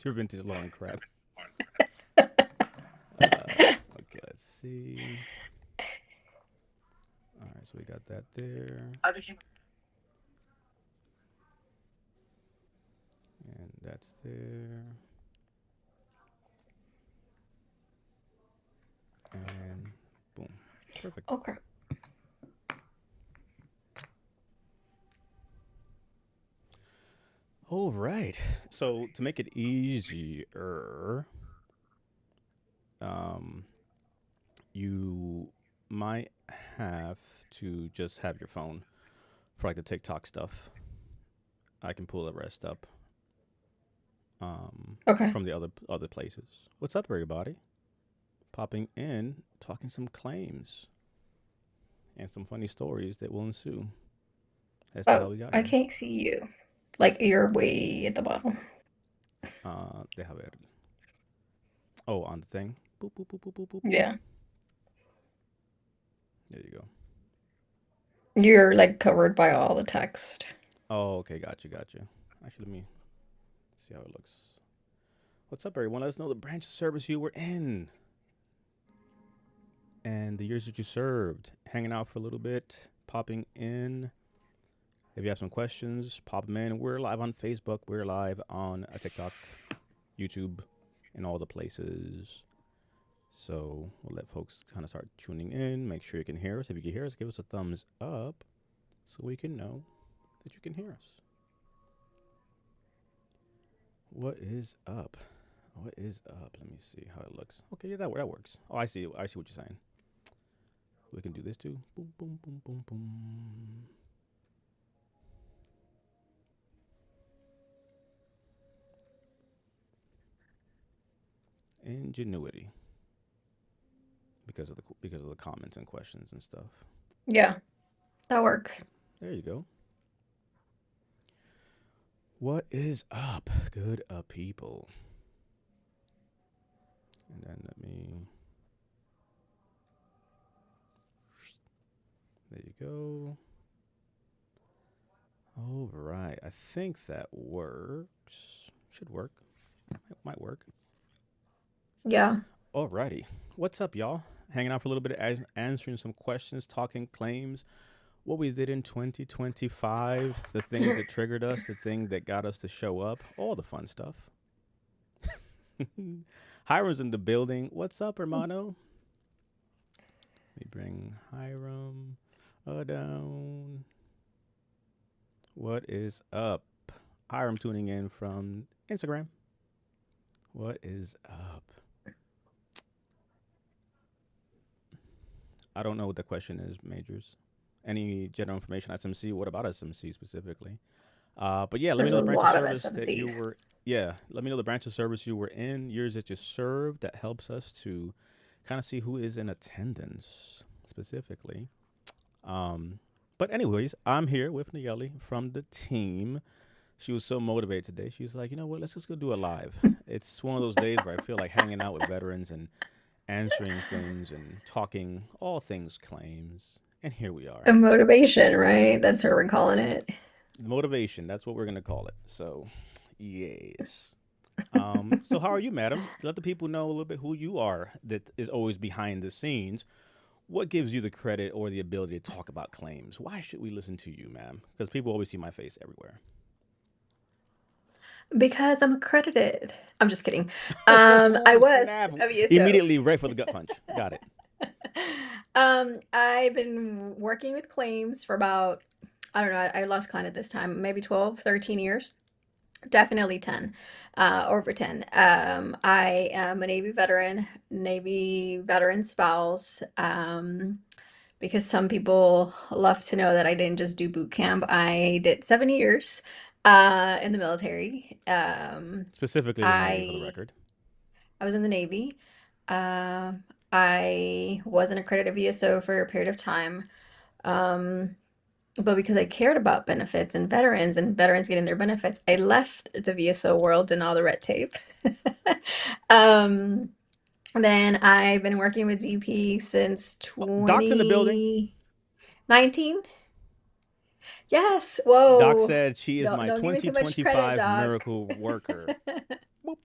Your vintage lawn and crap. Okay, let's see. All right, so we got that there, and that's there, and boom, perfect. Okay. All right. So to make it easier, um, you might have to just have your phone for like the TikTok stuff. I can pull the rest up Okay. from the other places. What's up, everybody? Popping in, talking some claims and some funny stories that will ensue as to how Oh, we got I here. can't see you. Like you're way at the bottom. They have it. Oh, on the thing. Boop boop boop boop boop boop boop. Yeah. There you go. You're like covered by all the text. Oh, okay, gotcha. Actually, let me see how it looks. What's up, everyone? Let us know the branch of service you were in and the years that you served. Hanging out for a little bit, popping in. If you have some questions, pop them in. We're live on Facebook. We're live on TikTok, YouTube, and all the places. So we'll let folks kind of start tuning in. Make sure you can hear us. If you can hear us, give us a thumbs up so we can know that you can hear us. What is up? What is up? Let me see how it looks. Okay, yeah, that works. Oh, I see. I see what you're saying. We can do this too. Boom, boom, boom, boom, boom. Ingenuity, because of the comments and questions and stuff. Yeah, that works. There you go. What is up, good people? And then let me. There you go. All right. I think that works. Should work. Might work. Yeah. Alrighty. What's up, y'all? Hanging out for a little bit, answering some questions, talking claims, what we did in 2025, the things that triggered us, the thing that got us to show up, all the fun stuff. Hiram's in the building. What's up, hermano? Let me bring Hiram down. What is up? Hiram tuning in from Instagram. What is up? I don't know what the question is, Majors. Any general information SMC? What about SMC specifically? But yeah, let me There's know a the branch of lot of service that you SMCs. were. Yeah, let me know the branch of service you were in, years that you served. That helps us to kind of see who is in attendance specifically. Um, but anyways, I'm here with Nayeli from the team. She was so motivated today. She's like, you know what? Let's just go do a live. It's one of those days where I feel like hanging out with veterans and answering things and talking all things claims. And here we are. A motivation, right? That's what we're calling it. Motivation, that's what we're going to call it. So, yes. So how are you, madam? Let the people know a little bit who you are that is always behind the scenes. What gives you the credit or the ability to talk about claims? Why should we listen to you, ma'am? Because people always see my face everywhere. Because I'm accredited. I'm just kidding. I Oh, was snap. a VSO. Immediately right for the gut punch. Got it. I've been working with claims for about, I don't know, I lost count at this time, maybe 12, 13 years. Definitely 10, over 10. I am a Navy veteran spouse. Because some people love to know that I didn't just do boot camp. I did 7 years in the military. Specifically the Navy for the I record. I was in the Navy. Um, I was an accredited VSO for a period of time. Um, but because I cared about benefits and veterans getting their benefits, I left the VSO world and all the red tape. Um, then I've been working with DP since Doc's in the building. 2019. Yes. Doc Whoa. said she is my Don't give me so much credit, 2025 Doc. miracle worker. Boop.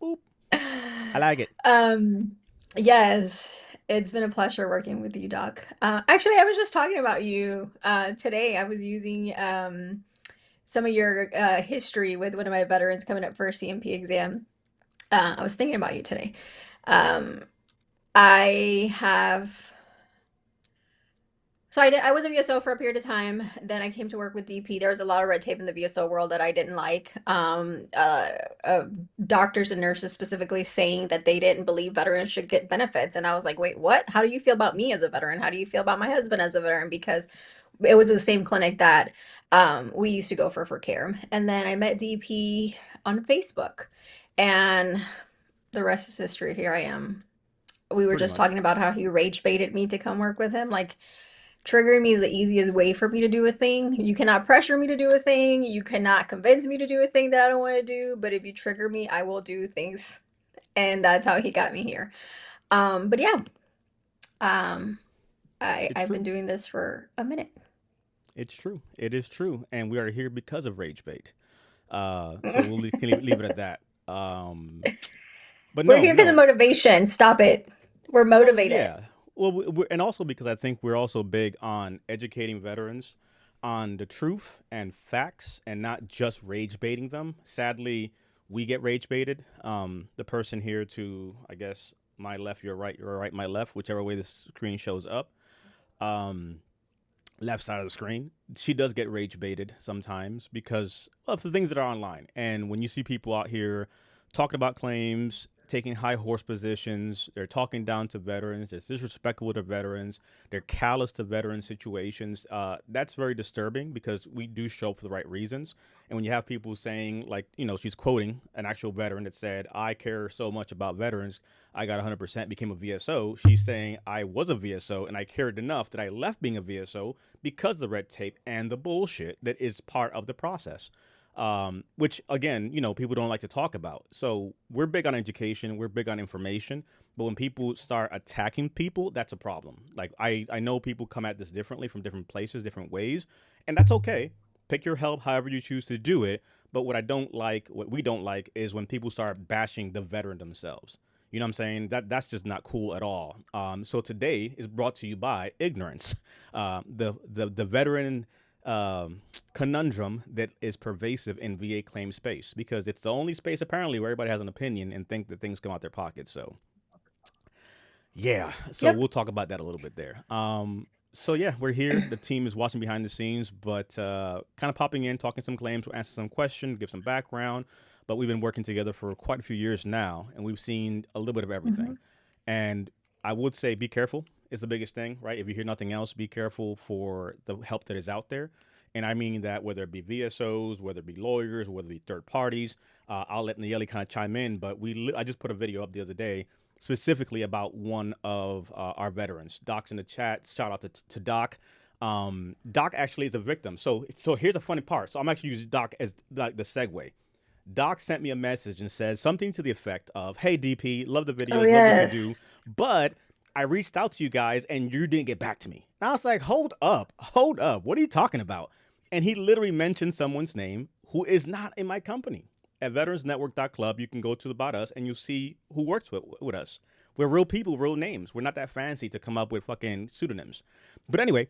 like it. Um, yes, it's been a pleasure working with you, Doc. Actually, I was just talking about you today. I was using some of your history with one of my veterans coming up for a CMP exam. I was thinking about you today. Um, I have. So I was a VSO for a period of time. Then I came to work with DP. There was a lot of red tape in the VSO world that I didn't like. Uh, Doctors and nurses specifically saying that they didn't believe veterans should get benefits. And I was like, wait, what? How do you feel about me as a veteran? How do you feel about my husband as a veteran? Because it was the same clinic that we used to go for care. And then I met DP on Facebook. And the rest is history. Here I am. We were Pretty just much. talking about how he rage baited me to come work with him. Like, triggering me is the easiest way for me to do a thing. You cannot pressure me to do a thing. You cannot convince me to do a thing that I don't want to do. But if you trigger me, I will do things. And that's how he got me here. But yeah, um, It's I've true. been doing this for a minute. It's true. It is true. And we are here because of rage bait. So we'll leave it at that. But We're no, here because of no. motivation. Stop it. We're Well, motivated. yeah. Well, and also because I think we're also big on educating veterans on the truth and facts and not just rage baiting them. Sadly, we get rage baited. The person here to, I guess, my left, your right, my left, whichever way the screen shows up. Um, Left side of the screen. She does get rage baited sometimes because of the things that are online. And when you see people out here talking about claims, taking high horse positions, they're talking down to veterans, they're disrespectful to veterans, they're callous to veteran situations. That's very disturbing because we do show up for the right reasons. And when you have people saying, like, she's quoting an actual veteran that said, I care so much about veterans, I got 100%, became a VSO. She's saying, I was a VSO and I cared enough that I left being a VSO because of the red tape and the bullshit that is part of the process. Which again, people don't like to talk about. So we're big on education, we're big on information, but when people start attacking people, that's a problem. Like I know people come at this differently from different places, different ways, and that's okay. Pick your help however you choose to do it. But what we don't like, is when people start bashing the veteran themselves. You know what I'm saying? That's just not cool at all. So today is brought to you by ignorance, the veteran conundrum that is pervasive in VA claim space because it's the only space apparently where everybody has an opinion and think that things come out their pockets. So yeah, so Yep. we'll talk about that a little bit there. So yeah, we're here. The team is watching behind the scenes, but kind of popping in, talking some claims, we'll answer some questions, give some background. But we've been working together for quite a few years now, and we've seen a little bit of Mhm. everything. And I would say be careful is the biggest thing, right? If you hear nothing else, be careful for the help that is out there. And I mean that whether it be VSOs, whether it be lawyers, whether it be third parties. I'll let Nayeli kind of chime in, but I just put a video up the other day specifically about one of our veterans. Doc's in the chat. Shout out to Doc. Doc actually is a victim. So here's the funny part. So I'm actually using Doc as like the segue. Doc sent me a message and said something to the effect of, "Hey DP, love the Oh videos, love what you do, yes. but I reached out to you guys and you didn't get back to me." And I was like, hold up, what are you talking about?" And he literally mentioned someone's name who is not in my company. At veteransnetwork.club, you can go to About Us and you'll see who works with us. We're real people, real names. We're not that fancy to come up with fucking pseudonyms. But anyway,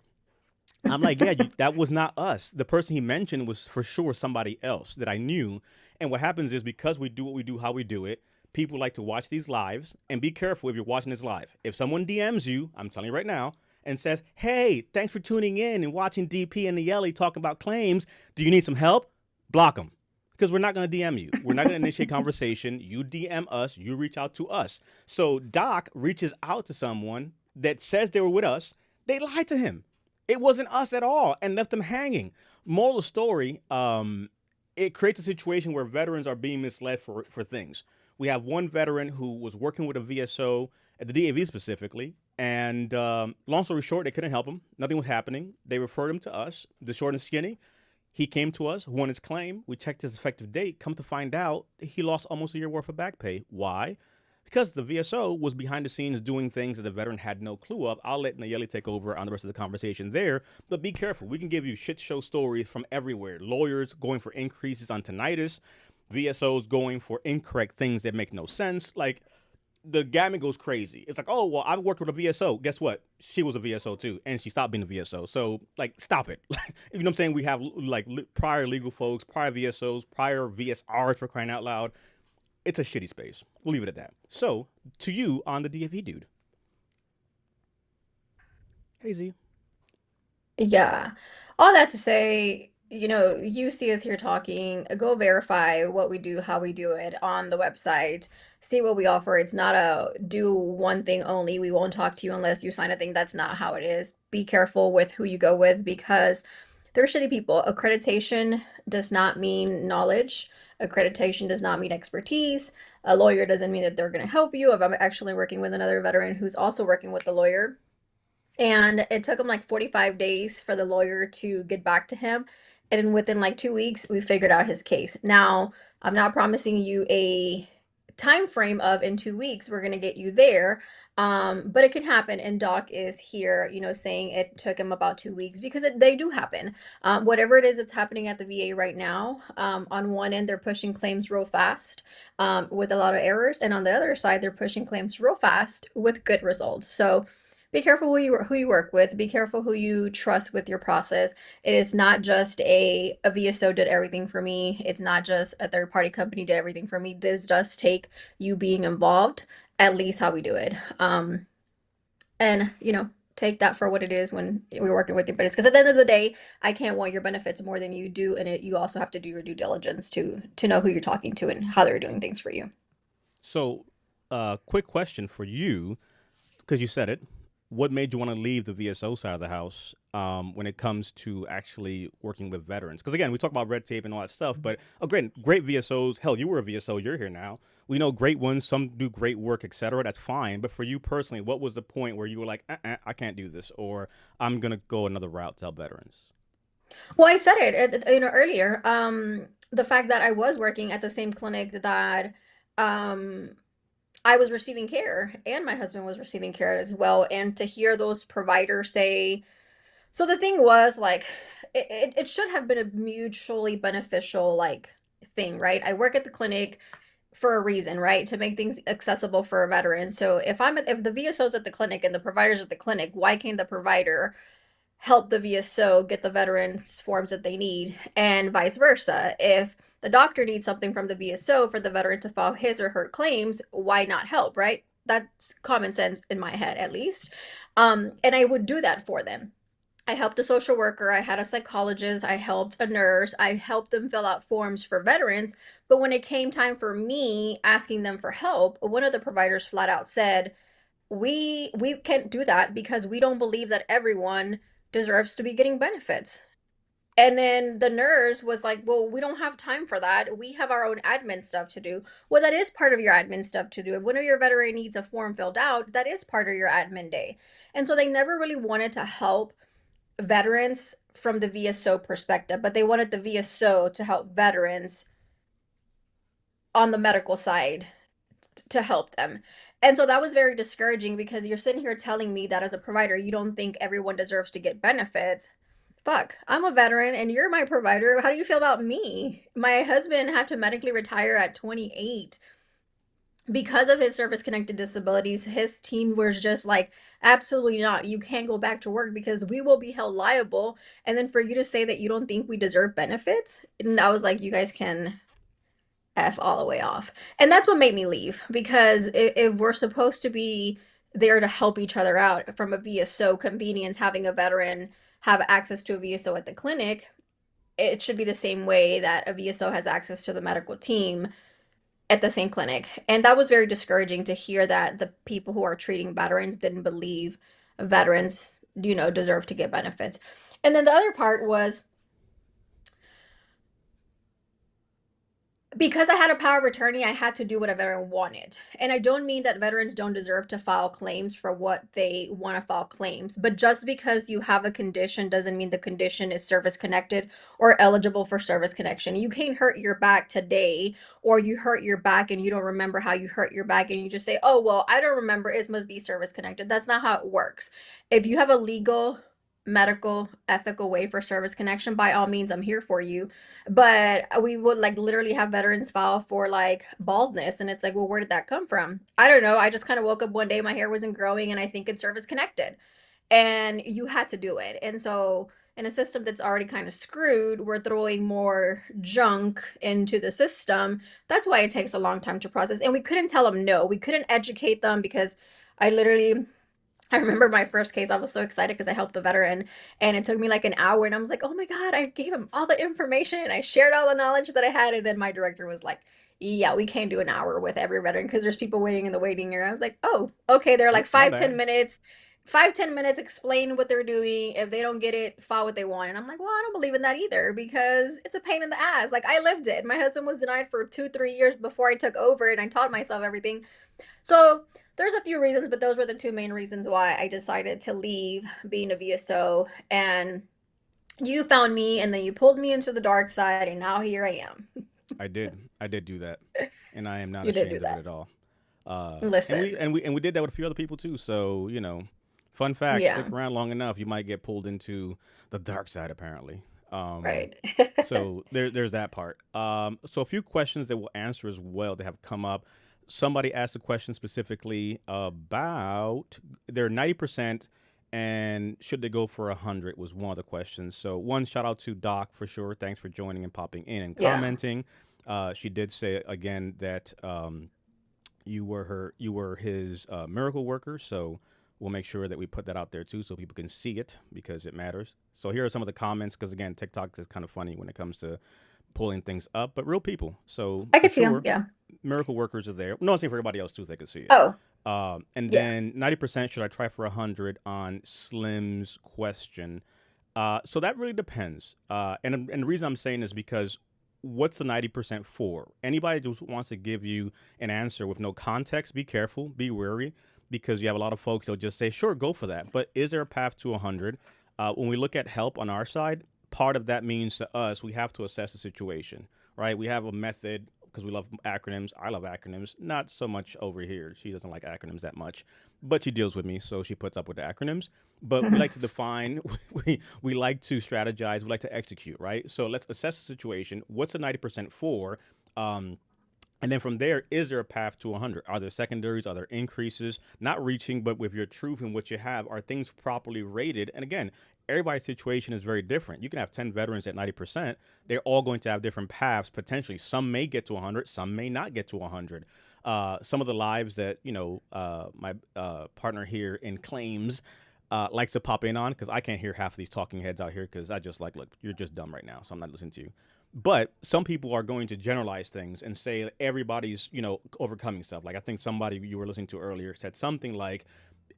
I'm like, yeah, that was not us. The person he mentioned was for sure somebody else that I knew. And what happens is because we do what we do, how we do it, people like to watch these lives. And be careful if you're watching this live. If someone DMs you, I'm telling you right now, and says, "Hey, thanks for tuning in and watching DP and the Yelly talking about claims. Do you need some help?" Block them. Because we're not going to DM you. We're not going to initiate conversation. You DM us. You reach out to us. So Doc reaches out to someone that says they were with us. They lied to him. It wasn't us at all and left them hanging. Moral of the story, it creates a situation where veterans are being misled for things. We have one veteran who was working with a VSO at the DAV specifically, and long story short, they couldn't help him. Nothing was happening. They referred him to us, the short and skinny. He came to us, won his claim. We checked his effective date. Come to find out, he lost almost a year worth of back pay. Why? Because the VSO was behind the scenes doing things that the veteran had no clue of. I'll let Nayeli take over on the rest of the conversation there. But be careful. We can give you shit show stories from everywhere. Lawyers going for increases on tinnitus, VSOs going for incorrect things that make no sense. Like, the gamut goes crazy. It's like, oh well, I've worked with a VSO. Guess what? She was a VSO too, and she stopped being a VSO. So like, stop it. You know what I'm saying? We have like prior legal folks, prior VSOs, prior VSRs for crying out loud. It's a shitty space. We'll leave it at that. So to you on the DFE dude, hey Z. Yeah. All that to say, you see us here talking, go verify what we do, how we do it on the website, see what we offer. It's not a do one thing only. We won't talk to you unless you sign a thing. That's not how it is. Be careful with who you go with because they're shitty people. Accreditation does not mean knowledge. Accreditation does not mean expertise. A lawyer doesn't mean that they're going to help you. If I'm actually working with another veteran who's also working with the lawyer, and it took him like 45 days for the lawyer to get back to him. And within like 2 weeks, we figured out his case. Now, I'm not promising you a time frame of in 2 weeks we're gonna get you there. But it can happen. And Doc is here, saying it took him about 2 weeks because they do happen. Whatever it is that's happening at the VA right now, on one end they're pushing claims real fast, with a lot of errors, and on the other side they're pushing claims real fast with good results. So be careful who you work with. Be careful who you trust with your process. It is not just a VSO did everything for me. It's not just a third party company did everything for me. This does take you being involved, at least how we do it. And take that for what it is when we're working with your benefits. Because at the end of the day, I can't want your benefits more than you do, and you also have to do your due diligence to know who you're talking to and how they're doing things for you. So, quick question for you, because you said it. What made you want to leave the VSO side of the house when it comes to actually working with veterans? Because again, we talk about red tape and all that stuff, but great VSOs. Hell, you were a VSO. You're here now. We know great ones. Some do great work, etc. That's fine. But for you personally, what was the point where you were like, I can't do this, or I'm gonna go another route to help veterans? Well, I said it, earlier. The fact that I was working at the same clinic that um, I was receiving care, and my husband was receiving care as well, and to hear those providers say, so the thing was like, it should have been a mutually beneficial like thing, right? I work at the clinic for a reason, right? To make things accessible for a veteran. So if the VSO's at the clinic and the provider's at the clinic, why can't the provider help the VSO get the veterans forms that they need, and vice versa? If the doctor needs something from the VSO for the veteran to file his or her claims, why not help, right? That's common sense in my head, at least. And I would do that for them. I helped a social worker, I had a psychologist, I helped a nurse, I helped them fill out forms for veterans. But when it came time for me asking them for help, one of the providers flat out said, we can't do that because we don't believe that everyone deserves to be getting benefits. And then the nurse was like, well, we don't have time for that. We have our own admin stuff to do. Well, that is part of your admin stuff to do. If one of your veteran needs a form filled out, that is part of your admin day. And so they never really wanted to help veterans from the VSO perspective, but they wanted the VSO to help veterans on the medical side to help them. And so that was very discouraging because you're sitting here telling me that as a provider, you don't think everyone deserves to get benefits. Fuck, I'm a veteran and you're my provider. How do you feel about me? My husband had to medically retire at 28 because of his service connected disabilities. His team was just like, absolutely not. You can't go back to work because we will be held liable. And then for you to say that you don't think we deserve benefits, and I was like, you guys can F all the way off. And that's what made me leave because if we're supposed to be there to help each other out from a VSO convenience, having a veteran have access to a VSO at the clinic, it should be the same way that a VSO has access to the medical team at the same clinic. And that was very discouraging to hear that the people who are treating veterans didn't believe veterans, deserve to get benefits. And then the other part was, because I had a power of attorney, I had to do what a veteran wanted. And I don't mean that veterans don't deserve to file claims for what they want to file claims, but just because you have a condition doesn't mean the condition is service connected or eligible for service connection. You can't hurt your back today, or you hurt your back and you don't remember how you hurt your back and you just say, oh, well, I don't remember, it must be service connected. That's not how it works. If you have a legal medical, ethical way for service connection, by all means, I'm here for you. But we would like literally have veterans file for like baldness. And it's like, well, where did that come from? I don't know. I just kind of woke up one day, my hair wasn't growing, and I think it's service connected. And you had to do it. And so, in a system that's already kind of screwed, we're throwing more junk into the system. That's why it takes a long time to process. And we couldn't tell them no. We couldn't educate them because I literally I remember my first case. I was so excited because I helped the veteran, and it took me like an hour. And I was like, "Oh my god!" I gave him all the information, and I shared all the knowledge that I had. And then my director was like, "Yeah, we can't do an hour with every veteran because there's people waiting in the waiting area." I was like, "Oh, okay." They're like Oop, my five, bad. 10 minutes, 5, 10 minutes. Explain what they're doing. If they don't get it, file what they want. And I'm like, "Well, I don't believe in that either because it's a pain in the ass." Like I lived it. My husband was denied for 2, 3 years before I took over, and I taught myself everything. So there's a few reasons, but those were the two main reasons why I decided to leave being a VSO. And you found me, and then you pulled me into the dark side, and now here I am. I did. I did do that, and I am not You did do ashamed of it that. at all. And we Listen, and we and we did that with a few other people too. So fun fact: yeah, stick around long enough, you might get pulled into the dark side. Apparently. right. So there's that part. So a few questions that we'll answer as well that have come up. Somebody asked a question specifically about their 90% and should they go for 100 was one of the questions. So one shout out to Doc for sure. Thanks for joining and popping in and Yeah. commenting. She did say again that you were his miracle worker. So we'll make sure that we put that out there too, so people can see it because it matters. So here are some of the comments because again, TikTok is kind of funny when it comes to pulling things up, but real people. So I for could see him. sure, Yeah. miracle workers are there. No, I'm saying for everybody else too, so they can see it. Oh, And yeah. then 90% should I try for 100 on Slim's question. So that really depends. And the reason I'm saying is because what's the 90% for? Anybody just wants to give you an answer with no context, be careful, be wary, because you have a lot of folks that'll just say, sure, go for that. But is there a path to 100? When we look at help on our side, part of that means to us, we have to assess the situation, right? We have a method because we love acronyms. I love acronyms, not so much over here. She doesn't like acronyms that much, but she deals with me, so she puts up with the acronyms. But we like to define, we like to strategize, we like to execute, right? So let's assess the situation. What's the 90% for? Um, and then from there, is there a path to 100? Are there secondaries? Are there increases? Not reaching, but with your truth and what you have, are things properly rated? And again, everybody's situation is very different. You can have 10 veterans at 90%. They're all going to have different paths potentially. Some may get to 100, some may not get to 100. Some of the lives that, my partner here in claims likes to pop in on because I can't hear half of these talking heads out here because I just like, look, you're just dumb right now, so I'm not listening to you. But some people are going to generalize things and say that everybody's, overcoming stuff. Like I think somebody you were listening to earlier said something like,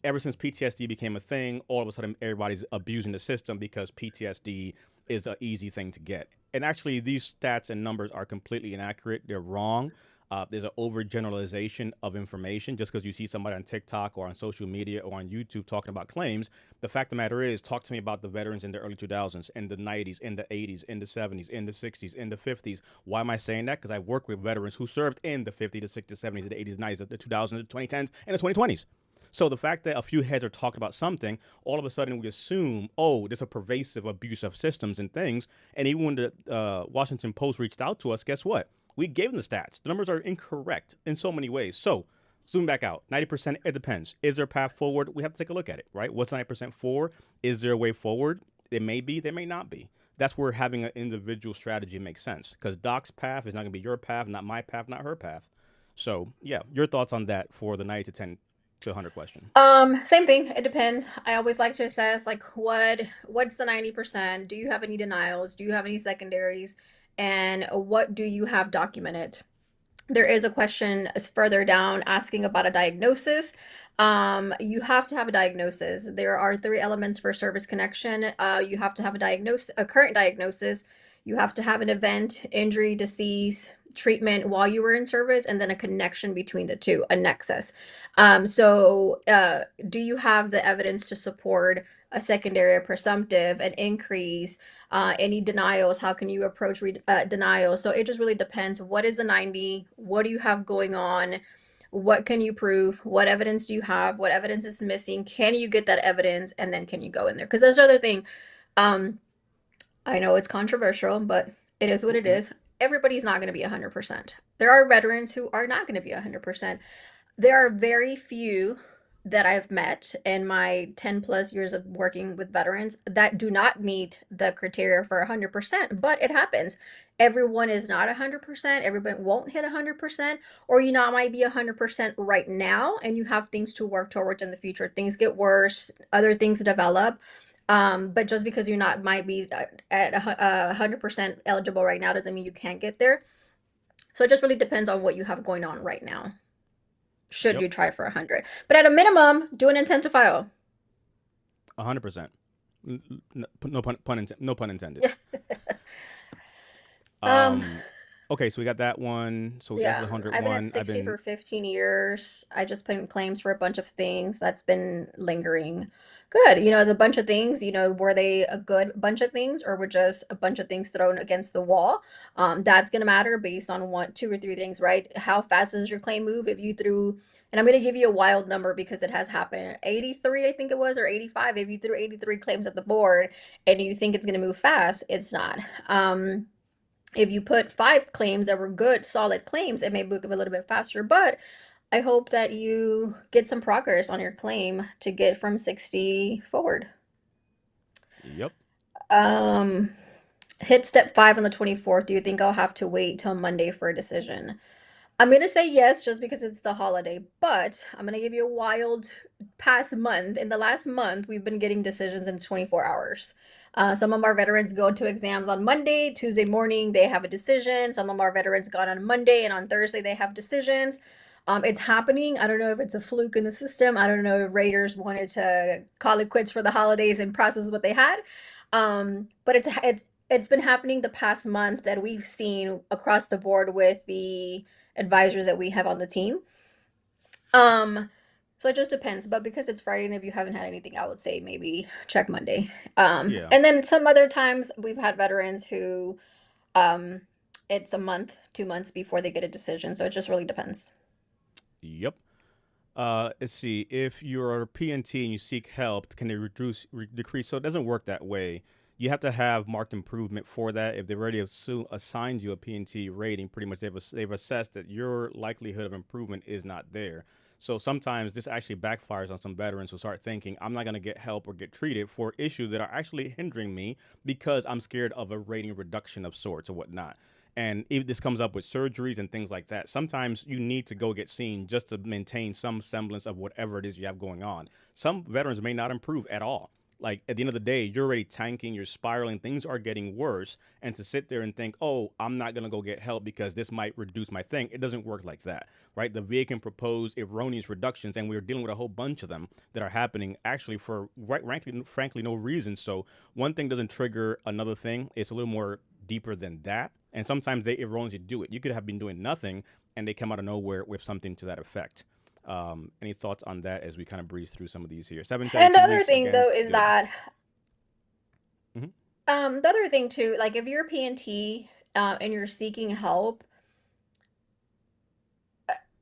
ever since PTSD became a thing, all of a sudden everybody's abusing the system because PTSD is an easy thing to get. And actually, these stats and numbers are completely inaccurate. They're wrong. There's an overgeneralization of information just because you see somebody on TikTok or on social media or on YouTube talking about claims. The fact of the matter is, talk to me about the veterans in the early 2000s, in the 90s, in the 80s, in the 70s, in the 60s, in the 50s. Why am I saying that? Because I work with veterans who served in the 50s, the 60s, 70s, the 80s, 90s, the 2000s, the 2010s, and the 2020s. So the fact that a few heads are talking about something, all of a sudden we assume, oh, there's a pervasive abuse of systems and things. And even when the Washington Post reached out to us, guess what? We gave them the stats. The numbers are incorrect in so many ways. So zoom back out. 90%, it depends. Is there a path forward? We have to take a look at it, right? What's 90% for? Is there a way forward? It may be, there may not be. That's where having an individual strategy makes sense because Doc's path is not going to be your path, not my path, not her path. So, yeah, your thoughts on that for the 90 to 10 to 100 question. Same thing. It depends. I always like to assess like what's the 90%? Do you have any denials? Do you have any secondaries? And what do you have documented? There is a question further down asking about a diagnosis. You have to have a diagnosis. There are three elements for service connection. You have to have a diagnosis, a current diagnosis. You have to have an event, injury, disease, treatment while you were in service, and then a connection between the two, a nexus. Do you have the evidence to support a secondary, a presumptive, an increase, any denials? How can you approach denials? So it just really depends. What is the 90? What do you have going on? What can you prove? What evidence do you have? What evidence is missing? Can you get that evidence? And then can you go in there? Because there's another thing. Um, I know it's controversial, but it is what it Mhm. is. Everybody's not going to be 100%. There are veterans who are not going to be 100%. There are very few that I've met in my 10 plus years of working with veterans that do not meet the criteria for 100%, but it happens. Everyone is not 100%. Everyone won't hit 100%, or you not might be 100% right now and you have things to work towards in the future. Things get worse, other things develop. But just because you're not might be at 100% eligible right now doesn't mean you can't get there. So it just really depends on what you have going on right now. Should Yep. you try for 100? But at a minimum, do an intent to file. 100%. No pun intended. Yeah. Um, Um, okay, so we got that one. So that's the yeah, hundred I've been at one. I've 60 been for 15 years. I just put in claims for a bunch of things that's been lingering. Good. The bunch of things, were they a good bunch of things or were just a bunch of things thrown against the wall? That's gonna matter based on one, two or three things, right? How fast does your claim move? If you threw, and I'm gonna give you a wild number because it has happened. 83, I think it was, or 85. If you threw 83 claims at the board and you think it's gonna move fast, it's not. If you put five claims that were good, solid claims, it may move a little bit faster. But I hope that you get some progress on your claim to get from 60 forward. Yep. Um, Hit step 5 on the 24th. Do you think I'll have to wait till Monday for a decision? I'm gonna say yes just because it's the holiday, but I'm gonna give you a wild past month. In the last month, we've been getting decisions in 24 hours. Some of our veterans go to exams on Monday, Tuesday morning, they have a decision. Some of our veterans got on Monday, and on Thursday, they have decisions. It's happening. I don't know if it's a fluke in the system. I don't know if Raiders wanted to call it quits for the holidays and process what they had. But it's been happening the past month that we've seen across the board with the advisors that we have on the team. Um, so it just depends. But because it's Friday and if you haven't had anything, I would say maybe check Monday. Yeah. And then some other times we've had veterans who um it's a month, 2 months before they get a decision. So it just really depends. Yep. Let's see. If you're PNT and you seek help, can they decrease? So it doesn't work that way. You have to have marked improvement for that. If they've already assigned you a PNT rating, pretty much they've assessed that your likelihood of improvement is not there. So sometimes this actually backfires on some veterans who start thinking, I'm not going to get help or get treated for issues that are actually hindering me because I'm scared of a rating reduction of sorts or whatnot. And if this comes up with surgeries and things like that, sometimes you need to go get seen just to maintain some semblance of whatever it is you have going on. Some veterans may not improve at all. Like at the end of the day, you're already tanking, you're spiraling, things are getting worse. And to sit there and think, oh, I'm not going to go get help because this might reduce my thing, it doesn't work like that, right? The VA can propose erroneous reductions, and we're dealing with a whole bunch of them that are happening actually for, right, frankly, no reason. So one thing doesn't trigger another thing, it's a little more deeper than that. And sometimes they erroneously do it. You could have been doing nothing and they come out of nowhere with something to that effect. Any thoughts on that as we kind of breeze through some of these here? 7 to And the 2 other weeks thing again. though is Good. that Hmm. the other thing too, like if you're a PNT and you're seeking help,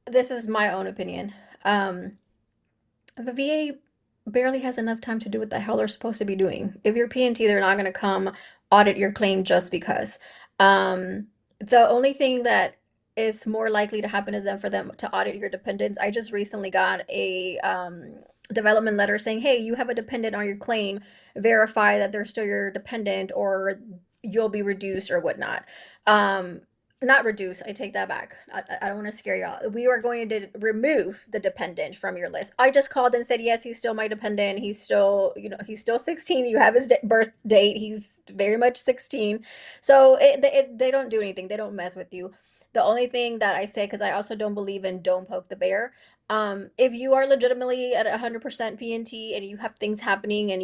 this is my own opinion. Um, the VA barely has enough time to do what the hell they're supposed to be doing. If you're PNT, they're not going to come audit your claim just because. The only thing that is more likely to happen is then for them to audit your dependents. I just recently got a development letter saying, hey, you have a dependent on your claim. Verify that they're still your dependent or you'll be reduced or whatnot. Um, Not reduce, I take that back. I don't want to scare y'all. We are going to remove the dependent from your list. I just called and said, yes, he's still my dependent. He's still, he's still 16. You have his birth date. He's very much 16. So they don't do anything. They don't mess with you. The only thing that I say, because I also don't believe in don't poke the bear. If you are legitimately at 100% PNT and you have things happening and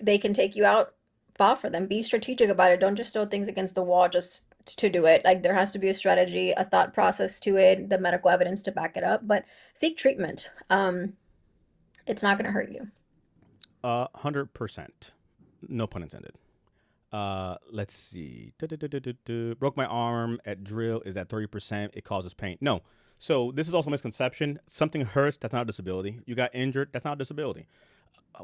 they can take you out, file for them. Be strategic about it. Don't just throw things against the wall just to do it. Like there has to be a strategy, a thought process to it, the medical evidence to back it up. But seek treatment. It's not going to hurt you. 100%. No pun intended. Let's see. Broke my arm at drill is at 30%. It causes pain. No. So this is also a misconception. Something hurts, that's not a disability. You got injured, that's not a disability.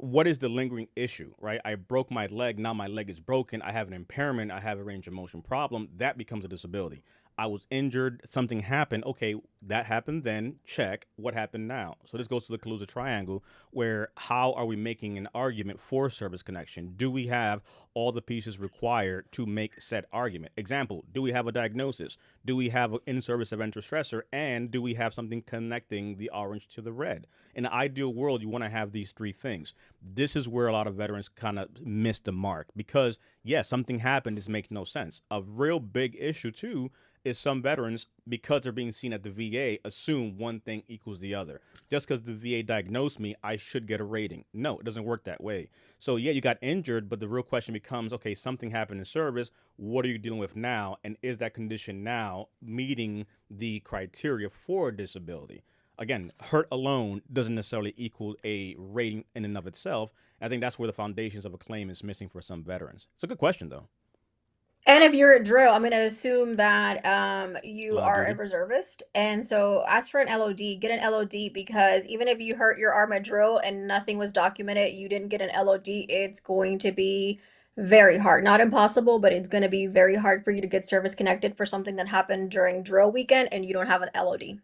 What is the lingering issue, right? I broke my leg. Now my leg is broken. I have an impairment. I have a range of motion problem. That becomes a disability. I was injured. Something happened. Okay, that happened then. Check. What happened now? So this goes to the Kaluza triangle, where how are we making an argument for service connection? Do we have all the pieces required to make said argument? Example, do we have a diagnosis? Do we have an in-service event or stressor? And do we have something connecting the orange to the red? In the ideal world, you want to have these three things. This is where a lot of veterans kind of miss the mark because, yeah, something happened. This makes no sense. A real big issue, too, is some veterans, because they're being seen at the VA, assume one thing equals the other. Just because the VA diagnosed me, I should get a rating. No, it doesn't work that way. So, yeah, you got injured, but the real question becomes, okay, something happened in service. What are you dealing with now? And is that condition now meeting the criteria for disability? Again, hurt alone doesn't necessarily equal a rating in and of itself. I think that's where the foundations of a claim is missing for some veterans. It's a good question, though. And if you're at drill, I'm going to assume that you Line of are a duty. reservist. And so ask for an LOD, get an LOD because even if you hurt your arm at drill and nothing was documented, you didn't get an LOD, it's going to be very hard. Not impossible, but it's going to be very hard for you to get service connected for something that happened during drill weekend and you don't have an LOD.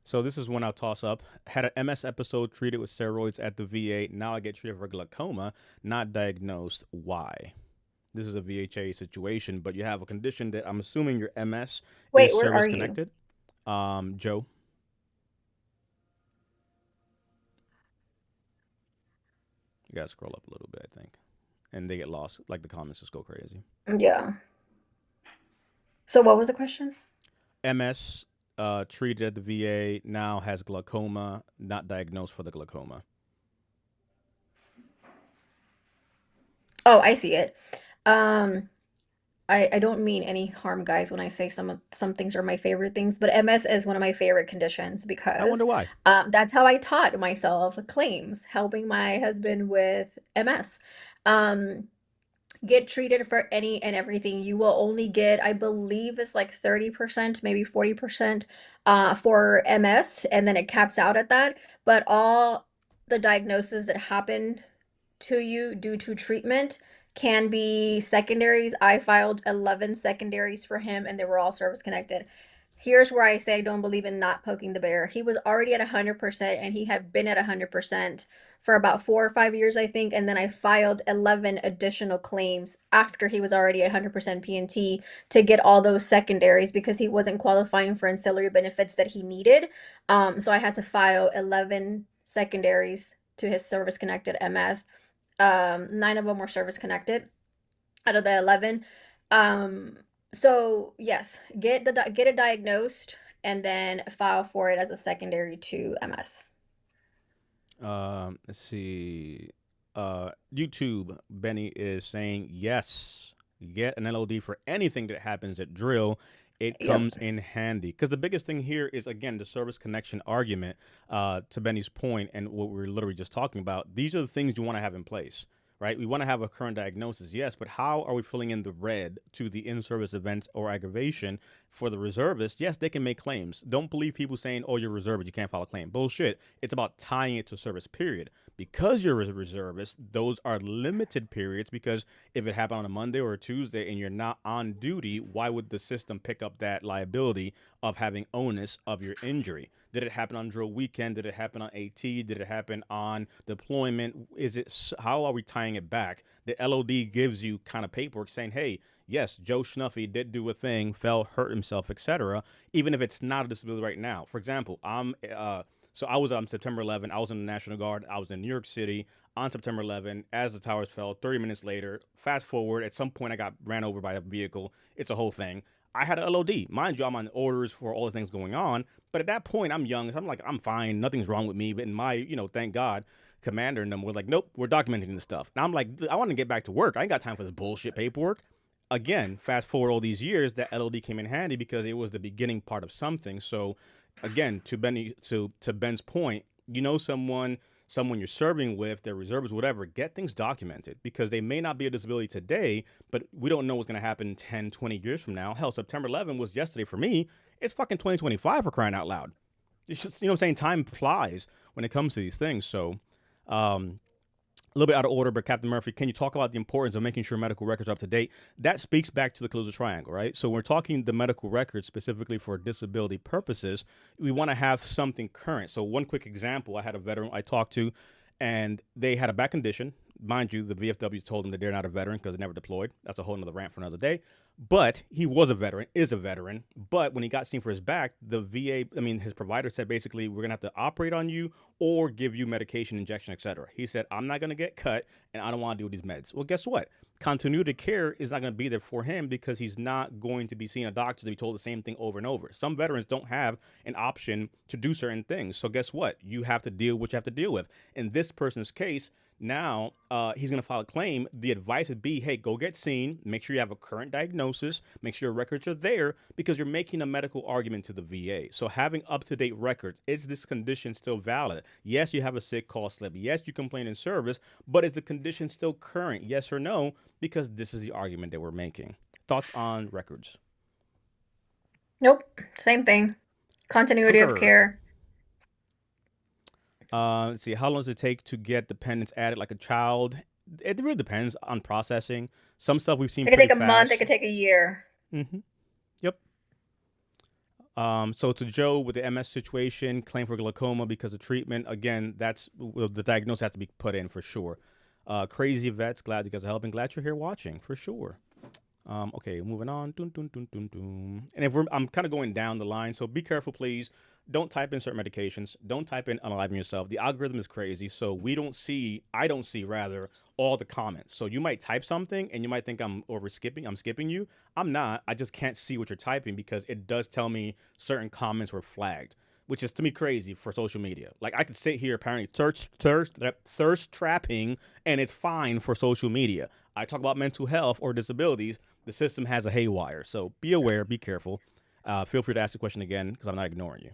So this is one I'll toss up. Had an MS episode treated with steroids at the VA. Now I get treated for glaucoma, not diagnosed. Why? This is a VHA situation, but you have a condition that I'm assuming your MS is Wait, where service are you? connected. Joe, you gotta scroll up a little bit, I think, and they get lost. Like the comments just go crazy. Yeah. So what was the question? MS treated at the VA now has glaucoma, not diagnosed for the glaucoma. Oh, I see it. Um, I don't mean any harm, guys, when I say some things are my favorite things, but MS is one of my favorite conditions I wonder because why. that's how I taught myself claims, helping my husband with MS. Um, get treated for any and everything. You will only get, I believe it's like 30%, maybe 40% for MS, and then it caps out at that. But all the diagnoses that happen to you due to treatment can be secondaries. I filed 11 secondaries for him, and they were all service connected. Here's where I say I don't believe in not poking the bear. He was already at 100%, and he had been at 100% for about 4 or 5 years, I think. And then I filed 11 additional claims after he was already 100% PNT to get all those secondaries because he wasn't qualifying for ancillary benefits that he needed. So I had to file 11 secondaries to his service connected MS. 9 of them were service connected out of the 11. Um, so yes, get it diagnosed and then file for it as a secondary to MS. Let's see. YouTube, Benny is saying yes, get an LOD for anything that happens at drill. It Yep. comes in handy because the biggest thing here is again the service connection argument. To Benny's point and what we are literally just talking about. These are the things you want to have in place, right? We want to have a current diagnosis, yes, but how are we filling in the red to the in-service event or aggravation for the reservist? Yes, they can make claims. Don't believe people saying, "Oh, you're a reservist, you can't file a claim." Bullshit. It's about tying it to service period. Because you're a reservist, those are limited periods. Because if it happened on a Monday or a Tuesday and you're not on duty, why would the system pick up that liability of having onus of your injury? Did it happen on drill weekend? Did it happen on AT? Did it happen on deployment? Is it how are we tying it back? The LOD gives you kind of paperwork saying, "Hey, yes, Joe Schnuffy did do a thing, fell, hurt himself, etc." Even if it's not a disability right now. For example, so I was on September 11. I was in the National Guard. I was in New York City on September 11. As the towers fell, 30 minutes later, fast forward. At some point, I got ran over by a vehicle. It's a whole thing. I had an LOD. Mind you, I'm on orders for all the things going on. But at that point, I'm young. So I'm like, I'm fine. Nothing's wrong with me. But in my, thank God, commander and them were like, nope, we're documenting this stuff. And I'm like, I want to get back to work. I ain't got time for this bullshit paperwork. Again, fast forward all these years, that LOD came in handy because it was the beginning part of something. So, again, to Ben's point, someone you're serving with, their reserves, whatever, get things documented because they may not be a disability today, but we don't know what's going to happen 10, 20 years from now. Hell, September 11 was yesterday for me. It's fucking 2025 for crying out loud. It's just, you know what I'm saying? Time flies when it comes to these things. So, um, a little bit out of order, but Captain Murphy, can you talk about the importance of making sure medical records are up to date? That speaks back to the closure triangle, right? So we're talking the medical records specifically for disability purposes. We want to have something current. So one quick example, I had a veteran I talked to, and they had a back condition. Mind you, the VFW told them that they're not a veteran because they never deployed. That's a whole nother rant for another day. But he was a veteran, is a veteran. But when he got seen for his back, the VA, I mean, his provider said basically, we're gonna have to operate on you or give you medication, injection, etc. He said, I'm not gonna get cut, and I don't want to do these meds. Well, guess what? Continuity of care is not going to be there for him because he's not going to be seeing a doctor to be told the same thing over and over. Some veterans don't have an option to do certain things. So guess what? You have to deal with what you have to deal with. In this person's case, now he's going to file a claim. The advice would be, hey, go get seen. Make sure you have a current diagnosis. Make sure your records are there because you're making a medical argument to the VA. So having up-to-date records, is this condition still valid? Yes, you have a sick call slip. Yes, you complain in service, but is the condition still current? Yes or no? Because this is the argument that we're making. Thoughts on records? Nope, same thing. Continuity of Concur. care. Let's see. How long does it take to get dependents added like a child? It really depends on processing. Some stuff we've seen It could pretty take a month, it fast. could take a year. Mm-hmm. Yep. So to Joe with the MS situation, claim for glaucoma because of treatment. Again, that's well, the diagnosis has to be put in for sure. Crazy vets, glad you guys are helping. Glad you're here watching for sure. Okay, moving on. Dun, dun, dun, dun, dun. And if I'm kind of going down the line, so be careful, please. Don't type in certain medications. Don't type in unaliving yourself. The algorithm is crazy, so I don't see rather all the comments. So you might type something and you might think I'm skipping you. I'm not. I just can't see what you're typing because it does tell me certain comments were flagged, which is to me crazy for social media. Like I could sit here apparently thirst trapping, and it's fine for social media. I talk about mental health or disabilities, the system has a haywire. So be aware, be careful. Feel free to ask the question again because I'm not ignoring you.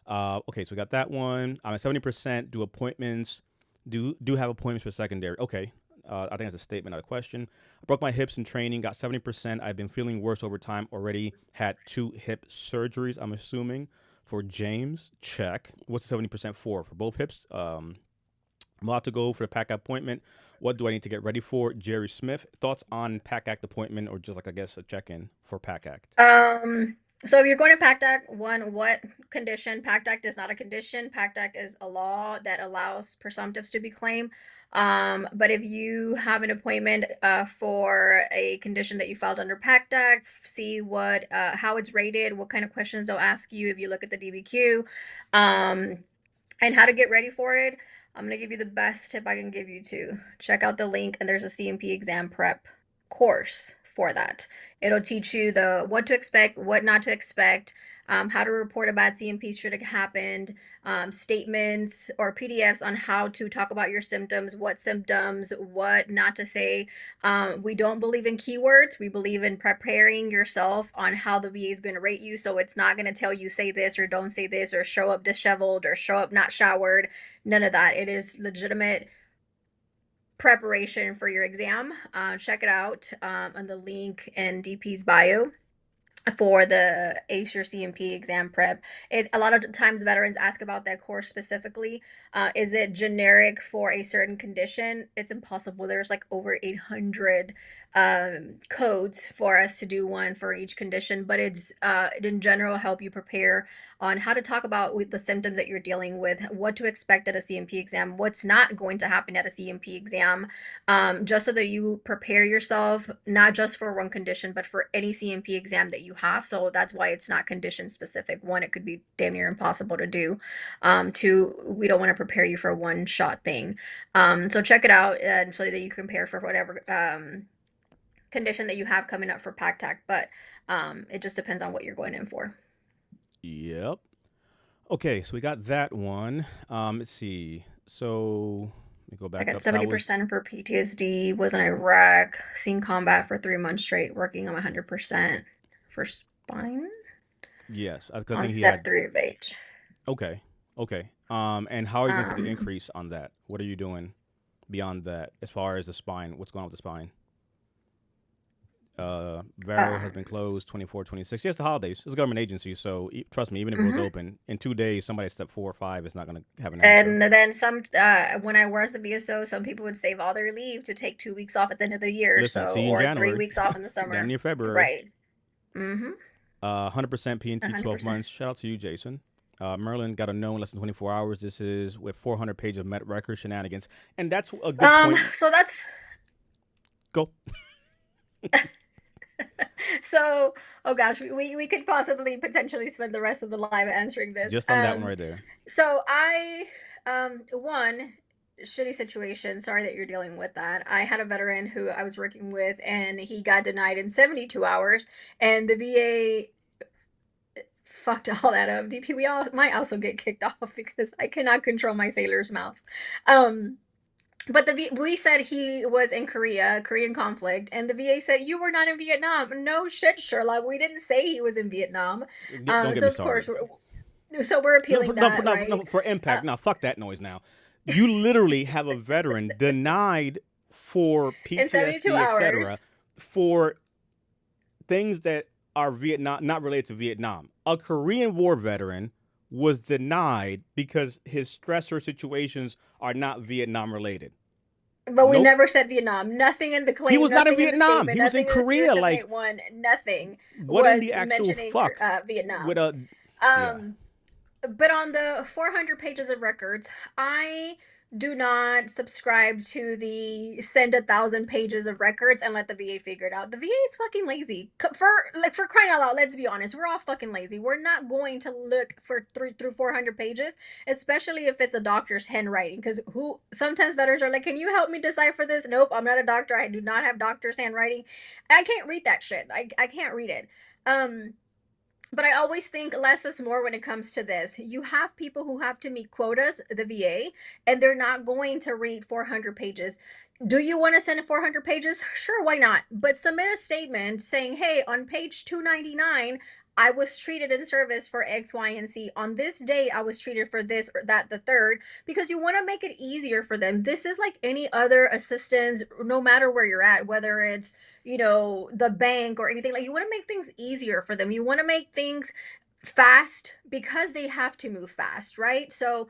Okay, so we got that one. I'm at 70%. Do appointments? Do have appointments for secondary? Okay, I think that's a statement, not a question. I broke my hips in training. Got 70%. I've been feeling worse over time. Already had 2 hip surgeries. I'm assuming for James. Check. What's the 70% for? For both hips? I'm about to go for the PAC appointment. What do I need to get ready for? Jerry Smith. Thoughts on PAC Act appointment, or just like I guess a check-in for PAC Act? So if you're going to PACT Act, one, what condition? PACT Act is not a condition. PACT Act is a law that allows presumptives to be claimed. But if you have an appointment for a condition that you filed under PACT Act, see what how it's rated, what kind of questions they'll ask you if you look at the DBQ, and how to get ready for it. I'm gonna give you the best tip I can give you to check out the link, and there's a CMP exam prep course for that. It'll teach you the what to expect, what not to expect, how to report a bad CMP should it happened, statements or PDFs on how to talk about your symptoms, what not to say. We don't believe in keywords. We believe in preparing yourself on how the VA is going to rate you. So it's not going to tell you say this or don't say this or show up disheveled or show up not showered. None of that. It is legitimate preparation for your exam. Check it out on the link in DP's bio for the ACE or CMP exam prep. A lot of times veterans ask about that course specifically. Is it generic for a certain condition? It's impossible. There's like over 800 codes for us to do one for each condition, but it's in general help you prepare on how to talk about with the symptoms that you're dealing with, what to expect at a CMP exam, what's not going to happen at a CMP exam, just so that you prepare yourself, not just for one condition, but for any CMP exam that you have. So that's why it's not condition specific. One, it could be damn near impossible to do. Two, we don't want to prepare you for a one shot thing. So check it out and so that you compare for whatever condition that you have coming up for PACTAC, but it just depends on what you're going in for. Yep. Okay, so we got that one. Let's see. So let me go I back got up. So I was 70% for PTSD, was in Iraq, seen combat for 3 months straight, working on 100% for spine yes. I on think he step had. 3 of H. Okay. Okay. And how are you going for the Um, increase on that? What are you doing beyond that as far as the spine? What's going on with the spine? Vero has Uh, been closed 24, 26. Yes, the holidays. It's a government agency, so trust me, even if it was mhm. open in 2 days, somebody at step 4 or 5 is not going to have an answer. And then some, when I was a BSO, some people would save all their leave to take 2 weeks off at the end of the year, Listen, so, see you in or three January, weeks off in the damn summer. near February. Right. Mm-hmm. 100% PNT 12 100%. months. Shout out to you, Jason. Merlin got a no in less than 24 hours. This is with 400 pages of med record shenanigans. And that's a good point. So that's Go. so. Oh gosh, we could possibly potentially spend the rest of the live answering this. Just on that one right there. So I one shitty situation. Sorry that you're dealing with that. I had a veteran who I was working with, and he got denied in 72 hours, and the VA fucked all that up. DP, we all might also get kicked off because I cannot control my sailor's mouth. Um, but we said he was in Korean conflict, and the VA said you were not in Vietnam. No shit, Sherlock. We didn't say he was in Vietnam. Don't get So me of course, started. we're appealing that, right? For Uh, impact. Now, fuck that noise now. You literally have a veteran denied for in 72 PTSD, etc., hours. for things that are Vietnam, not related to Vietnam. A Korean War veteran was denied because his stressor situations are not Vietnam related. But we Nope. never said Vietnam. Nothing in the He claim, was not in nothing in the Vietnam. statement, He was in nothing in the Series Korea. Like, 781, nothing what in the was actual mentioning fuck? With Vietnam. a yeah. Um, but on the 400 pages of records, I do not subscribe to the send 1,000 pages of records and let the VA figure it out. The VA is fucking lazy. For crying out loud, let's be honest, we're all fucking lazy. We're not going to look for 400 pages, especially if it's a doctor's handwriting. Because who sometimes veterans are like, "Can you help me decipher this?" Nope, I'm not a doctor. I do not have doctor's handwriting. I can't read that shit. I can't read it. Um, but I always think less is more when it comes to this. You have people who have to meet quotas, the VA, and they're not going to read 400 pages. Do you want to send 400 pages? Sure, why not? But submit a statement saying, hey, on page 299, I was treated in service for X, Y, and Z. On this date, I was treated for this or that, the third, because you want to make it easier for them. This is like any other assistance, no matter where you're at, whether it's the bank or anything. Like, you want to make things easier for them. You want to make things fast because they have to move fast, right? So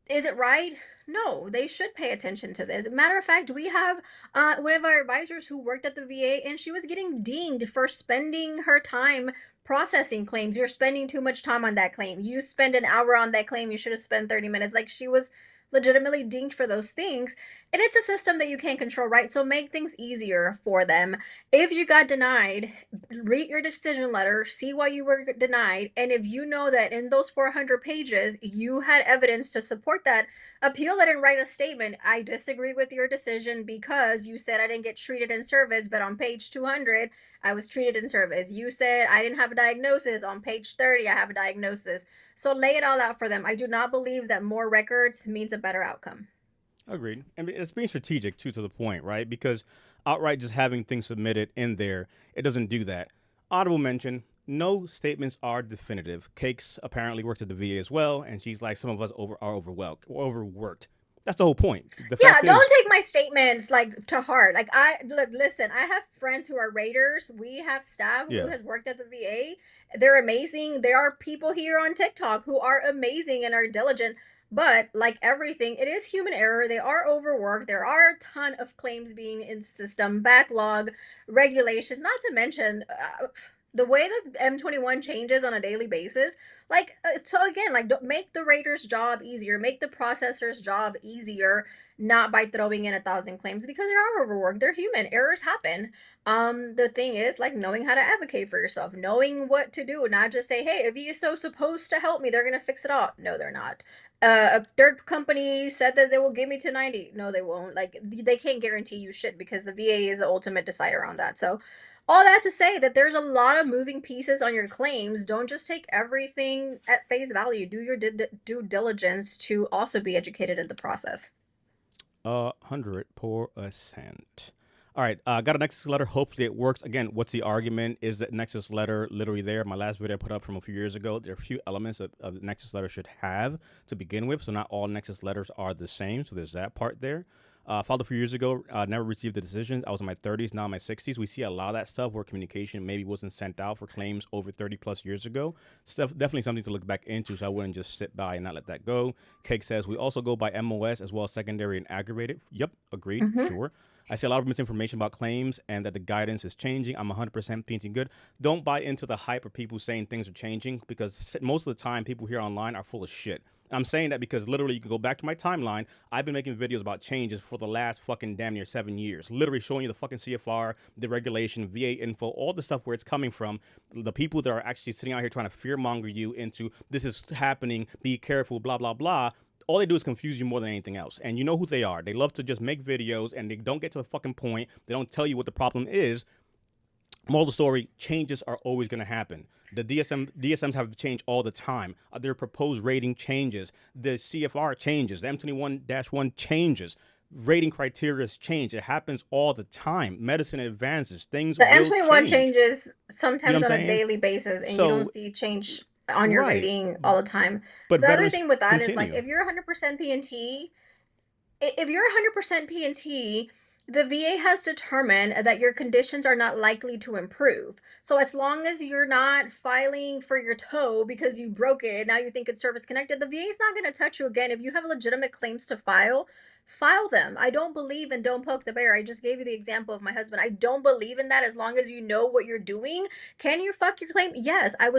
is it right? No, they should pay attention to this. Matter of fact, we have one of our advisors who worked at the VA, and she was getting dinged for spending her time processing claims. You're spending too much time on that claim. You spend an hour on that claim, you should have spent 30 minutes. Like, she was legitimately dinged for those things. And it's a system that you can't control, right? So make things easier for them. If you got denied, read your decision letter, see why you were denied, and if you know that in those 400 pages you had evidence to support that, appeal it and write a statement. I disagree with your decision because you said I didn't get treated in service, but on page 200 I was treated in service. You said I didn't have a diagnosis. On page 30 I have a diagnosis. So lay it all out for them. I do not believe that more records means a better outcome. Agreed. And it's being strategic too, to the point, right? Because outright just having things submitted in there, it doesn't do that. Audible mention: no statements are definitive. Cakes apparently works at the VA as well, and she's like, some of us are overworked. That's the whole point. The Yeah, fact don't is, take my statements like to heart. Like, I look, listen, I have friends who are raiders. We have staff who yeah, has worked at the VA. They're amazing. There are people here on TikTok who are amazing and are diligent. But like everything, it is human error. They are overworked. There are a ton of claims being in system, backlog, regulations, not to mention the way that M21 changes on a daily basis. Like, so again, like, don't make the raiders' job easier, make the processor's job easier, not by throwing in 1,000 claims, because they are overworked. They're human. Errors happen. The thing is, like, knowing how to advocate for yourself, knowing what to do, not just say, hey, if you're so supposed to help me, they're gonna fix it all. No, they're not. A third company said that they will give me 290. No, they won't. Like, they can't guarantee you shit because the VA is the ultimate decider on that. So all that to say that there's a lot of moving pieces on your claims. Don't just take everything at face value. Do your due diligence to also be educated in the process. 100%. All right, got a Nexus letter. Hopefully it works. Again, what's the argument? Is that Nexus letter literally there? My last video I put up from a few years ago. There are a few elements of the Nexus letter should have to begin with. So not all Nexus letters are the same. So there's that part there. Filed a few years ago. Never received the decision. I was in my 30s, now in my 60s. We see a lot of that stuff where communication maybe wasn't sent out for claims over 30 plus years ago. Stuff definitely something to look back into. So I wouldn't just sit by and not let that go. Cake says we also go by MOS as well as secondary and aggravated. Yep, agreed. Mm-hmm. Sure. I see a lot of misinformation about claims and that the guidance is changing. I'm 100% painting good. Don't buy into the hype of people saying things are changing because most of the time people here online are full of shit. I'm saying that because literally you can go back to my timeline. I've been making videos about changes for the last fucking damn near 7 years. Literally showing you the fucking CFR, the regulation, VA info, all the stuff where it's coming from. The people that are actually sitting out here trying to fearmonger you into this is happening, be careful, blah, blah, blah. All they do is confuse you more than anything else. And you know who they are. They love to just make videos and they don't get to the fucking point. They don't tell you what the problem is. Moral of the story, changes are always going to happen. The DSMs have changed all the time. Their proposed rating changes. The CFR changes. The M21-1 changes. Rating criteria change. It happens all the time. Medicine advances. Things The will M21 change. changes You know what sometimes I'm on a saying? daily basis, and you don't So, see change on your right. rating all the time. But The other veterans thing with that is like continue. if you're 100% PNT, if you're 100% PNT, the VA has determined that your conditions are not likely to improve. So as long as you're not filing for your toe because you broke it and now you think it's service connected, the VA is not going to touch you again. If you have legitimate claims to file them. I don't believe in don't poke the bear. I just gave you the example of my husband. I don't believe in that as long as you know what you're doing. Can you fuck your claim? Yes. I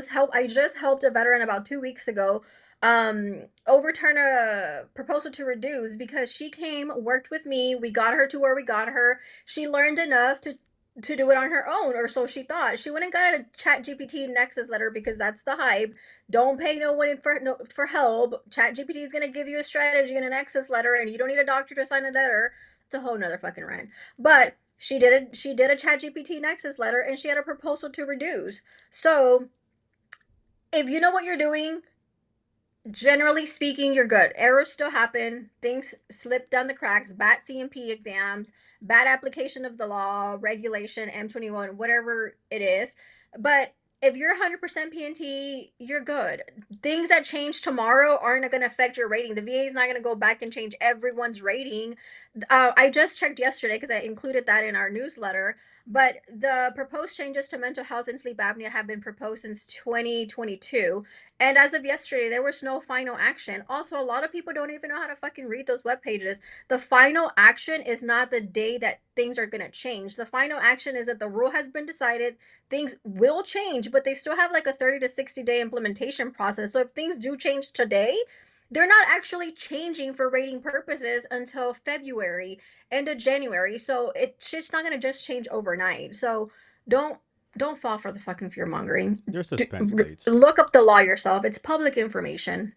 just helped a veteran about 2 weeks ago overturn a proposal to reduce because she came, worked with me, we got her to where we got her. She learned enough to do it on her own, or so she thought. She went and got a chat GPT nexus letter because that's the hype. Don't pay no one for no, for help. Chat GPT is going to give you a strategy and an nexus letter, and you don't need a doctor to sign a letter. It's a whole nother fucking rant. But she did a chat GPT nexus letter, and she had a proposal to reduce. So if you know what you're doing, generally speaking, you're good. Errors still happen. Things slip down the cracks. Bad CMP exams, bad application of the law, regulation, M21, whatever it is. But if you're 100% PNT, you're good. Things that change tomorrow aren't going to affect your rating. The VA is not going to go back and change everyone's rating. I just checked yesterday because I included that in our newsletter. But the proposed changes to mental health and sleep apnea have been proposed since 2022. And as of yesterday, there was no final action. Also, a lot of people don't even know how to fucking read those web pages. The final action is not the day that things are going to change. The final action is that the rule has been decided. Things will change, but they still have like a 30 to 60-day implementation process. So if things do change today, they're not actually changing for rating purposes until February, end of January. So shit's not going to just change overnight. So don't don't fall for the fucking fear mongering. There's suspense dates. Look up the law yourself. It's public information.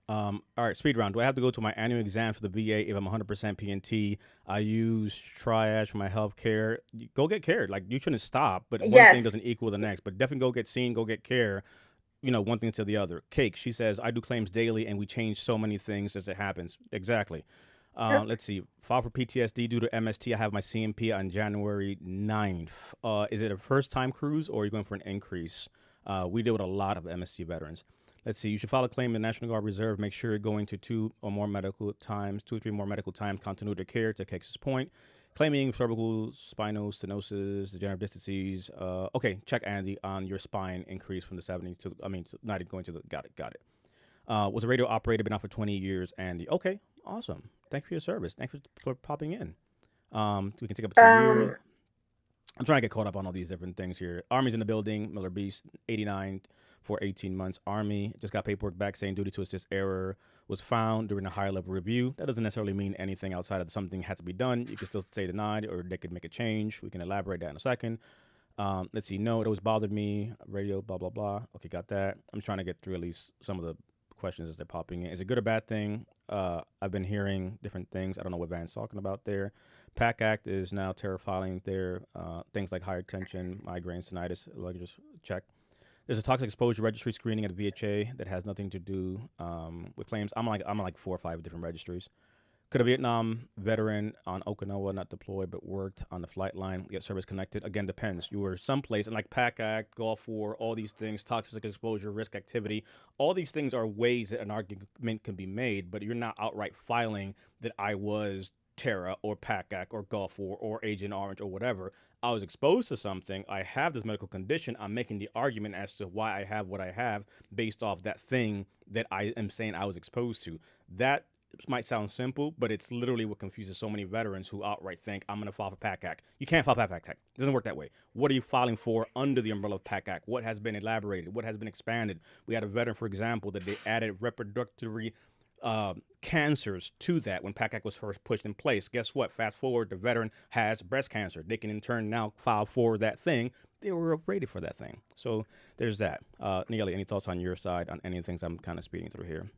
All right, speed round. Do I have to go to my annual exam for the VA if I'm 100% PNT? I use triage for my health care. Go get care. Like, you shouldn't stop, but one thing Yes. doesn't equal the next. But definitely go get seen, go get care. One thing to the other. Cake, she says, I do claims daily and we change so many things as it happens. Exactly. Yep. Let's see. File for PTSD due to MST. I have my CMP on January 9th. Is it a first time cruise or are you going for an increase? We deal with a lot of MST veterans. Let's see. You should file a claim in the National Guard Reserve. Make sure you're going to two or three more medical times, continuity of care to Cake's point. Claiming cervical spinal stenosis, degenerative disc disease. Okay, check Andy on your spine increase from the 70s to, not even going to the, got it. Was a radio operator, been out for 20 years, Andy. Okay, awesome. Thank you for your service. Thanks for popping in. We can take up to a Um, year. I'm trying to get caught up on all these different things here. Army's in the building. Miller Beast, 89 for 18 months. Army just got paperwork back saying duty to assist error was found during a higher level review. That doesn't necessarily mean anything outside of something had to be done. You can still say denied or they could make a change. We can elaborate that in a second. Let's see. No, it always bothered me. Radio, blah, blah, blah. Okay, got that. I'm trying to get through at least some of the questions as they're popping in. Is it good or bad thing? I've been hearing different things. I don't know what Van's talking about there. PAC Act is now terrifying there. Things like higher tension, migraines, tinnitus, like just check. There's a toxic exposure registry screening at VHA that has nothing to do with claims. I'm on like 4 or 5 different registries. Could a Vietnam veteran on Okinawa not deployed but worked on the flight line get service connected? Again, depends. You were someplace and like PAC Act, Gulf War, all these things, toxic exposure, risk activity, all these things are ways that an argument can be made, but you're not outright filing that I was Terra or PACAC or Gulf War or Agent Orange or whatever. I was exposed to something. I have this medical condition. I'm making the argument as to why I have what I have based off that thing that I am saying I was exposed to. That might sound simple, but it's literally what confuses so many veterans who outright think I'm going to file for PACAC. You can't file for PACAC. It doesn't work that way. What are you filing for under the umbrella of PACAC? What has been elaborated? What has been expanded? We had a veteran, for example, that they added reproductive cancers to that when PACAC was first pushed in place. Guess what? Fast forward, the veteran has breast cancer. They can in turn now file for that thing. They were rated for that thing. So there's that. Neely, any thoughts on your side on any of the things I'm kind of speeding through here?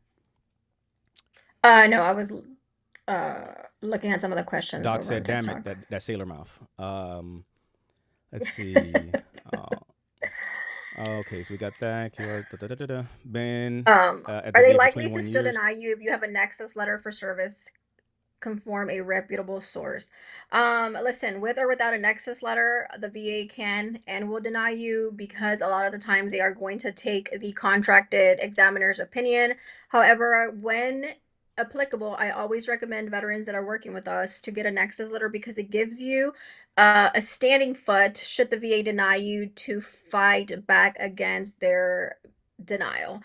No, I was uh looking at some of the questions Doc over on said, "Damn it, TikTok. that sailor mouth." Let's see. Okay, so we got that. QR, da, da, da, da, da. Ben at the Are they VA for likely to 21 still years. deny you if you have a nexus letter for service conform a reputable source? Listen, with or without a nexus letter, the VA can and will deny you because a lot of the times they are going to take the contracted examiner's opinion. However, when applicable, I always recommend veterans that are working with us to get a nexus letter because it gives you a standing foot should the VA deny you to fight back against their denial.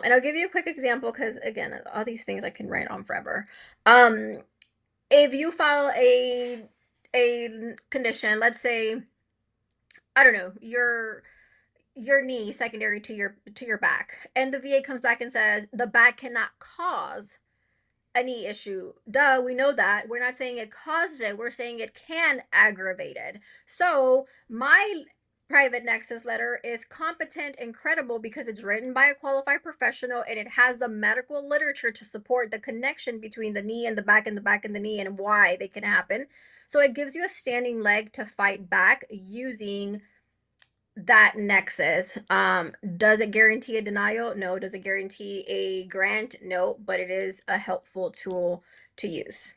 And I'll give you a quick example because again, all these things I can write on forever. Um, if you file a condition, let's say, I don't know, your knee secondary to your back, and the VA comes back and says the back cannot cause a knee issue. Duh, we know that. We're not saying it caused it, we're saying it can aggravate it. So my private nexus letter is competent and credible because it's written by a qualified professional and it has the medical literature to support the connection between the knee and the back and the back and the knee and why they can happen. So it gives you a standing leg to fight back using that nexus. Does it guarantee a denial? No. Does it guarantee a grant? No, but it is a helpful tool to use.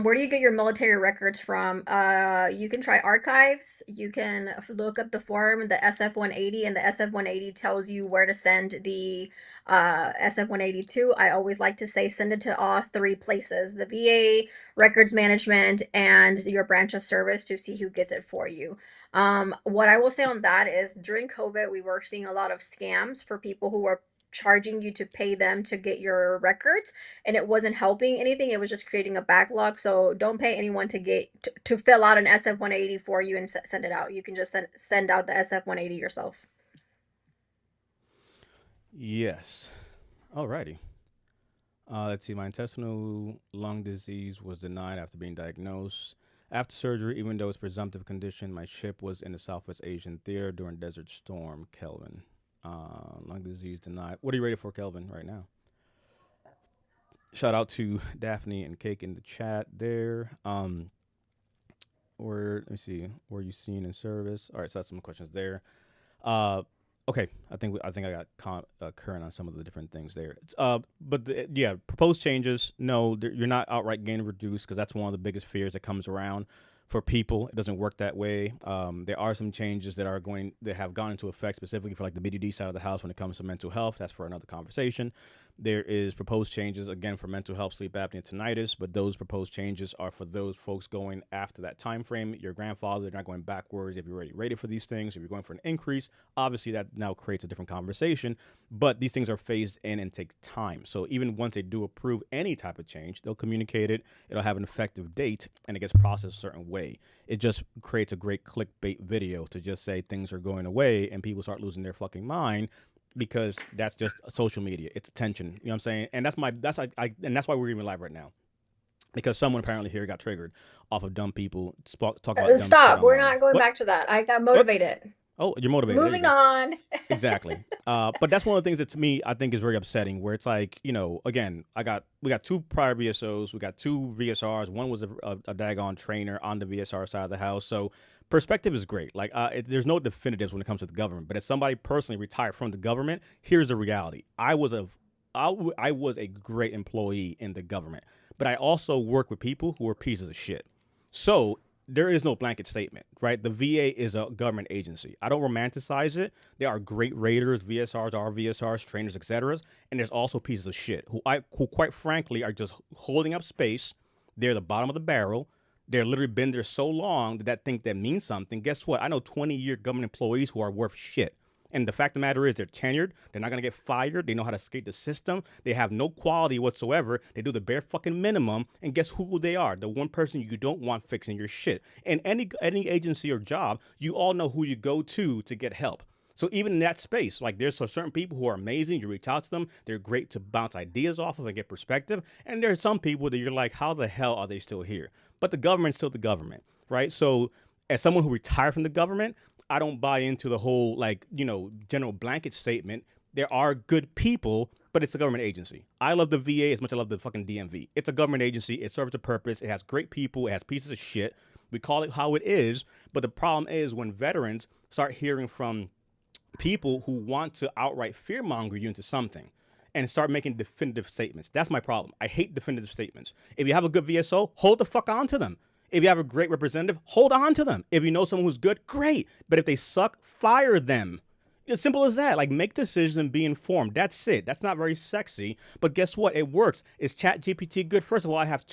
Where do you get your military records from? You can try archives. You can look up the form, the SF-180, and the SF-180 tells you where to send the SF-180 to. I always like to say send it to all three places, the VA, records management, and your branch of service to see who gets it for you. What I will say on that is during COVID, we were seeing a lot of scams for people who were charging you to pay them to get your records, and it wasn't helping anything. It was just creating a backlog. So don't pay anyone to to fill out an SF-180 for you and send it out. You can just send out the SF-180 yourself. Yes. Alrighty. Let's see. My intestinal lung disease was denied after being diagnosed. After surgery, even though it's presumptive condition, my ship was in the Southwest Asian theater during Desert Storm. Kelvin. Lung disease denied. What are you ready for, Kelvin, right now? Shout out to Daphne and Cake in the chat there. Or let me see. Were you seen in service? All right, so that's some questions there. Uh, okay, I think I got current on some of the different things there. Yeah, proposed changes. No, you're not outright getting reduced because that's one of the biggest fears that comes around for people. It doesn't work that way. There are some changes that have gone into effect specifically for like the BDD side of the house when it comes to mental health. That's for another conversation. There is proposed changes again for mental health, sleep apnea, tinnitus, but those proposed changes are for those folks going after that time frame. Your grandfather, they're not going backwards. If you're already rated for these things, if you're going for an increase, obviously that now creates a different conversation. But these things are phased in and take time. So even once they do approve any type of change, they'll communicate it. It'll have an effective date, and it gets processed a certain way. It just creates a great clickbait video to just say things are going away, and people start losing their fucking mind because that's just social media. It's attention. You know what I'm saying? And and that's why we're even live right now. Because someone apparently here got triggered off of dumb people talk about dumb shit Stop. We're online. not going What? back to that. I got What? motivated. Oh, you're motivated. There you Moving go. on. Exactly. But that's one of the things that to me I think is very upsetting. Where it's like, again, we got two prior VSOs, we got two VSRs. One was a daggone trainer on the VSR side of the house. So perspective is great. Like, there's no definitives when it comes to the government. But as somebody personally retired from the government, here's the reality. I was a great employee in the government, but I also work with people who are pieces of shit. So there is no blanket statement, right? The VA is a government agency. I don't romanticize it. There are great raiders, VSRs, RVSRs, trainers, etc. And there's also pieces of shit who quite frankly are just holding up space. They're the bottom of the barrel. They're literally been there so long that that think that means something. Guess what? I know 20-year government employees who are worth shit. And the fact of the matter is, they're tenured. They're not gonna get fired. They know how to skate the system. They have no quality whatsoever. They do the bare fucking minimum. And guess who they are? The one person you don't want fixing your shit. And any agency or job, you all know who you go to get help. So even in that space, like there's certain people who are amazing. You reach out to them. They're great to bounce ideas off of and get perspective. And there's some people that you're like, how the hell are they still here? But the government's still the government, right? So as someone who retired from the government, I don't buy into the whole like, general blanket statement. There are good people, but it's a government agency. I love the VA as much as I love the fucking DMV. It's a government agency. It serves a purpose. It has great people. It has pieces of shit. We call it how it is. But the problem is when veterans start hearing from people who want to outright fearmonger you into something and start making definitive statements. That's my problem. I hate definitive statements. If you have a good VSO, hold the fuck on to them. If you have a great representative, hold on to them. If you know someone who's good, great. But if they suck, fire them. It's simple as that. Like, make decisions and be informed. That's it. That's not very sexy. But guess what? It works. Is ChatGPT good? First of all, I have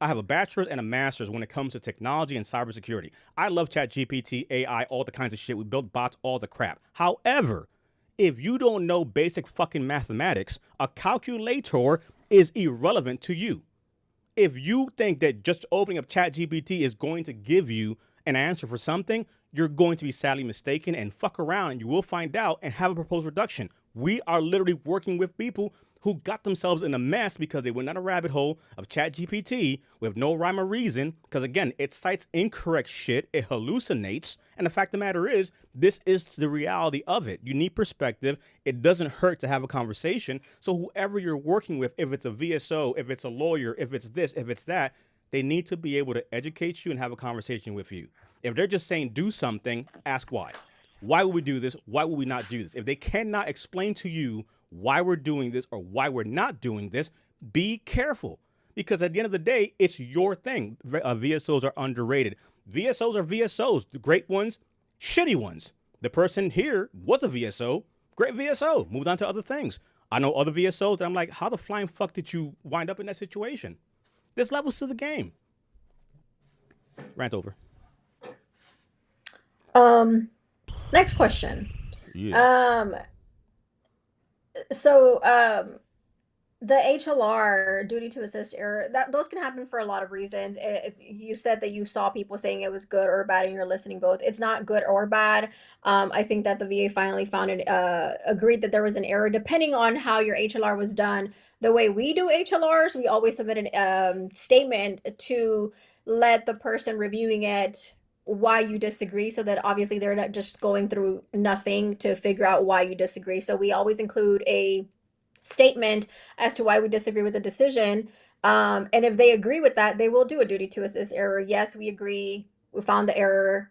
a bachelor's and a master's when it comes to technology and cybersecurity. I love ChatGPT, AI, all the kinds of shit. We build bots, all the crap. However, if you don't know basic fucking mathematics, a calculator is irrelevant to you. If you think that just opening up ChatGPT is going to give you an answer for something, you're going to be sadly mistaken and fuck around and you will find out and have a proposed reduction. We are literally working with people who got themselves in a mess because they went down a rabbit hole of ChatGPT with no rhyme or reason. Because again, it cites incorrect shit, it hallucinates, and the fact of the matter is, this is the reality of it. You need perspective. It doesn't hurt to have a conversation. So whoever you're working with, if it's a VSO, if it's a lawyer, if it's this, if it's that, they need to be able to educate you and have a conversation with you. If they're just saying do something, ask why. Why would we do this? Why would we not do this? If they cannot explain to you why we're doing this or why we're not doing this, be careful. Because at the end of the day, it's your thing. VSOs are underrated. VSOs are VSOs. The great ones, shitty ones. The person here was a VSO, great VSO, moved on to other things. I know other VSOs that I'm like, how the flying fuck did you wind up in that situation? There's levels to the game. Rant over. Next question. Yes. Um, so the HLR, duty to assist error, that those can happen for a lot of reasons. You said that you saw people saying it was good or bad and you're listening both. It's not good or bad. I think that the VA finally found it, agreed that there was an error depending on how your HLR was done. The way we do HLRs, we always submit an statement to let the person reviewing it why you disagree, so that obviously they're not just going through nothing to figure out why you disagree. So we always include a statement as to why we disagree with the decision. And if they agree with that, they will do a duty to assist error. Yes, we agree. We found the error,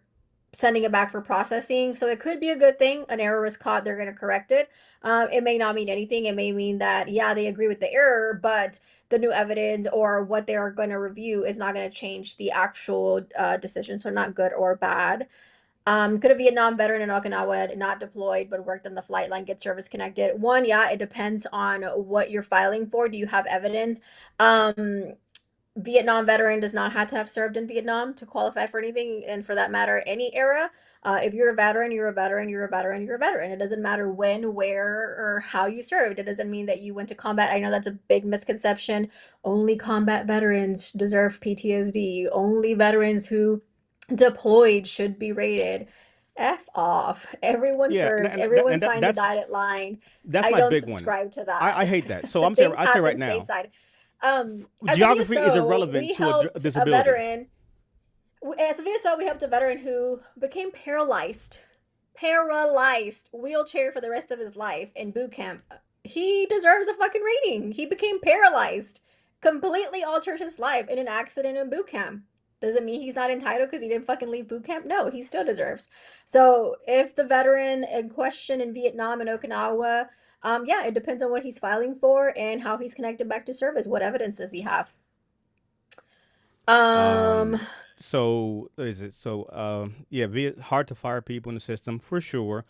sending it back for processing. So it could be a good thing. An error was caught, they're going to correct it. It may not mean anything. It may mean that, yeah, they agree with the error, but the new evidence or what they are going to review is not going to change the actual decision. So not good or bad. Could a Vietnam veteran in Okinawa not deployed but worked on the flight line get service connected? One, yeah, it depends on what you're filing for. Do you have evidence? Vietnam veteran does not have to have served in Vietnam to qualify for anything, and for that matter, any era. If you're a veteran, you're a veteran, you're a veteran, you're a veteran. It doesn't matter when, where, or how you served. It doesn't mean that you went to combat. I know that's a big misconception. Only combat veterans deserve PTSD. Only veterans who deployed should be rated. F off. Everyone Yeah, served, everyone signed the dotted line. that's I my don't big one. subscribe to I that. hate that. So Things I'd say happen right now, stateside. As a geography is VSO, irrelevant we to a helped a disability. veteran. As a VSO, we helped a veteran who became paralyzed, wheelchair for the rest of his life in boot camp. He deserves a fucking rating. He became paralyzed, completely altered his life in an accident in boot camp. Does it mean he's not entitled because he didn't fucking leave boot camp? No, he still deserves. So if the veteran in question in Vietnam and Okinawa, yeah, it depends on what he's filing for and how he's connected back to service. What evidence does he have? Um, Um, So is it so? Yeah, hard to fire people in the system for sure.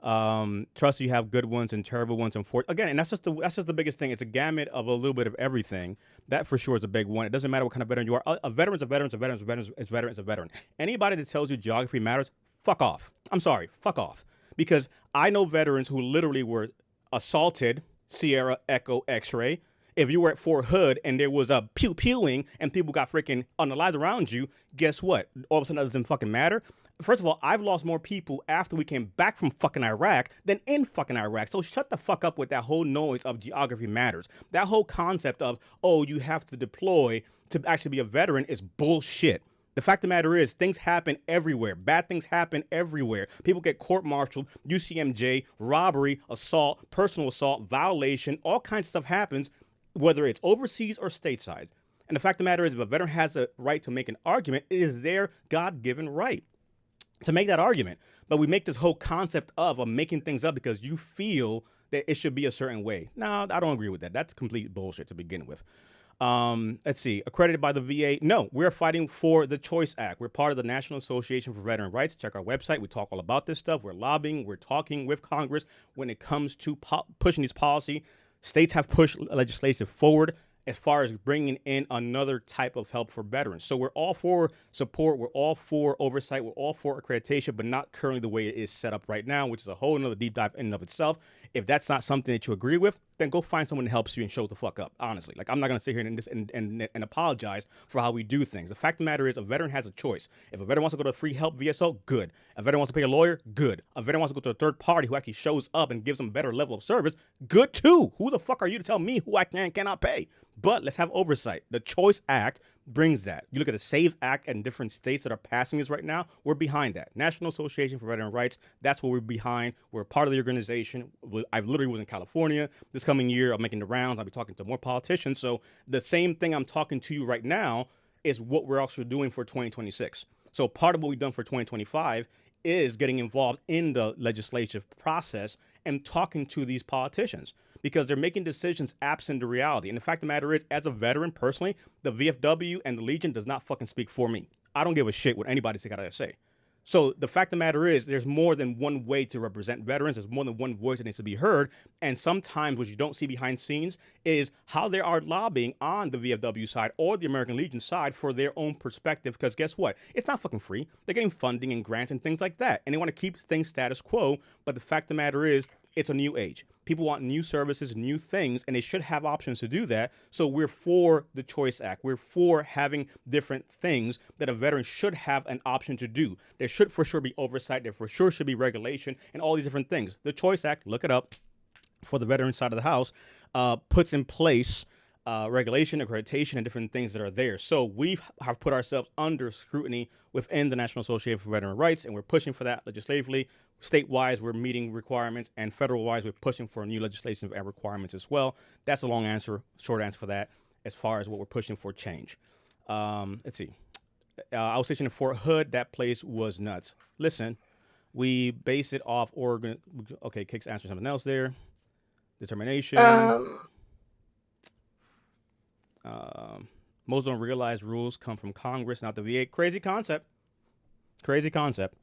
Trust you have good ones and terrible ones. And again, and that's just the biggest thing. It's a gamut of a little bit of everything. That for sure is a big one. It doesn't matter what kind of veteran you are. A veteran's a veteran's a veteran's a veteran's is veteran's a veteran. Anybody that tells you geography matters, fuck off. I'm sorry, fuck off. Because I know veterans who literally were assaulted, Sierra Echo X-ray. If you were at Fort Hood and there was a pew pewing and people got freaking unalived around you, guess what? All of a sudden that doesn't fucking matter. First of all, I've lost more people after we came back from fucking Iraq than in fucking Iraq. So shut the fuck up with that whole noise of geography matters. That whole concept of, oh, you have to deploy to actually be a veteran is bullshit. The fact of the matter is, things happen everywhere. Bad things happen everywhere. People get court-martialed, UCMJ, robbery, assault, personal assault, violation, all kinds of stuff happens, whether it's overseas or stateside. And the fact of the matter is, if a veteran has a right to make an argument, it is their God-given right to make that argument. But we make this whole concept of making things up because you feel that it should be a certain way. No, I don't agree with that. That's complete bullshit to begin with. Let's see. Accredited by the VA? No, we're fighting for the Choice Act. We're part of the National Association for Veteran Rights. Check our website. We talk all about this stuff. We're lobbying. We're talking with Congress when it comes to pushing this policy. States have pushed legislation forward as far as bringing in another type of help for veterans. So we're all for support. We're all for oversight. We're all for accreditation, but not currently the way it is set up right now, which is a whole another deep dive in and of itself. If that's not something that you agree with, then go find someone that helps you and show the fuck up. Honestly, like I'm not gonna sit here and apologize for how we do things. The fact of the matter is, a veteran has a choice. If a veteran wants to go to a free help VSO, good. A veteran wants to pay a lawyer, good. A veteran wants to go to a third party who actually shows up and gives them a better level of service, good too. Who the fuck are you to tell me who I cannot pay? But let's have oversight. The Choice Act brings that. You look at the SAVE Act and different states that are passing this right now, we're behind that. National Association for Veteran Rights, that's what we're behind. We're part of the organization. I literally was in California this coming year. I'm making the rounds. I'll be talking to more politicians. So the same thing I'm talking to you right now is what we're also doing for 2026. So part of what we've done for 2025 is getting involved in the legislative process and talking to these politicians because they're making decisions absent the reality. And the fact of the matter is, as a veteran personally, the VFW and the Legion does not fucking speak for me. I don't give a shit what anybody's got to say. So the fact of the matter is, there's more than one way to represent veterans. There's more than one voice that needs to be heard. And sometimes what you don't see behind scenes is how they are lobbying on the VFW side or the American Legion side for their own perspective. Because guess what? It's not fucking free. They're getting funding and grants and things like that. And they want to keep things status quo. But the fact of the matter is, it's a new age. People want new services, new things, and they should have options to do that. So we're for the Choice Act. We're for having different things that a veteran should have an option to do. There should for sure be oversight. There for sure should be regulation and all these different things. The Choice Act, look it up, for the veteran side of the house, puts in place regulation, accreditation, and different things that are there. So we have put ourselves under scrutiny within the National Association for Veteran Rights, and we're pushing for that legislatively. State-wise, we're meeting requirements, and federal-wise, we're pushing for new legislation and requirements as well. That's a long answer, short answer for that, as far as what we're pushing for change. Let's see. I was stationed in Fort Hood. That place was nuts. Listen, we base it off Oregon. Okay, Kicks answer something else there. Determination. Um, Most don't realize rules come from Congress, not the VA. Crazy concept. Crazy concept.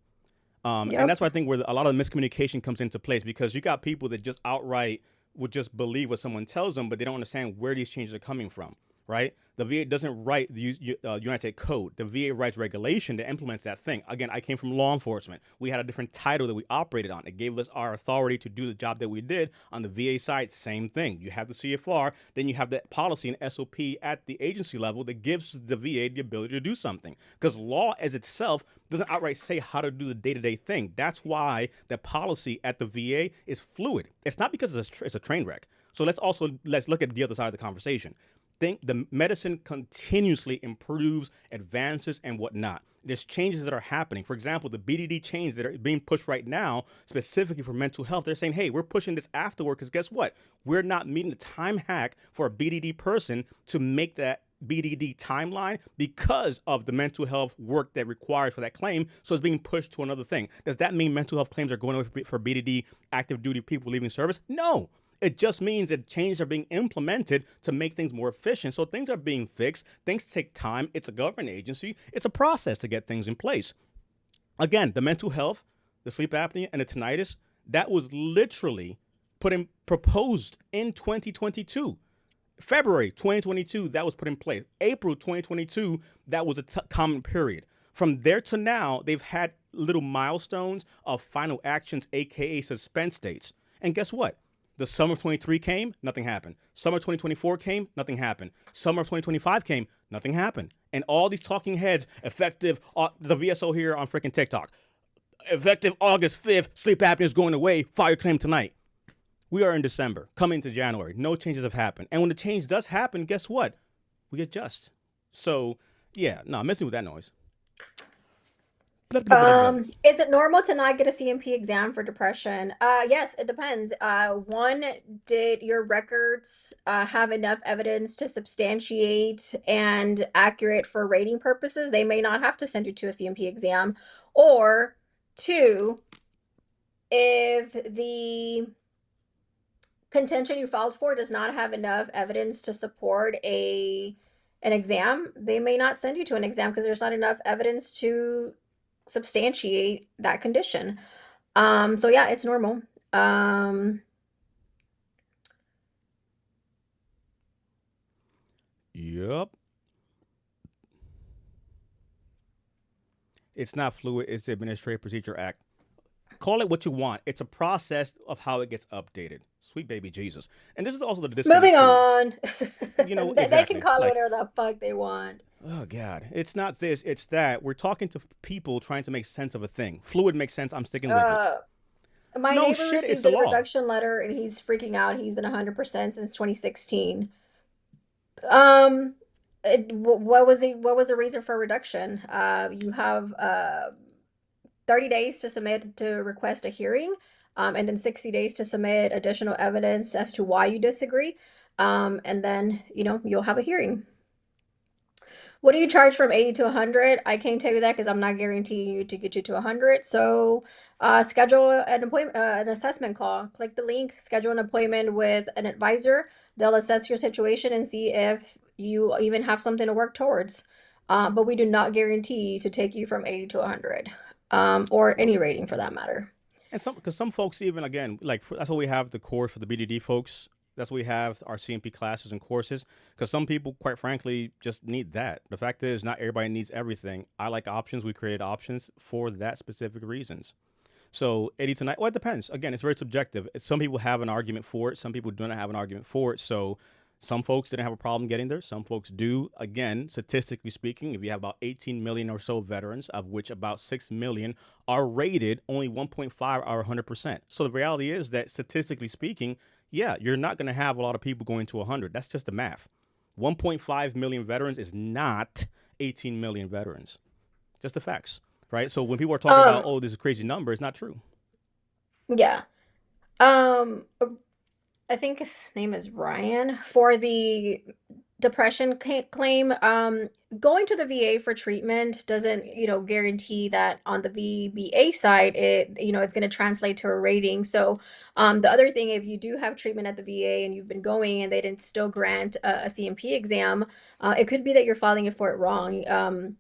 And yep. that's why I think where a lot of the miscommunication comes into place because you got people that just outright would just believe what someone tells them, but they don't understand where these changes are coming from, right? The VA doesn't write the United States Code. The VA writes regulation that implements that thing. Again, I came from law enforcement. We had a different title that we operated on. It gave us our authority to do the job that we did. On the VA side, same thing. You have the CFR, then you have the policy and SOP at the agency level that gives the VA the ability to do something. Because law as itself doesn't outright say how to do the day-to-day thing. That's why the policy at the VA is fluid. It's not because it's a train wreck. So let's look at the other side of the conversation. Think the medicine continuously improves, advances, and whatnot. There's changes that are happening. For example, the BDD changes that are being pushed right now, specifically for mental health. They're saying, hey, we're pushing this afterward because guess what? We're not meeting the time hack for a BDD person to make that BDD timeline because of the mental health work that required for that claim. So it's being pushed to another thing. Does that mean mental health claims are going away for BDD active duty people leaving service? No. It just means that changes are being implemented to make things more efficient. So things are being fixed. Things take time. It's a government agency. It's a process to get things in place. Again, the mental health, the sleep apnea, and the tinnitus, that was literally proposed in 2022. February 2022, that was put in place. April 2022, that was a common period. From there to now, they've had little milestones of final actions, aka suspense dates. And guess what? The summer of 23 came, nothing happened. Summer 2024 came, nothing happened. Summer of 2025 came, nothing happened. And all these talking heads, effective, the VSO here on freaking TikTok, effective August 5th, sleep apnea is going away, file your claim tonight. We are in December, coming to January. No changes have happened. And when the change does happen, guess what? We adjust. So, yeah, no, I'm messing with that noise. Is it normal to not get a CMP exam for depression? Yes, it depends. One, did your records have enough evidence to substantiate and accurate for rating purposes? They may not have to send you to a CMP exam. Or two, if the contention you filed for does not have enough evidence to support an exam, they may not send you to an exam because there's not enough evidence to substantiate that condition. So yeah, it's normal. Yep. It's not fluid, it's the Administrative Procedure Act. Call it what you want. It's a process of how it gets updated. Sweet baby Jesus. And this is also the disconnect Moving too. on. They can Exactly. call it Like, whatever the fuck they want. oh God, it's not this, it's that. We're talking to people trying to make sense of a thing. Fluid makes sense. I'm sticking with it. Uh, my No neighbor shit, it's received the a law. reduction letter and he's freaking out. He's been 100% since 2016. Um, what was the reason for reduction? You have 30 days to submit to request a hearing, and then 60 days to submit additional evidence as to why you disagree. And then, you'll have a hearing. What do you charge from 80 to 100? I can't tell you that because I'm not guaranteeing you to get you to 100. So, schedule an appointment, an assessment call. Click the link, schedule an appointment with an advisor. They'll assess your situation and see if you even have something to work towards. But we do not guarantee to take you from 80 to 100, or any rating for that matter. And because some folks even again like that's why we have the course for the BDD folks. That's why we have our CMP classes and courses. Because some people, quite frankly, just need that. The fact is, not everybody needs everything. I like options. We created options for that specific reasons. So 80 tonight. Well, it depends. Again, it's very subjective. Some people have an argument for it. Some people do not have an argument for it. So some folks didn't have a problem getting there. Some folks do. Again, statistically speaking, if you have about 18 million or so veterans, of which about 6 million are rated, only 1.5 are 100%. So the reality is that statistically speaking, yeah, you're not going to have a lot of people going to 100. That's just the math. 1.5 million veterans is not 18 million veterans. Just the facts, right? So when people are talking about, Um, oh, this is a crazy number, it's not true. yeah. Um, I think his name is Ryan for the depression claim. Going to the VA for treatment doesn't, guarantee that on the VBA side, it's going to translate to a rating. So, the other thing, if you do have treatment at the VA and you've been going and they didn't still grant a CMP exam, it could be that you're filing it for it wrong.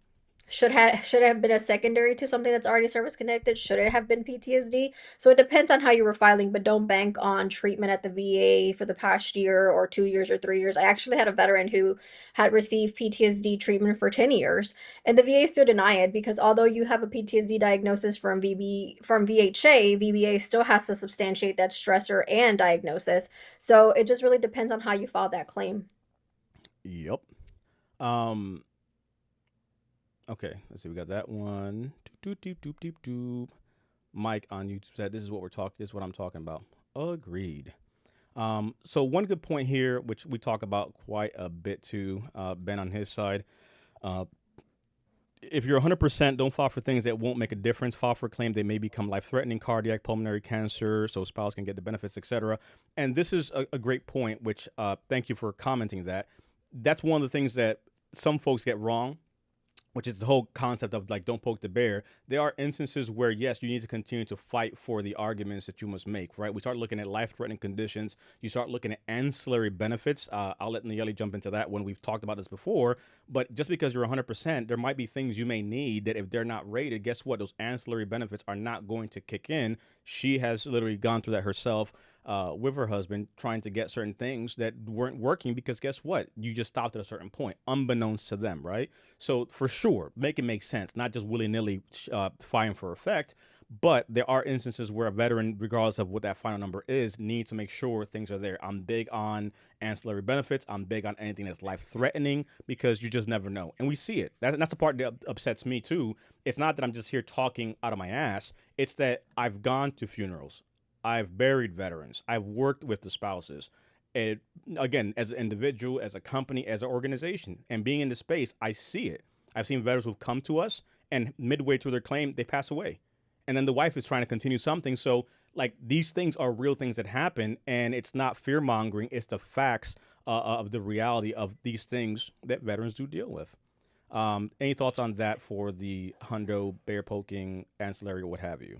Should it have been a secondary to something that's already service connected? Should it have been PTSD? So it depends on how you were filing, but don't bank on treatment at the VA for the past year or 2 years or 3 years. I actually had a veteran who had received PTSD treatment for 10 years, and the VA still deny it because although you have a PTSD diagnosis from VHA, VBA still has to substantiate that stressor and diagnosis. So it just really depends on how you filed that claim. Yep. Um. Okay. Let's see. We got that one. Doop, doop, doop, doop, doop. Mike on YouTube said, "This is what we're talking. This is what I'm talking about." Agreed. So one good point here, which we talk about quite a bit too, Ben on his side. Uh, if you're 100%, don't file for things that won't make a difference. File for a claim they may become life-threatening, cardiac, pulmonary cancer, so spouse can get the benefits, etc. And this is a great point, which thank you for commenting that. That's one of the things that some folks get wrong which is the whole concept of like don't poke the bear. There are instances where yes, you need to continue to fight for the arguments that you must make. Right? We start looking at life-threatening conditions. You start looking at ancillary benefits. I'll let Nayeli jump into that when we've talked about this before. But just because you're 100%, there might be things you may need that if they're not rated, guess what? Those ancillary benefits are not going to kick in. She has literally gone through that herself with her husband, trying to get certain things that weren't working because guess what? You just stopped at a certain point, unbeknownst to them, right? So for sure, make it make sense, not just willy nilly fighting for effect. But there are instances where a veteran, regardless of what that final number is, needs to make sure things are there. I'm big on ancillary benefits. I'm big on anything that's life threatening because you just never know. And we see it. That's the part that upsets me too. It's not that I'm just here talking out of my ass, it's that I've gone to funerals. I've buried veterans. I've worked with the spouses. And again, as an individual, as a company, as an organization, and being in the space, I see it. I've seen veterans who've come to us, and midway through their claim, they pass away, and then the wife is trying to continue something. So, like these things are real things that happen, and it's not fear mongering. It's the facts of the reality of these things that veterans do deal with. Any thoughts on that for the hundo, bear poking, ancillary, or what have you?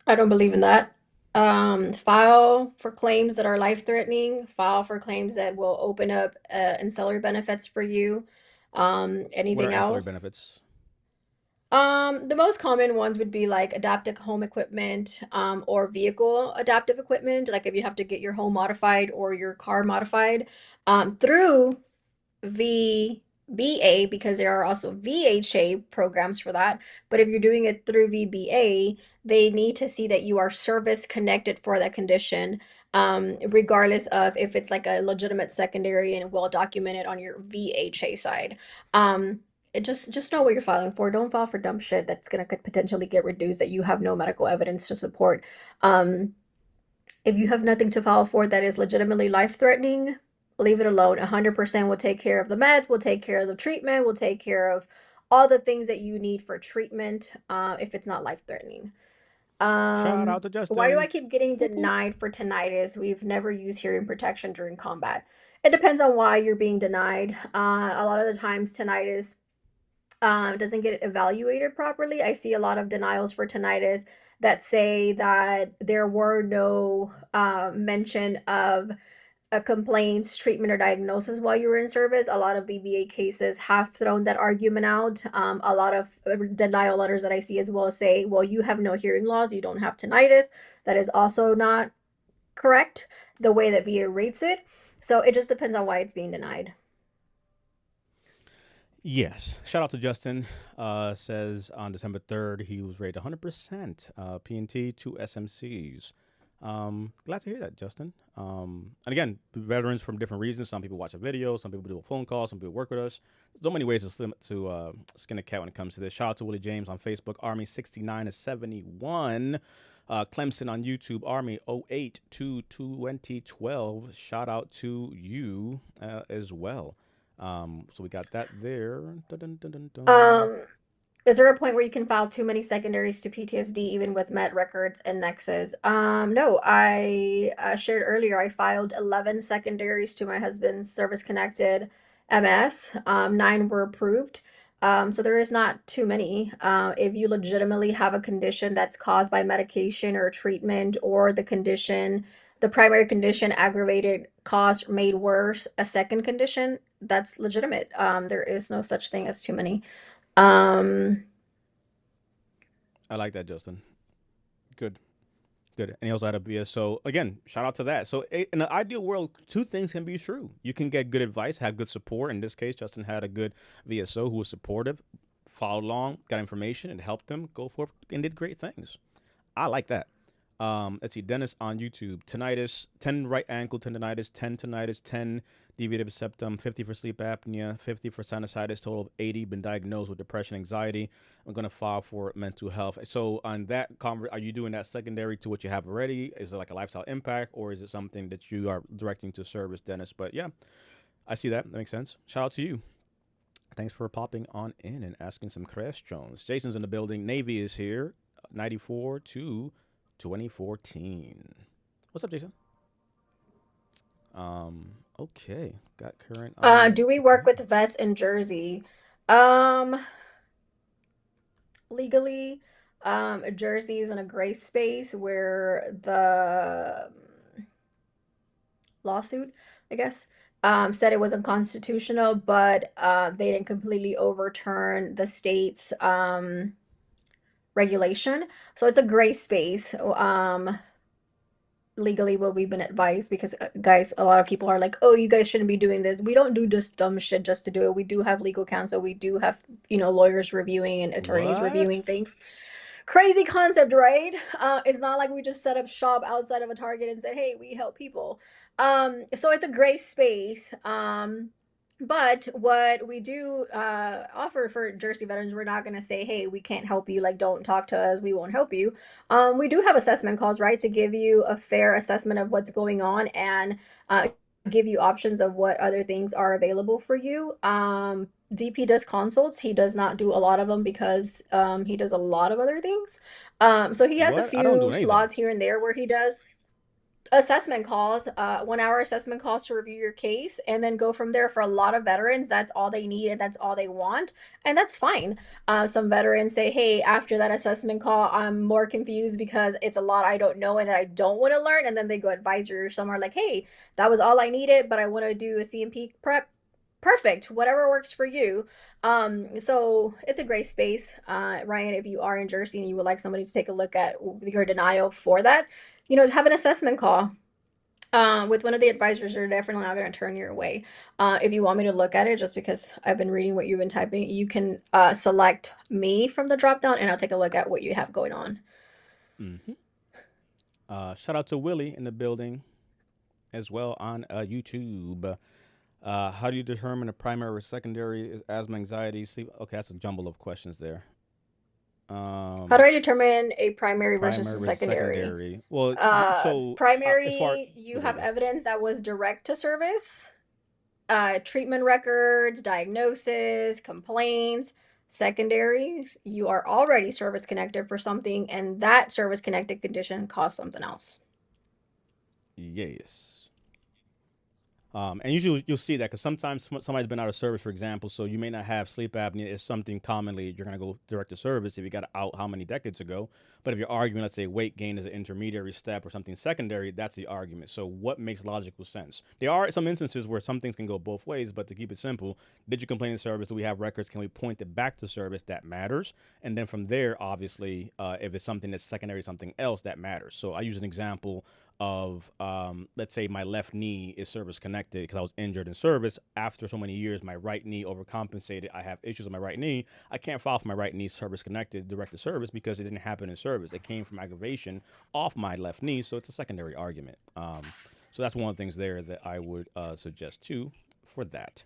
I don't believe in that. File for claims that are life-threatening, file for claims that will open up ancillary benefits for you. What are Anything ancillary else? benefits? The most common ones would be like adaptive home equipment, or vehicle adaptive equipment, like if you have to get your home modified or your car modified, through VBA, because there are also VHA programs for that. But if you're doing it through VBA, they need to see that you are service connected for that condition, regardless of if it's like a legitimate secondary and well documented on your VHA side. Just know what you're filing for. Don't file for dumb shit that's gonna could potentially get reduced that you have no medical evidence to support. Um, if you have nothing to file for that is legitimately life-threatening, leave it alone. 100% will take care of the meds, will take care of the treatment, will take care of all the things that you need for treatment, if it's not life-threatening. Shout out to Why do I Justin. keep getting Whoop, whoop. denied for tinnitus? We've never used hearing protection during combat. It depends on why you're being denied. A lot of the times, tinnitus doesn't get evaluated properly. I see a lot of denials for tinnitus that say that there were no mention of a complaints, treatment, or diagnosis while you were in service. A lot of BBA cases have thrown that argument out. A lot of denial letters that I see as well say, well, you have no hearing loss, you don't have tinnitus. That is also not correct, the way that VA rates it. So it just depends on why it's being denied. Yes. Shout out to Justin. Says on December 3rd, he was rated 100% PNT, two SMCs. Glad to hear that, Justin. And again, veterans from different reasons. Some people watch a video, some people do a phone call, some people work with us. So many ways to skin a cat when it comes to this. Shout out to Willie James on Facebook, Army 69 to 71. Clemson on YouTube, Army 08 to 2012. Shout out to you as well. So we got that there. Dun, dun, dun, dun, dun. Um, is there a point where you can file too many secondaries to PTSD even with med records and nexus? No, I shared earlier I filed 11 secondaries to my husband's service-connected MS. Nine were approved. So there is not too many. If you legitimately have a condition that's caused by medication or treatment, or the condition, the primary condition aggravated, caused, made worse a second condition, that's legitimate. There is no such thing as too many. Um, I like that, Justin. Good. Good. And he also had a BS. So again, shout out to that. So in the ideal world, two things can be true. You can get good advice, have good support. In this case, Justin had a good VSO who was supportive, followed along, got information, and helped them go forth and did great things. I like that. Let's see, Dennis on YouTube. Tinnitus, 10 right ankle tendonitis, 10 tinnitus, 10 deviated septum, 50 for sleep apnea, 50 for sinusitis, total of 80. Been diagnosed with depression, anxiety. I'm going to file for mental health. So, on that, are you doing that secondary to what you have already? Is it like a lifestyle impact, or is it something that you are directing to service, Dennis? But yeah, I see that. That makes sense. Shout out to you. Thanks for popping on in and asking some questions. Jason's in the building. Navy is here. 94 to 2014. What's up, Jason? Okay. Got current on. do we Okay. work with vets in Jersey? Um, legally, Jersey is in a gray space where the lawsuit, I guess, said it was unconstitutional, but they didn't completely overturn the state's regulation. So it's a gray space. Legally what we've been advised because guys, a lot of people are like, oh, you guys shouldn't be doing this. We don't do just dumb shit just to do it. We do have legal counsel. We do have, lawyers reviewing and attorneys What? reviewing things. Crazy concept, right? It's not like we just set up shop outside of a Target and said, hey, we help people. So it's a gray space. But what we do offer for Jersey veterans, we're not going to say, hey, we can't help you. Like, don't talk to us. We won't help you. We do have assessment calls, right, to give you a fair assessment of what's going on and give you options of what other things are available for you. DP does consults. He does not do a lot of them because he does a lot of other things. So he has a What? I don't do few anything. slots here and there where he does assessment calls, 1 hour assessment calls to review your case, and then go from there. For a lot of veterans, that's all they need and that's all they want, and that's fine. Some veterans say, hey, after that assessment call, I'm more confused because it's a lot I don't know and that I don't want to learn, and then they go advisory or somewhere like, hey, that was all I needed, but I want to do a CMP prep. Perfect, whatever works for you. So it's a great space. Ryan, if you are in Jersey and you would like somebody to take a look at your denial for that, have an assessment call with one of the advisors. They're definitely not going to turn your way. If you want me to look at it, just because I've been reading what you've been typing, you can select me from the drop down and I'll take a look at what you have going on. Mm-hmm. Shout out to Willie in the building as well on YouTube. How do you determine a primary or secondary is asthma, anxiety, sleep? Okay, that's a jumble of questions there. How do Um, I determine a primary versus primary a versus secondary? secondary. Well, so as far Primary, you okay, have go. evidence that was direct to service, treatment records, diagnosis, complaints. Secondaries, you are already service connected for something, and that service connected condition caused something else. Yes. And usually you'll see that because sometimes somebody's been out of service, for example, so you may not have sleep apnea. It's something commonly you're going to go direct to service if you got out how many decades ago. But if you're arguing, let's say, weight gain is an intermediary step or something secondary, that's the argument. So what makes logical sense? There are some instances where some things can go both ways, but to keep it simple, did you complain in service? Do we have records? Can we point it back to service? That matters. And then from there, obviously, if it's something that's secondary, something else that matters. So I use an example of let's say my left knee is service connected because I was injured in service. After so many years, my right knee overcompensated. I have issues with my right knee. I can't file for my right knee service connected direct to service because it didn't happen in service. It came from aggravation off my left knee, so it's a secondary argument. So that's one of the things there that I would suggest too for that.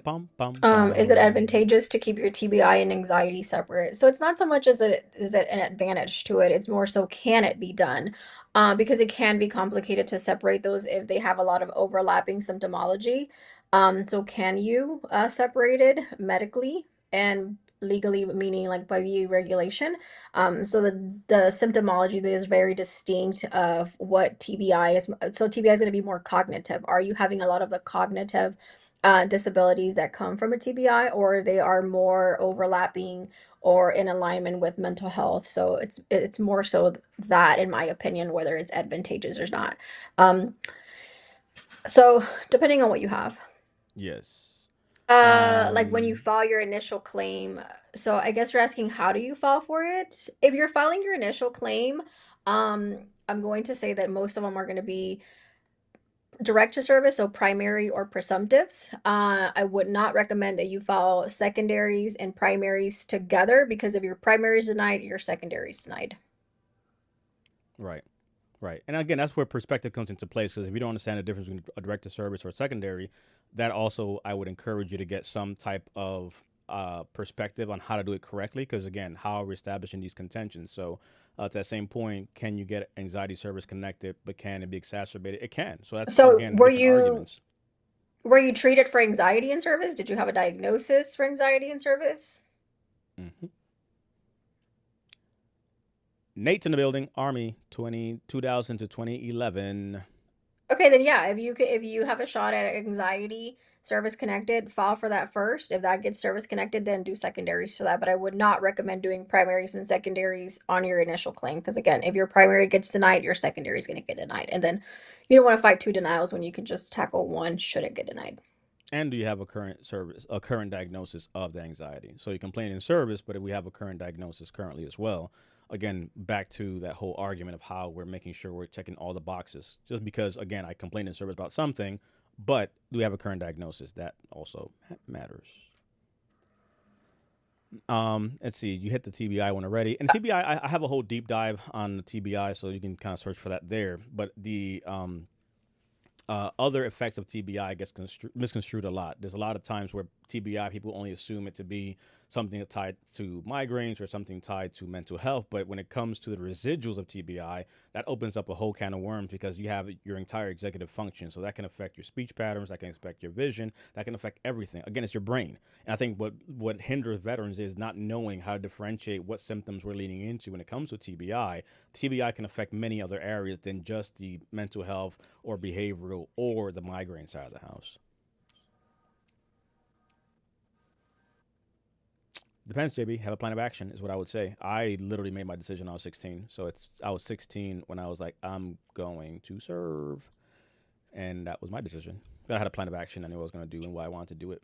Bum bum Is it bum. advantageous to keep your TBI and anxiety separate? So it's not so much as it is it an advantage to it. It's more so can it be done? Because it can be complicated to separate those if they have a lot of overlapping symptomology. So can you separate it medically and legally, meaning like by VA regulation? So the symptomology that is very distinct of what TBI is. So TBI is going to be more cognitive. Are you having a lot of the cognitive disabilities that come from a TBI, or they are more overlapping or in alignment with mental health. So it's more so that, in my opinion, whether it's advantageous or not. Um, so depending on what you have. Yes. Like when you Um. file your initial claim, so I guess you're asking how do you file for it? If you're filing your initial claim, I'm going to say that most of them are going to be direct to service, so primary or presumptives. I would not recommend that you file secondaries and primaries together because if your primary is denied, your secondary is denied. Right. Right. And again, that's where perspective comes into place because if you don't understand the difference between a direct to service or a secondary, that also I would encourage you to get some type of perspective on how to do it correctly. Because again, how are we establishing these contentions? So to that same point, can you get anxiety service connected, but can it be exacerbated? It can. So that's So again different arguments. were you treated for anxiety in service? Did you have a diagnosis for anxiety in service? Hmm. Nate's in the building. Army 2000 to 2011. Okay, then yeah, if you have a shot at anxiety service connected, file for that first. If that gets service connected, then do secondaries to that. But I would not recommend doing primaries and secondaries on your initial claim because again, if your primary gets denied, your secondary is going to get denied, and then you don't want to fight two denials when you can just tackle one should it get denied. And do you have a current diagnosis of the anxiety? So you complain in service, but if we have a current diagnosis currently as well, again, back to that whole argument of how we're making sure we're checking all the boxes. Just because, again, I complain in service about something, but do we have a current diagnosis? That also matters. Let's see. You hit the TBI one already, and TBI, I have a whole deep dive on the TBI, so you can kind of search for that there. But the other effects of TBI gets misconstrued a lot. There's a lot of times where TBI people only assume it to be something tied to migraines or something tied to mental health. But when it comes to the residuals of TBI, that opens up a whole can of worms because you have your entire executive function. So that can affect your speech patterns, that can affect your vision, that can affect everything. Again, it's your brain. And I think what hinders veterans is not knowing how to differentiate what symptoms we're leaning into when it comes to TBI. TBI can affect many other areas than just the mental health or behavioral or the migraine side of the house. Depends, JB. Have a plan of action is what I would say. I literally made my decision when I was 16. So it's I was 16 when I was like, I'm going to serve, and that was my decision. But I had a plan of action. I knew what I was going to do and why I wanted to do it.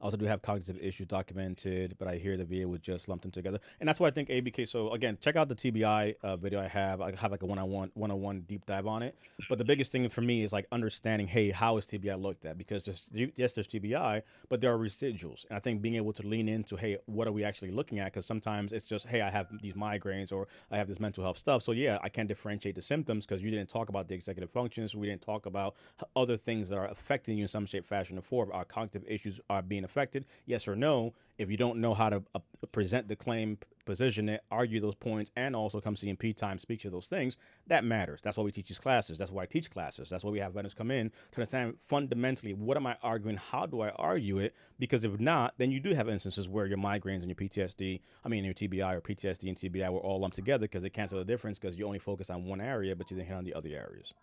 I also do have cognitive issues documented, but I hear the VA would just lump them together, and that's why I think ABK. So again, check out the TBI video I have. I have like a one-on-one deep dive on it. But the biggest thing for me is like understanding, hey, how is TBI looked at? Because yes, there's TBI, but there are residuals, and I think being able to lean into, hey, what are we actually looking at? Because sometimes it's just, hey, I have these migraines or I have this mental health stuff. So yeah, I can differentiate the symptoms because you didn't talk about the executive functions. We didn't talk about other things that are affecting you in some shape, fashion, or form. Our cognitive issues are being affected, yes or no. If you don't know how to present the claim, position it, argue those points, and also come C&P time, speak to those things, that matters. That's why we teach these classes. That's why I teach classes. That's why we have veterans come in to understand fundamentally what am I arguing? How do I argue it? Because if not, then you do have instances where your migraines and your PTSD, I mean, your TBI or PTSD and TBI were all lumped together because they cancel the difference because you only focus on one area, but you didn't hit on the other areas.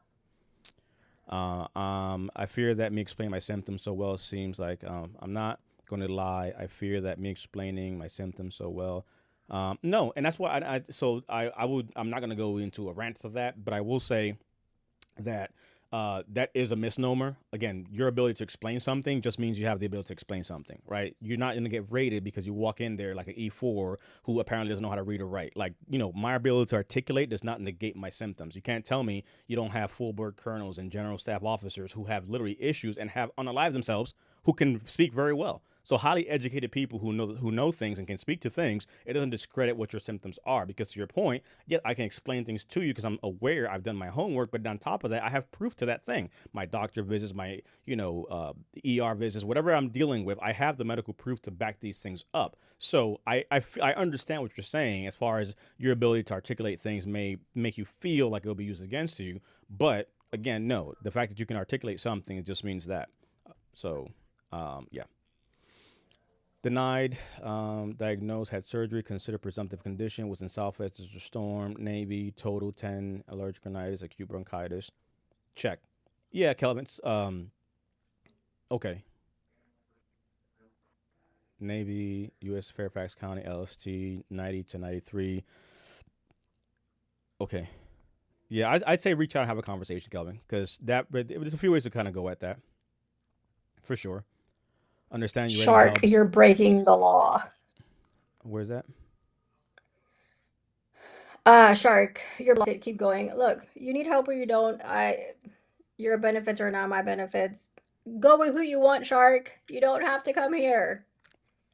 I fear that me explaining my symptoms so well seems like I'm not going to lie. I fear that me explaining my symptoms so well. No, and that's why I'm not going to go into a rant of that, but I will say that that is a misnomer. Again, your ability to explain something just means you have the ability to explain something, right? You're not going to get rated because you walk in there like an E4 who apparently doesn't know how to read or write. Like, my ability to articulate does not negate my symptoms. You can't tell me you don't have full board colonels and general staff officers who have literally issues and have unalived themselves who can speak very well. So highly educated people who know things and can speak to things, it doesn't discredit what your symptoms are. Because to your point, yet I can explain things to you because I'm aware I've done my homework. But on top of that, I have proof to that thing. My doctor visits, my ER visits, whatever I'm dealing with, I have the medical proof to back these things up. So I understand what you're saying as far as your ability to articulate things may make you feel like it'll be used against you. But again, no, the fact that you can articulate something it just means that. So yeah. Denied, diagnosed, had surgery, considered presumptive condition, was in Southwest Desert Storm, Navy, total 10, allergic rhinitis, acute bronchitis. Check. Yeah, Kelvin. Okay. Navy, U.S. Fairfax County, LST, 90 to 93. Okay. Yeah, I'd say reach out and have a conversation, Kelvin, because there's a few ways to kind of go at that, for sure. Understanding your rating Shark, helps. you're breaking the law. Where's that? Shark, you're keep going. Look, you need help or you don't. Your benefits are not my benefits. Go with who you want, Shark. You don't have to come here.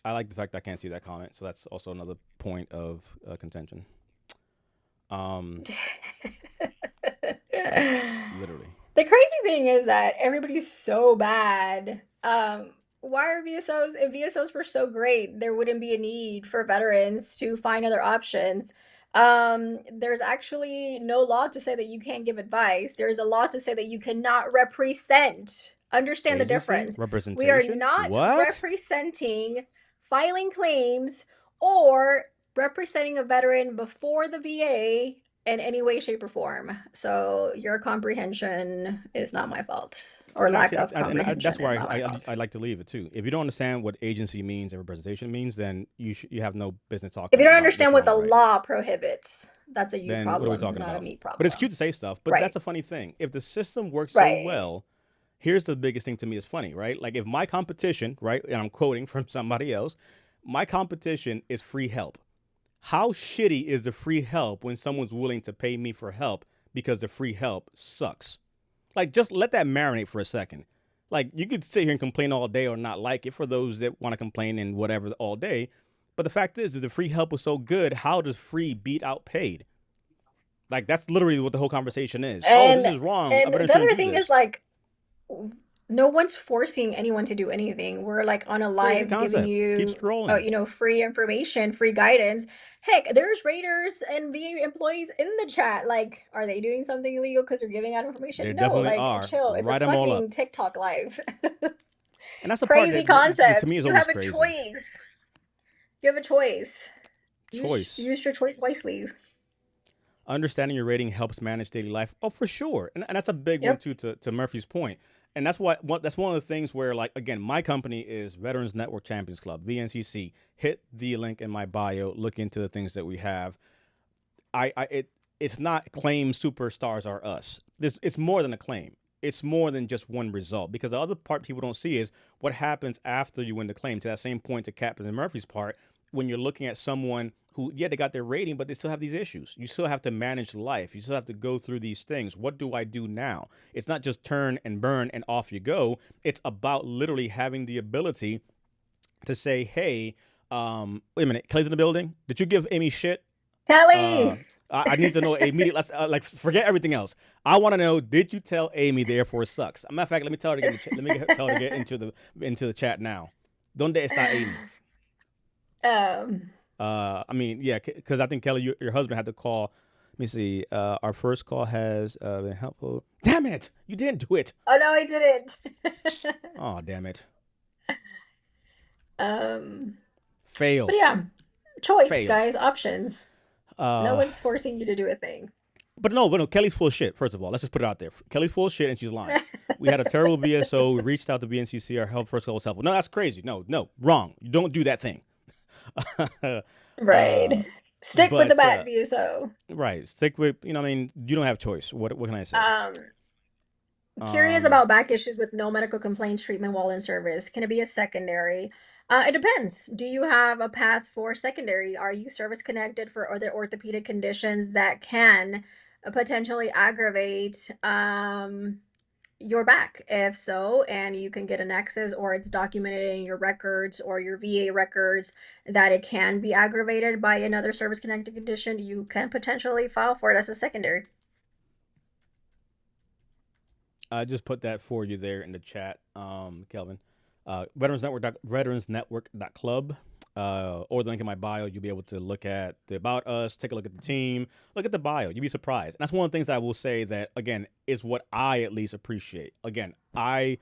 I like the fact that I can't see that comment, so that's also another point of contention. Um, Literally. The crazy thing is that everybody's so bad. Why are VSOs? If VSOs were so great, there wouldn't be a need for veterans to find other options. There's actually no law to say that you can't give advice. There's a law to say that you cannot represent. Understand the Agency difference. We are representation. not What? representing, filing claims, or representing a veteran before the VA in any way, shape, or form. So your comprehension is not my fault, or And lack actually, of that's comprehension is where not my fault. I like to leave it too. If you don't understand what agency means and representation means, then you have no business If you talking don't about what's understand what wrong the or right. law prohibits, that's a you Then what are we problem, talking not a about? me But it's cute problem. to say stuff. But that's Right. a funny thing. If the system works so Right. well, here's the biggest thing to me is funny, right? Like if my competition, right, and I'm quoting from somebody else, my competition is free help. How shitty is the free help when someone's willing to pay me for help because the free help sucks? Like, just let that marinate for a second. Like, you could sit here and complain all day or not like it for those that want to complain and whatever all day. But the fact is, if the free help was so good, how does free beat out paid? Like, that's literally what the whole conversation is. Oh, this And is wrong. I and better the shouldn't other do thing is this. like no one's forcing anyone to do anything. We're like on a Crazy live giving concept. Keep you, scrolling. free information, free guidance. Heck, there's raiders and VA employees in the chat. Like, are they doing something illegal because they're giving out There information? No, definitely like, are. chill. It's a Write them all up. fucking TikTok live. And that's the part Crazy that to concept. me is You always have a crazy. choice. You have a choice. Choice. Use your choice wisely. Understanding your rating helps manage daily life. Oh, for sure, and that's a big one Yep. too. To Murphy's point, and that's one of the things where, like, again, my company is Veterans Network Champions Club, VNCC. Hit the link in my bio. Look into the things that we have. It's not claim superstars are us. This It's more than a claim. It's more than just one result, because the other part people don't see is what happens after you win the claim. To that same point, to Captain Murphy's part, when you're looking at someone who, yeah, they got their rating, but they still have these issues. You still have to manage life. You still have to go through these things. What do I do now? It's not just turn and burn and off you go. It's about literally having the ability to say, hey, wait a minute, Clay's in the building. Did you give Amy shit? Uh, Kelly. I need to know immediately. Like, forget everything else. I want to know: did you tell Amy the Air Force sucks? Matter of fact, let me tell her to get in the tell her to get into the chat now. Donde está Amy? um. I mean, yeah, because I think Kelly, your husband had to call. Let me see. Our first call has been helpful. Damn it! You didn't do it. Oh no, I didn't. Oh, damn it! um. But Fail. yeah, choice, Fail. guys, options. No Uh, one's forcing you to do a thing. but no, Kelly's full of shit. First of all, let's just put it out there. Kelly's full of shit, and she's lying. We had a terrible VSO. We reached out to BNCC. Our help first call was helpful. No, that's crazy. No, wrong. You don't do that thing. uh, Right. Stick with the but bat VSO. right, stick with. I mean, you don't have choice. What can I say? Um, Curious Um, about back issues with no medical complaints treatment while in service. Can it be a secondary? It depends. Do you have a path for secondary? Are you service connected for other orthopedic conditions that can potentially aggravate your back? If so, and you can get an access or it's documented in your records or your VA records that it can be aggravated by another service connected condition, you can potentially file for it as a secondary. I just put that for you there in the chat, Kelvin. Veteransnetwork.club, or the link in my bio. You'll be able to look at the about us, take a look at the team, look at the bio. You'll be surprised. And that's one of the things that I will say that, again, is what I at least appreciate. Again, I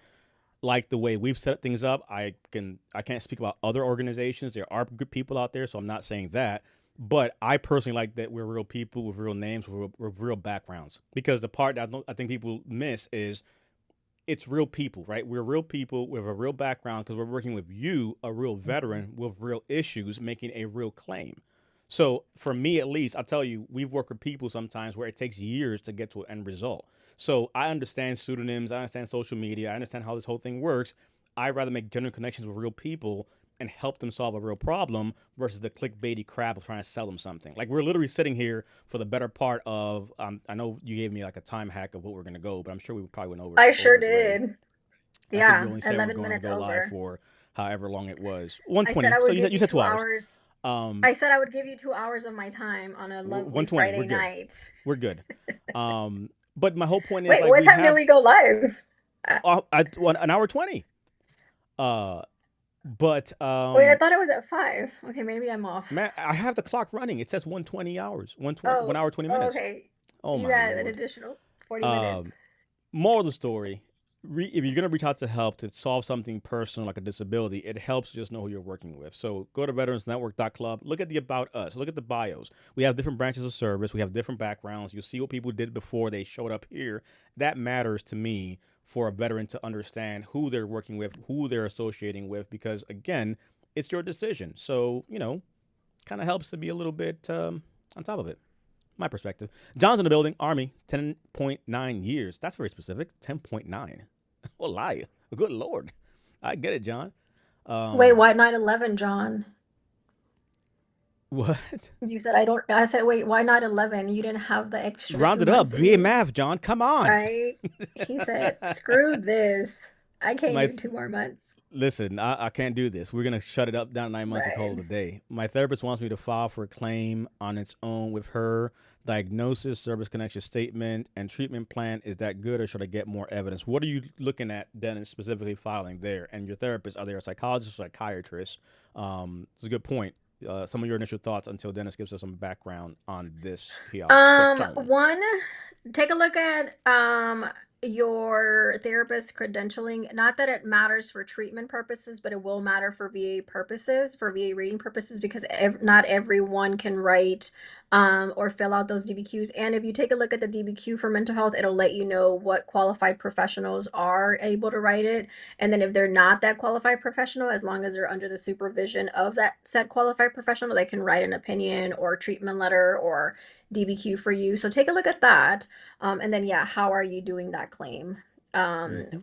like the way we've set things up. I can't speak about other organizations. There are good people out there, so I'm not saying that. But I personally like that we're real people with real names, with real backgrounds. Because the part that I think people miss is it's real people, right? We're real people with a real background because we're working with you, a real veteran with real issues, making a real claim. So for me, at least, I'll tell you, we've worked with people sometimes where it takes years to get to an end result. So I understand pseudonyms, I understand social media, I understand how this whole thing works. I'd rather make genuine connections with real people and help them solve a real problem versus the clickbaity crap of trying to sell them something. Like, we're literally sitting here for the better part of. I know you gave me like a time hack of what we're gonna go, but I'm sure we probably went I over sure it already. did. I think you Yeah, only said we're 11 going to minutes go live over. for however long it was. I said 120. I So would give you you said two 2 hours. hours. Um, I said I would give you 2 hours of my time on a lovely 120. We're Friday good. night. We're good. But my whole point is, Wait, like, what we time did have we go live? Uh, an hour 20. Uh, but Wait, I thought it was at 5. Okay, maybe I'm off. man, I have the clock running. It says 120 hours. 120. Oh, 1 hour 20 oh, minutes. okay. Oh You my had an lord. additional 40 minutes. Um, Moral of the story: if you're going to reach out to help to solve something personal like a disability, it helps to just know who you're working with. So go to veteransnetwork.club, look at the About Us, look at the bios. We have different branches of service, we have different backgrounds. You'll see what people did before they showed up here. That matters to me for a veteran to understand who they're working with, who they're associating with, because again, it's your decision. So, kind of helps to be a little bit on top of it. My perspective. John's in the building. Army, 10.9 years. That's very specific. 10.9. Oh, lie. Good Lord. I get it, John. Wait, Um, why 9/11, John? what? You said I said, wait, why not 11? You didn't have the extra Round two it up. months in VA you, math, John. Come on. right? He said, screw this. I can't My do 2 more months. Listen, I can't do this. We're gonna shut it up down 9 months and call Right. it a day. My therapist wants me to file for a claim on its own with her diagnosis, service connection statement, and treatment plan. Is that good, or should I get more evidence? What are you looking at, Dennis, specifically filing there? And your therapist, are they a psychologist or psychiatrist? It's a good point. Some of your initial thoughts until Dennis gives us some background on this here question. One, take a look at your therapist credentialing. Not that it matters for treatment purposes, but it will matter for VA purposes, for VA rating purposes, because not everyone can write or fill out those DBQs. And if you take a look at the DBQ for mental health, it'll let you know what qualified professionals are able to write it. And then if they're not that qualified professional, as long as they're under the supervision of that said qualified professional, they can write an opinion or treatment letter or DBQ for you. So take a look at that. And then, yeah, how are you doing that claim? Um, Mm-hmm.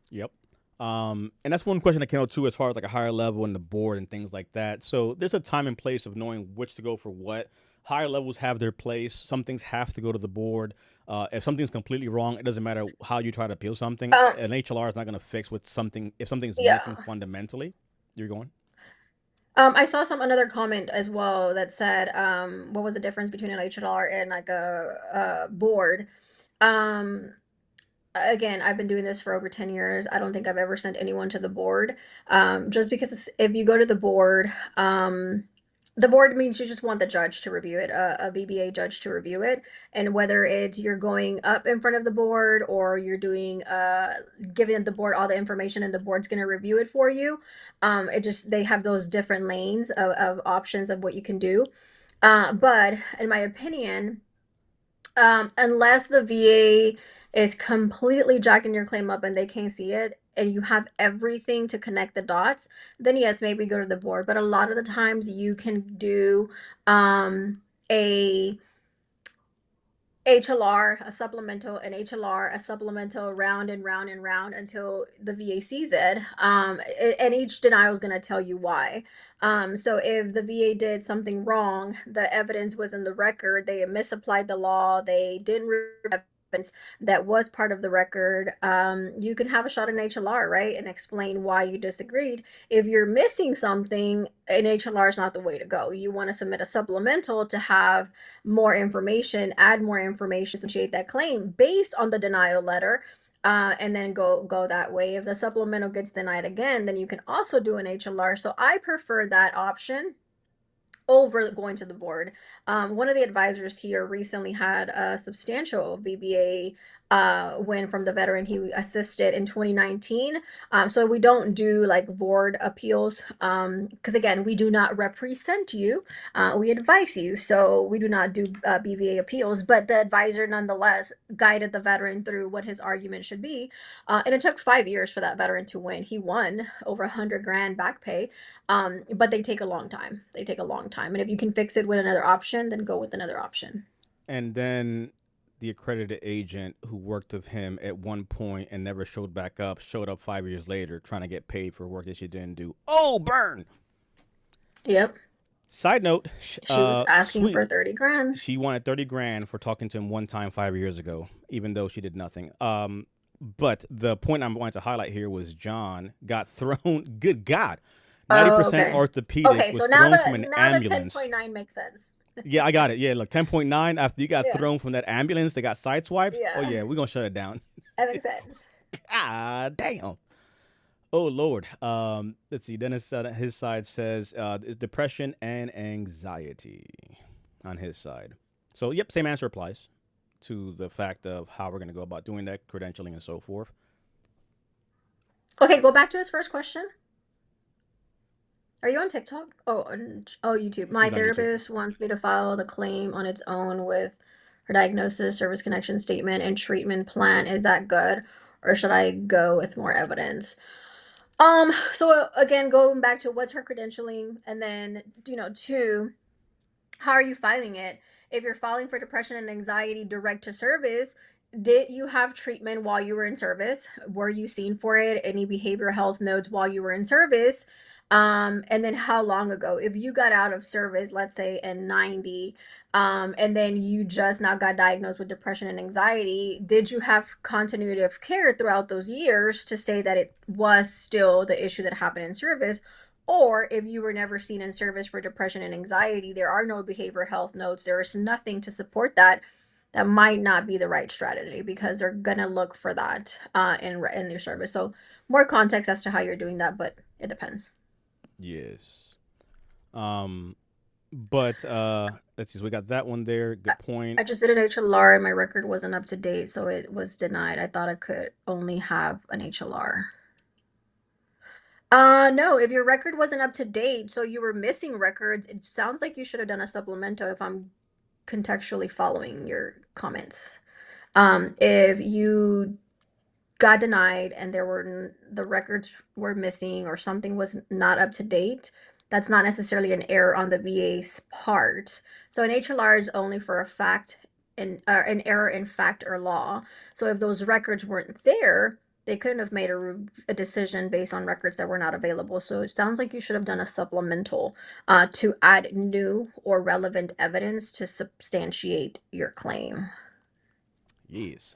Yep. And that's one question that came out too, as far as like a higher level and the board and things like that. So there's a time and place of knowing which to go for what. Higher levels have their place. Some things have to go to the board. If something's completely wrong, it doesn't matter how you try to appeal something. um, An HLR is not going to fix what something if something's missing yeah. fundamentally. You're going. I saw another comment as well that said, what was the difference between an HLR and like a board? Um, Again, I've been doing this for over 10 years. I don't think I've ever sent anyone to the board. Just because if you go to the board means you just want the judge to review it, a VBA judge to review it. And whether it's you're going up in front of the board or you're doing, giving the board all the information and the board's going to review it for you. They have those different lanes of options of what you can do. But in my opinion, unless the VA is completely jacking your claim up and they can't see it, and you have everything to connect the dots, then yes, maybe go to the board. But a lot of the times you can do a HLR, a supplemental, an HLR, a supplemental, round and round and round until the VA sees it. And each denial is going to tell you why. So if the VA did something wrong, the evidence was in the record, they misapplied the law, they didn't evidence that was part of the record, you can have a shot in HLR, right? And explain why you disagreed. If you're missing something, an HLR is not the way to go. You want to submit a supplemental to have more information, add more information, substantiate that claim based on the denial letter. And then go that way. If the supplemental gets denied again, then you can also do an HLR. So I prefer that option over going to the board. One of the advisors here recently had a substantial VBA win from the veteran he assisted in 2019. So we don't do like board appeals because again, we do not represent you. We advise you. So we do not do BVA appeals, but the advisor nonetheless guided the veteran through what his argument should be. And it took 5 years for that veteran to win. He won over 100 grand back pay. But they take a long time. They take a long time. And if you can fix it with another option, then go with another option. And then the accredited agent who worked with him at one point and never showed back up showed up 5 years later trying to get paid for work that she didn't do. Oh, burn! Yep. Side note, She was asking sweet. for 30 grand. She wanted 30 grand for talking to him one time 5 years ago, even though she did nothing. But the point I wanted to highlight here was John got thrown. Good God, Oh, 90% okay. orthopedic Okay, was so now thrown from the an now the ambulance. 10.9 makes sense. Yeah, I got it. Yeah, look, 10.9 after you got Yeah. thrown from that ambulance, they got sideswiped. Oh Yeah. yeah, we're gonna shut it down. That makes sense. Ah, damn. Oh Lord. Let's see. Dennis his side says it's depression and anxiety on his side. So yep, same answer applies to the fact of how we're going to go about doing that, credentialing, and so forth. Okay, go back to his first question. Are you on TikTok? Oh, YouTube. My He's on YouTube. therapist wants me to file the claim on its own with her diagnosis, service connection statement, and treatment plan. Is that good, or should I go with more evidence? So again, going back to what's her credentialing, and then two, how are you filing it? If you're filing for depression and anxiety direct to service, did you have treatment while you were in service? Were you seen for it? Any behavioral health notes while you were in service? And then how long ago? If you got out of service, let's say in 90, and then you just now got diagnosed with depression and anxiety, did you have continuity of care throughout those years to say that it was still the issue that happened in service? Or if you were never seen in service for depression and anxiety, there are no behavioral health notes, there is nothing to support that, that might not be the right strategy because they're going to look for that in your service. So more context as to how you're doing that, but it depends. Yes. Um, but let's see. So we got that one there. I, Good point. I just did an HLR and my record wasn't up to date, so it was denied. I thought I could only have an HLR. No, if your record wasn't up to date, so you were missing records, it sounds like you should have done a supplemental if I'm contextually following your comments. If you got denied and the records were missing or something was not up to date, that's not necessarily an error on the VA's part. So an HLR is only for a fact an error in fact or law. So if those records weren't there, they couldn't have made a decision based on records that were not available. So it sounds like you should have done a supplemental to add new or relevant evidence to substantiate your claim. Yes.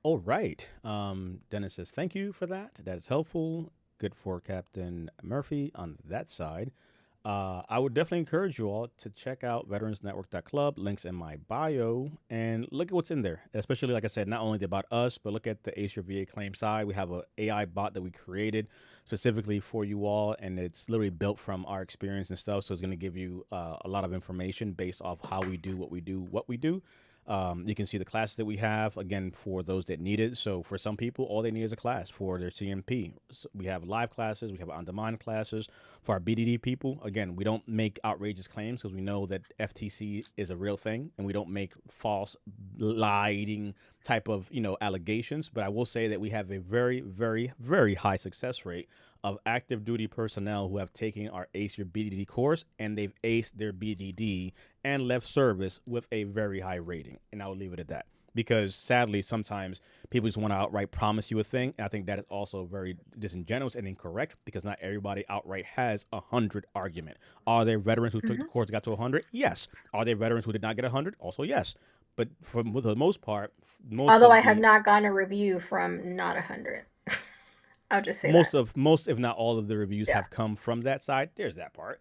All right. Dennis says, thank you for that. That is helpful. Good for Captain Murphy on that side. I would definitely encourage you all to check out veteransnetwork.club, links in my bio, and look at what's in there. Especially, like I said, not only about us, but look at the ACER VA claim side. We have an AI bot that we created specifically for you all, and it's literally built from our experience and stuff. So it's going to give you a lot of information based off how we do what we do, what we do. You can see the classes that we have again for those that need it. So for some people, all they need is a class for their CMP. So we have live classes, we have on-demand classes for our BDD people. Again, we don't make outrageous claims because we know that FTC is a real thing, and we don't make false, lying type of allegations. But I will say that we have a very, very, very high success rate of active duty personnel who have taken our ACE your BDD course and they've aced their BDD and left service with a very high rating. And I'll leave it at that. Because sadly, sometimes people just want to outright promise you a thing. And I think that is also very disingenuous and incorrect because not everybody outright has 100 argument. Are there veterans who took the Mm-hmm. course and got to 100? Yes. Are there veterans who did not get 100? Also, yes. But for the most part, most Although I of have the not gotten a review from not 100. I'll just say most that. of most if not all of the reviews Yeah. have come from that side. There's that part.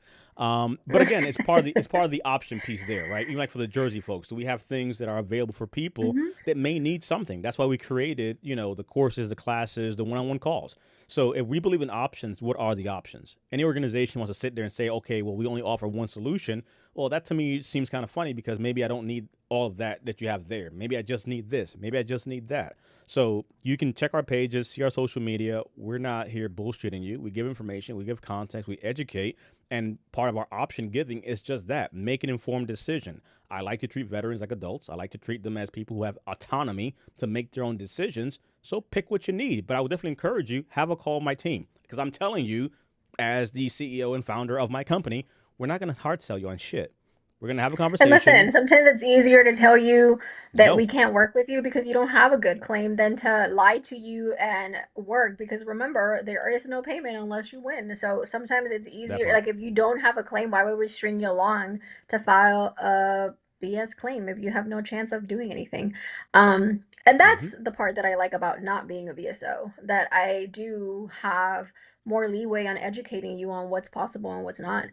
But again, it's part of the option piece there, right? Even like for the Jersey folks, do we have things that are available for people Hmm. that may need something? That's why we created the courses, the classes, the one-on-one calls. So if we believe in options, what are the options? Any organization wants to sit there and say, okay, well, we only offer one solution. Well, that to me seems kind of funny because maybe I don't need all of that you have there. Maybe I just need this. Maybe I just need that. So you can check our pages, see our social media. We're not here bullshitting you. We give information, we give context, we educate. And part of our option giving is just that, make an informed decision. I like to treat veterans like adults. I like to treat them as people who have autonomy to make their own decisions. So pick what you need. But I would definitely encourage you, have a call with my team. Because I'm telling you, as the CEO and founder of my company, we're not going to hard sell you on shit. We're going to have a And listen, conversation. sometimes it's easier to tell you that No. we can't work with you because you don't have a good claim than to lie to you and work. Because remember, there is no payment unless you win. So sometimes it's That easier. part. Like if you don't have a claim, why would we string you along to file a BS claim if you have no chance of doing anything? And Mm-hmm. that's the part that I like about not being a VSO, that I do have more leeway on educating you on what's possible and what's not.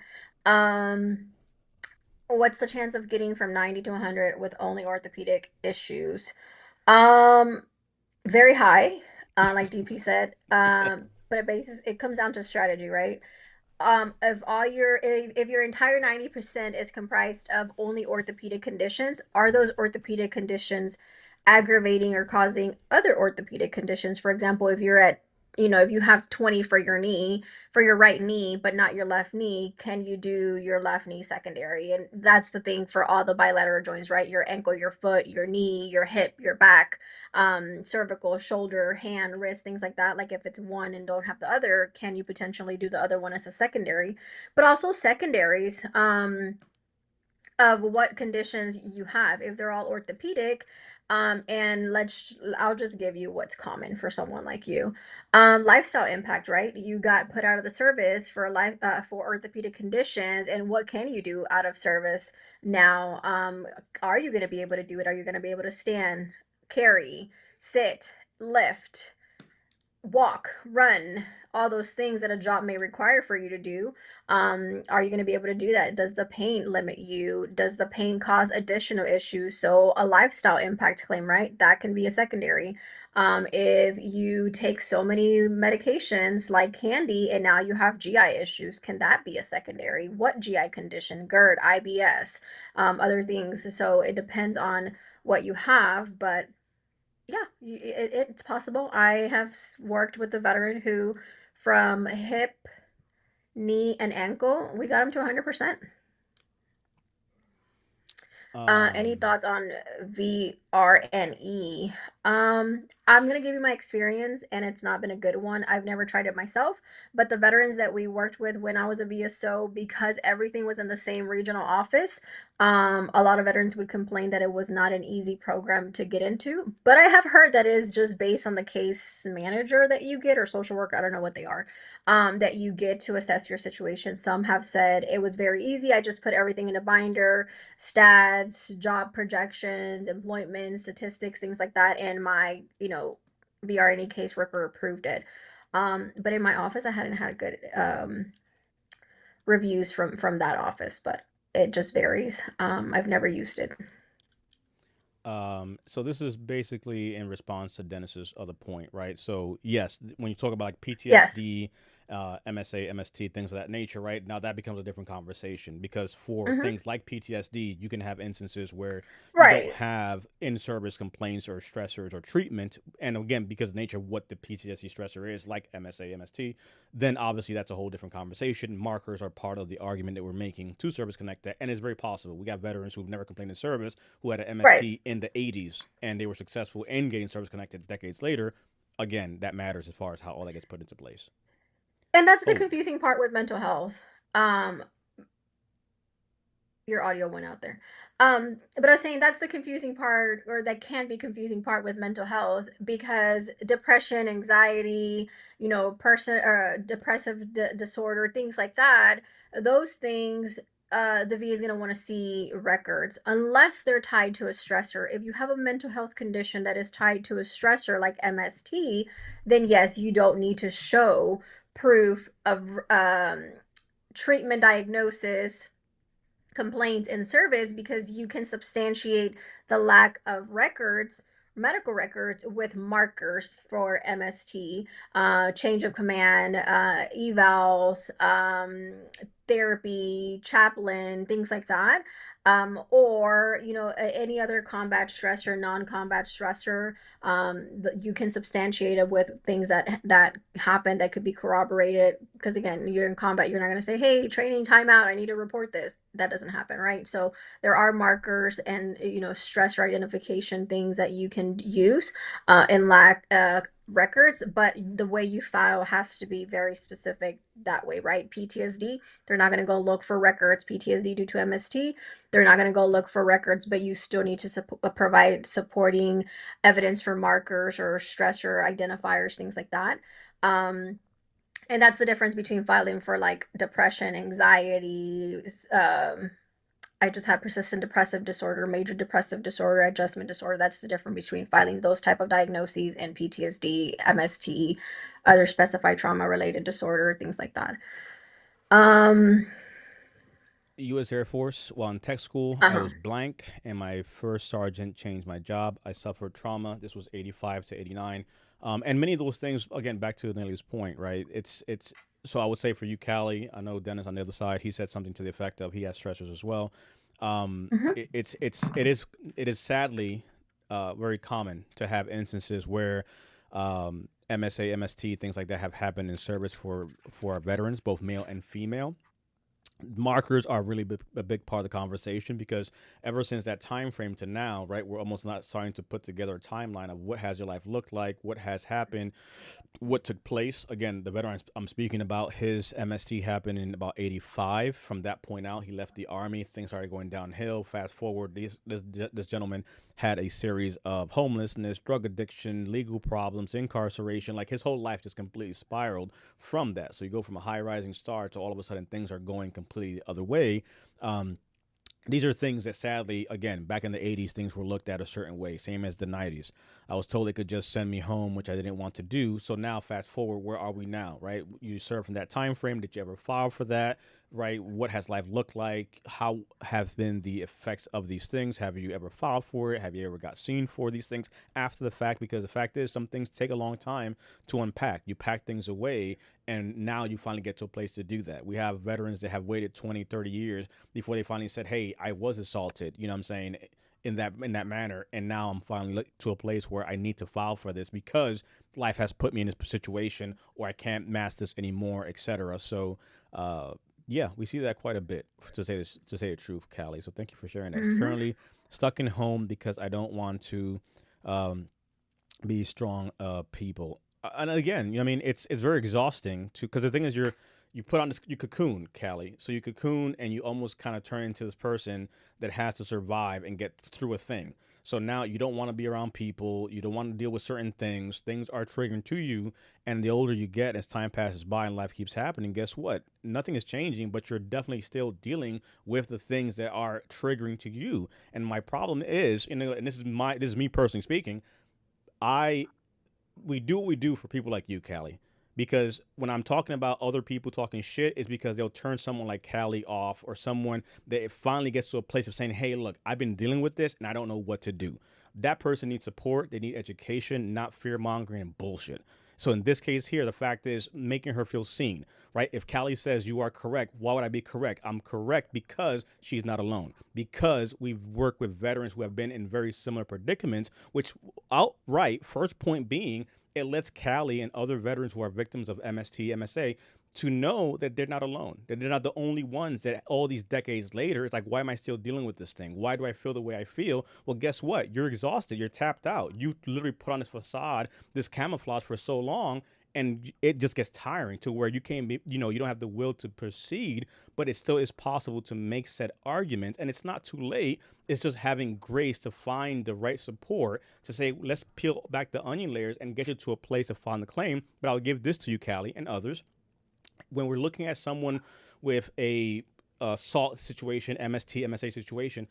Um, What's the chance of getting from 90 to 100 with only orthopedic issues? Um, Very high, like DP said. But it comes down to strategy, right? if your entire 90% is comprised of only orthopedic conditions, are those orthopedic conditions aggravating or causing other orthopedic conditions? For example, if you're at, if you have 20 for your knee, for your right knee, but not your left knee, can you do your left knee secondary? And that's the thing for all the bilateral joints, right? Your ankle, your foot, your knee, your hip, your back, cervical, shoulder, hand, wrist, things like that. Like if it's one and don't have the other, can you potentially do the other one as a secondary? But also secondaries, of what conditions you have. If they're all orthopedic, and I'll just give you what's common for someone like you. Lifestyle impact, right? You got put out of the service for for orthopedic conditions, and what can you do out of service now? Are you going to be able to do it? Are you going to be able to stand, carry, sit, lift, walk, run, all those things that a job may require for you to do? Are you going to be able to do that? Does the pain limit you? Does the pain cause additional issues? So, a lifestyle impact claim, right? That can be a secondary. If you take so many medications like candy and now you have GI issues, can that be a secondary? What GI condition? GERD, IBS, other things. So, it depends on what you have, but yeah, it's possible. I have worked with a veteran who, from hip, knee, and ankle, we got him to 100%. Any Um, thoughts on VRNE? I'm gonna give you my experience, and it's not been a good one. I've never tried it myself, but the veterans that we worked with when I was a VSO, because everything was in the same regional office, a lot of veterans would complain that it was not an easy program to get into. But I have heard that it is just based on the case manager that you get, or social worker, I don't know what they are, that you get to assess your situation. Some have said it was very easy. I just put everything in a binder, stats, job projections, employment statistics, things like that, and my, VRNE caseworker approved it. But in my office, I hadn't had good reviews from that office, but it just varies. I've never used it. so this is basically in response to Dennis's other point, right? So yes, when you talk about like Yes. PTSD, MSA, MST, things of that nature, right? Now that becomes a different conversation because for Hmm. things like PTSD, you can have instances where you don't Right. have in-service complaints or stressors or treatment, and again, because of the nature of what the PTSD stressor is, like MSA, MST, then obviously that's a whole different conversation. Markers are part of the argument that we're making to Service Connect that, and it's very possible. We got veterans who've never complained in service who had an Right. MST in the 80s and they were successful in getting service connected decades later. Again, that matters as far as how all that gets put into place. And that's the Oh, confusing part with mental health. Your audio went out there. But I was saying that's the confusing part, or that can be confusing part with mental health, because depression, anxiety, person or depressive disorder, things like that, those things, the VA is going to want to see records unless they're tied to a stressor. If you have a mental health condition that is tied to a stressor like MST, then yes, you don't need to show proof of treatment diagnosis, complaints, and service, because you can substantiate the lack of records, medical records, with markers for MST, change of command, evals, therapy, chaplain, things like that. Or any other combat stressor, non-combat stressor, you can substantiate it with things that happen that could be corroborated. Because again, you're in combat, you're not going to say, hey, training timeout, I need to report this. That doesn't happen, right? So there are markers and stressor identification things that you can use in lack records, but the way you file has to be very specific that way, right? PTSD, they're not going to go look for records. PTSD due to MST, they're not going to go look for records, but you still need to provide supporting evidence for markers or stressor identifiers, things like that. Um, and that's the difference between filing for like depression, anxiety. I just had persistent depressive disorder, major depressive disorder, adjustment disorder. That's the difference between filing those type of diagnoses and PTSD, MST, other specified trauma related disorder, things like that. Um, U.S. Air Force. While in tech school, I uh-huh. was blank, and my first sergeant changed my job. I suffered trauma. This was 85 to 89. And many of those things, again, back to Nelly's point, right? It's So I would say for you, Callie, I know Dennis on the other side, he said something to the effect of he has stressors as well. Mhm. It is sadly very common to have instances where MSA, MST, things like that have happened in service for our veterans, both male and female. Markers are really a big part of the conversation because ever since that time frame to now, right, we're almost not starting to put together a timeline of what has your life looked like, what has happened, what took place. Again, the veteran I'm speaking about, his MST happened in about 85. From that point out, he left the army. Things started going downhill. Fast forward, this gentleman had a series of homelessness, drug addiction, legal problems, incarceration. Like his whole life just completely spiraled from that. So you go from a high rising star to all of a sudden things are going completely the other way. Um, these are things that sadly, again, back in the 80s, things were looked at a certain way, same as the 90s. I was told they could just send me home, which I didn't want to do. So now, fast forward, where are we now, right? You served from that time frame. Did you ever file for that, right? What has life looked like? How have been the effects of these things? Have you ever filed for it? Have you ever got seen for these things after the fact? Because the fact is, some things take a long time to unpack. You pack things away, and now you finally get to a place to do that. We have veterans that have waited 20, 30 years before they finally said, hey, I was assaulted, you know what I'm saying, in that manner, and now I'm finally to a place where I need to file for this because life has put me in this situation, or I can't mask this anymore, etc. So yeah, we see that quite a bit, to say the truth, Callie. So thank you for sharing that. It's Mhm. currently stuck in home because I don't want to um, be strong people. And again, you know, what I mean, it's very exhausting to, because the thing is, you put on this, you cocoon, Callie. So you cocoon and you almost kind of turn into this person that has to survive and get through a thing. So now you don't want to be around people. You don't want to deal with certain things. Things are triggering to you. And the older you get, as time passes by and life keeps happening, guess what? Nothing is changing, but you're definitely still dealing with the things that are triggering to you. And my problem is, you know, and this is me personally speaking, I we do what we do for people like you, Callie. Because when I'm talking about other people talking shit, is because they'll turn someone like Callie off, or someone that it finally gets to a place of saying, hey, look, I've been dealing with this and I don't know what to do. That person needs support. They need education, not fear mongering and bullshit. So in this case here, the fact is making her feel seen, right? If Callie says you are correct, why would I be correct? I'm correct because she's not alone. Because we've worked with veterans who have been in very similar predicaments, which outright, first point being, it lets Callie and other veterans who are victims of MST, MSA to know that they're not alone, that they're not the only ones that all these decades later, it's like, why am I still dealing with this thing? Why do I feel the way I feel? Well, guess what? You're exhausted. You're tapped out. You literally put on this facade, this camouflage for so long, and it just gets tiring to where you can't be, you know, you don't have the will to proceed, but it still is possible to make said arguments, and it's not too late. It's just having grace to find the right support to say, let's peel back the onion layers and get you to a place of filing the claim. But I'll give this to you, Callie, and others. When we're looking at someone with a SALT situation, MST, MSA situation,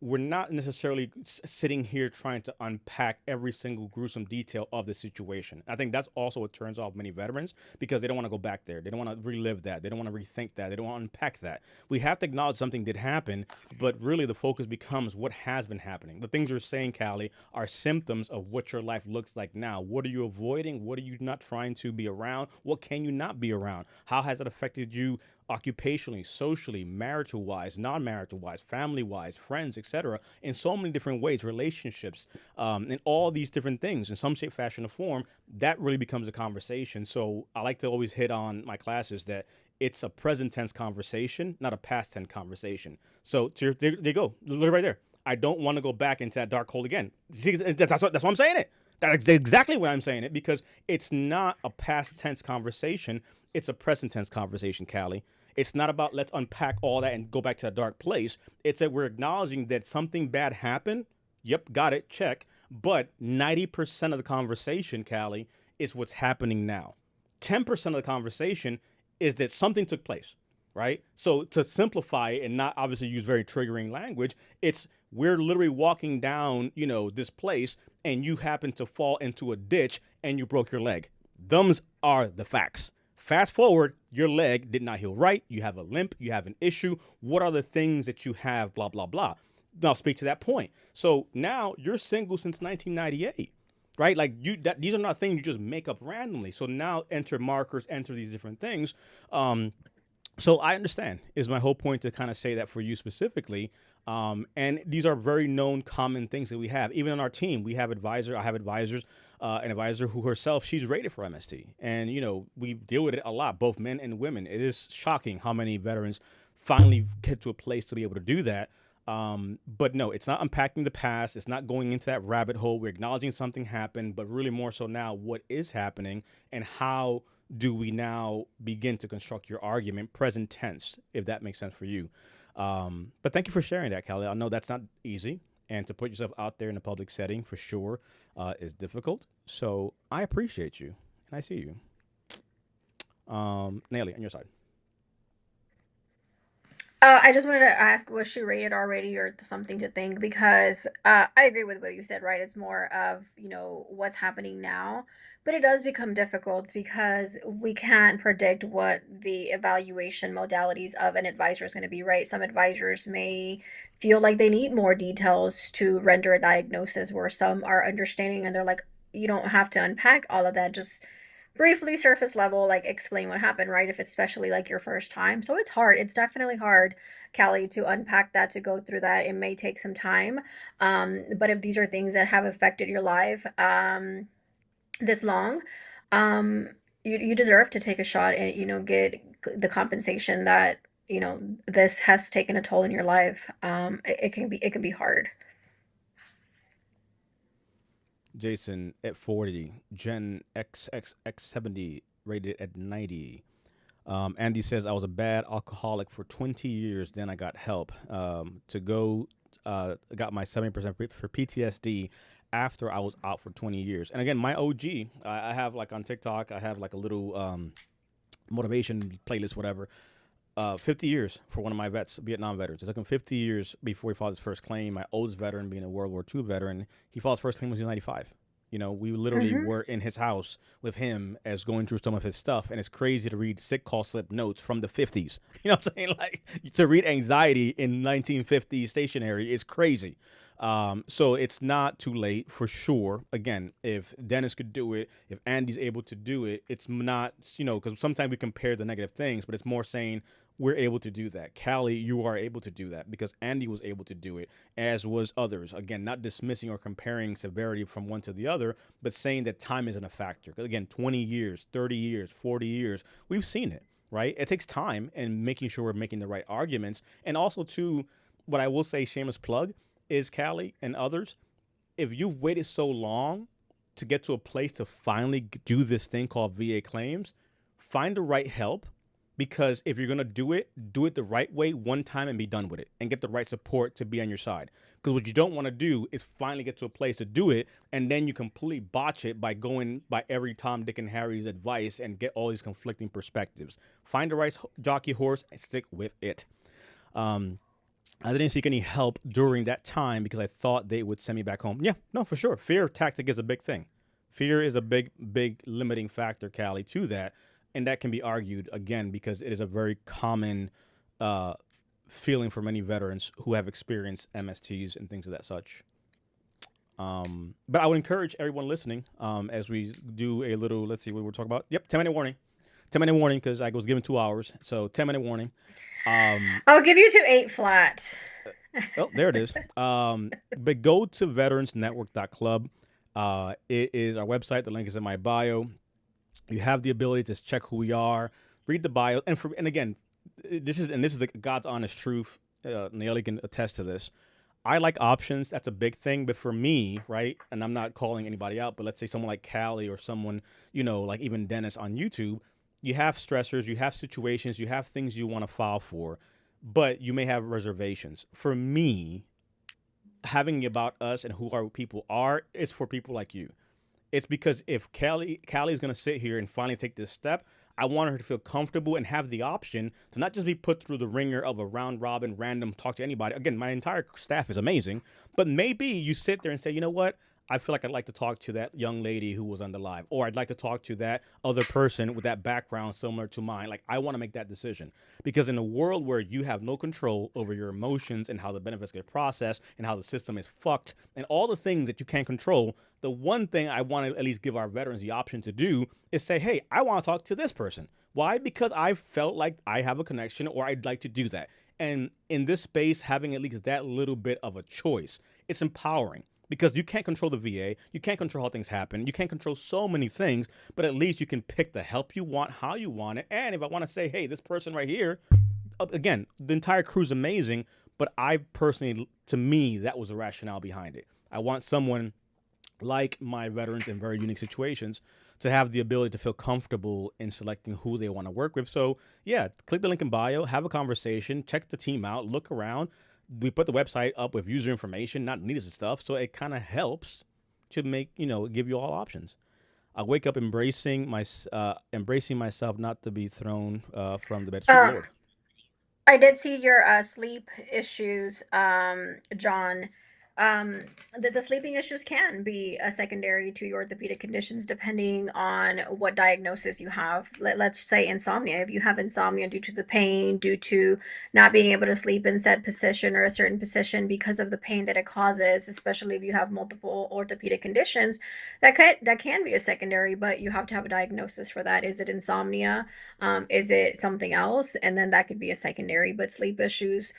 we're not necessarily sitting here trying to unpack every single gruesome detail of the situation. I think that's also what turns off many veterans because they don't want to go back there. They don't want to relive that. They don't want to rethink that. They don't want to unpack that. We have to acknowledge something did happen, but really the focus becomes what has been happening. The things you're saying, Callie, are symptoms of what your life looks like now. What are you avoiding? What are you not trying to be around? What can you not be around? How has it affected you occupationally, socially, marital wise, non marital wise, family wise, friends, etc., in so many different ways, relationships, and all these different things in some shape, fashion, or form, that really becomes a conversation. So I like to always hit on my classes that it's a present tense conversation, not a past tense conversation. So there you go, literally right there. I don't want to go back into that dark hole again. See, that's what I'm saying it. That's exactly what I'm saying it because it's not a past tense conversation. It's a present tense conversation, Callie. It's not about let's unpack all that and go back to that dark place. It's that we're acknowledging that something bad happened. Yep, got it, check. But 90% of the conversation, Callie, is what's happening now. 10% of the conversation is that something took place, right? So to simplify it and not obviously use very triggering language, it's we're literally walking down, you know, this place and you happen to fall into a ditch and you broke your leg. Those are the facts. Fast forward, your leg did not heal right. You have a limp. You have an issue. What are the things that you have? Blah, blah, blah. Now, speak to that point. So now you're single since 1998. right? Like these are not things you just make up randomly. So now enter markers, enter these different things. Um, so I understand is my whole point to kind of say that for you specifically. And these are very known common things that we have. Even on our team, we have advisor. I have advisors, an advisor who herself, she's rated for MST. And, we deal with it a lot, both men and women. It is shocking how many veterans finally get to a place to be able to do that. But no, it's not unpacking the past. It's not going into that rabbit hole. We're acknowledging something happened, but really more so now what is happening and how do we now begin to construct your argument present tense, if that makes sense for you. But thank you for sharing that, Callie. I know that's not easy, and to put yourself out there in a public setting for sure is difficult. So I appreciate you, and I see you. Nelly, on your side. I just wanted to ask, was she rated already or something to think? Because I agree with what you said, right? It's more of, what's happening now. But it does become difficult because we can't predict what the evaluation modalities of an advisor is going to be, right? Some advisors may feel like they need more details to render a diagnosis, where some are understanding and they're like, you don't have to unpack all of that. Just briefly surface level, like explain what happened, right? If it's especially like your first time. So it's hard. It's definitely hard, Callie, to unpack that, to go through that. It may take some time. But if these are things that have affected your life this long, um, you deserve to take a shot and, get the compensation that, this has taken a toll in your life. It can be hard. Jason at 40, Jen XXX70 rated at 90. Andy says, I was a bad alcoholic for 20 years. Then I got help to go, got my 70% for PTSD after I was out for 20 years. And again, my OG, I have like on TikTok, I have like a little motivation playlist, whatever. 50 years for one of my vets, Vietnam veterans. It took him 50 years before he filed his first claim. My oldest veteran, being a World War II veteran, he filed his first claim when he was 95. We literally Mm-hmm. were in his house with him as going through some of his stuff. And it's crazy to read sick call slip notes from the 50s. You know what I'm saying? Like, to read anxiety in 1950s stationery is crazy. So it's not too late for sure. Again, if Dennis could do it, if Andy's able to do it, it's not, because sometimes we compare the negative things, but it's more saying we're able to do that. Callie, you are able to do that because Andy was able to do it, as was others. Again, not dismissing or comparing severity from one to the other, but saying that time isn't a factor. 'Cause again, 20 years, 30 years, 40 years, we've seen it, right? It takes time and making sure we're making the right arguments. And also, too, what I will say, shameless plug, is Callie and others, if you've waited so long to get to a place to finally do this thing called VA claims, find the right help, because if you're going to do it the right way one time and be done with it and get the right support to be on your side. Because what you don't want to do is finally get to a place to do it and then you completely botch it by going by every Tom, Dick, and Harry's advice and get all these conflicting perspectives. Find the right jockey horse and stick with it. Um, I didn't seek any help during that time because I thought they would send me back home. Yeah, no, for sure. Fear tactic is a big thing. Fear is a big, big limiting factor, Callie, to that. And that can be argued again because it is a very common uh, feeling for many veterans who have experienced MSTs and things of that such. But I would encourage everyone listening as we do a little, let's see what we're talking about. Yep, 10-minute warning. 10-minute warning because I was given 2 hours. So 10-minute warning. I'll give you to 8 flat. Oh, there it is. But go to veteransnetwork.club. It is our website. The link is in my bio. You have the ability to check who we are, read the bio, and again, this is the God's honest truth. Naomi can attest to this. I like options. That's a big thing. But for me, right, and I'm not calling anybody out, but let's say someone like Callie or someone, like even Dennis on YouTube, you have stressors, you have situations, you have things you want to file for, but you may have reservations. For me, having about us and who our people are, it's for people like you. It's because if Callie is going to sit here and finally take this step, I want her to feel comfortable and have the option to not just be put through the ringer of a round robin, random talk to anybody. Again, my entire staff is amazing, but maybe you sit there and say, you know what? I feel like I'd like to talk to that young lady who was on the live, or I'd like to talk to that other person with that background similar to mine. Like, I want to make that decision because in a world where you have no control over your emotions and how the benefits get processed and how the system is fucked and all the things that you can't control, the one thing I want to at least give our veterans the option to do is say, hey, I want to talk to this person. Why? Because I felt like I have a connection or I'd like to do that. And in this space, having at least that little bit of a choice, it's empowering because you can't control the VA, you can't control how things happen, you can't control so many things, but at least you can pick the help you want, how you want it. And if I want to say, hey, this person right here, again, the entire crew's amazing, but I personally, to me, that was the rationale behind it. I want someone like my veterans in very unique situations to have the ability to feel comfortable in selecting who they want to work with. So, yeah, click the link in bio, have a conversation, check the team out, look around. We put the website up with user information, not needed stuff. So it kind of helps to make, give you all options. I wake up embracing myself not to be thrown from the bed. Sweet Uh, Lord. I did see your sleep issues, John. Um, the sleeping issues can be a secondary to your orthopedic conditions depending on what diagnosis you have. Let's say insomnia. If you have insomnia due to the pain, due to not being able to sleep in said position or a certain position because of the pain that it causes, especially if you have multiple orthopedic conditions, that can be a secondary, but you have to have a diagnosis for that. Is it insomnia? Is it something else? And then that could be a secondary, but sleep issues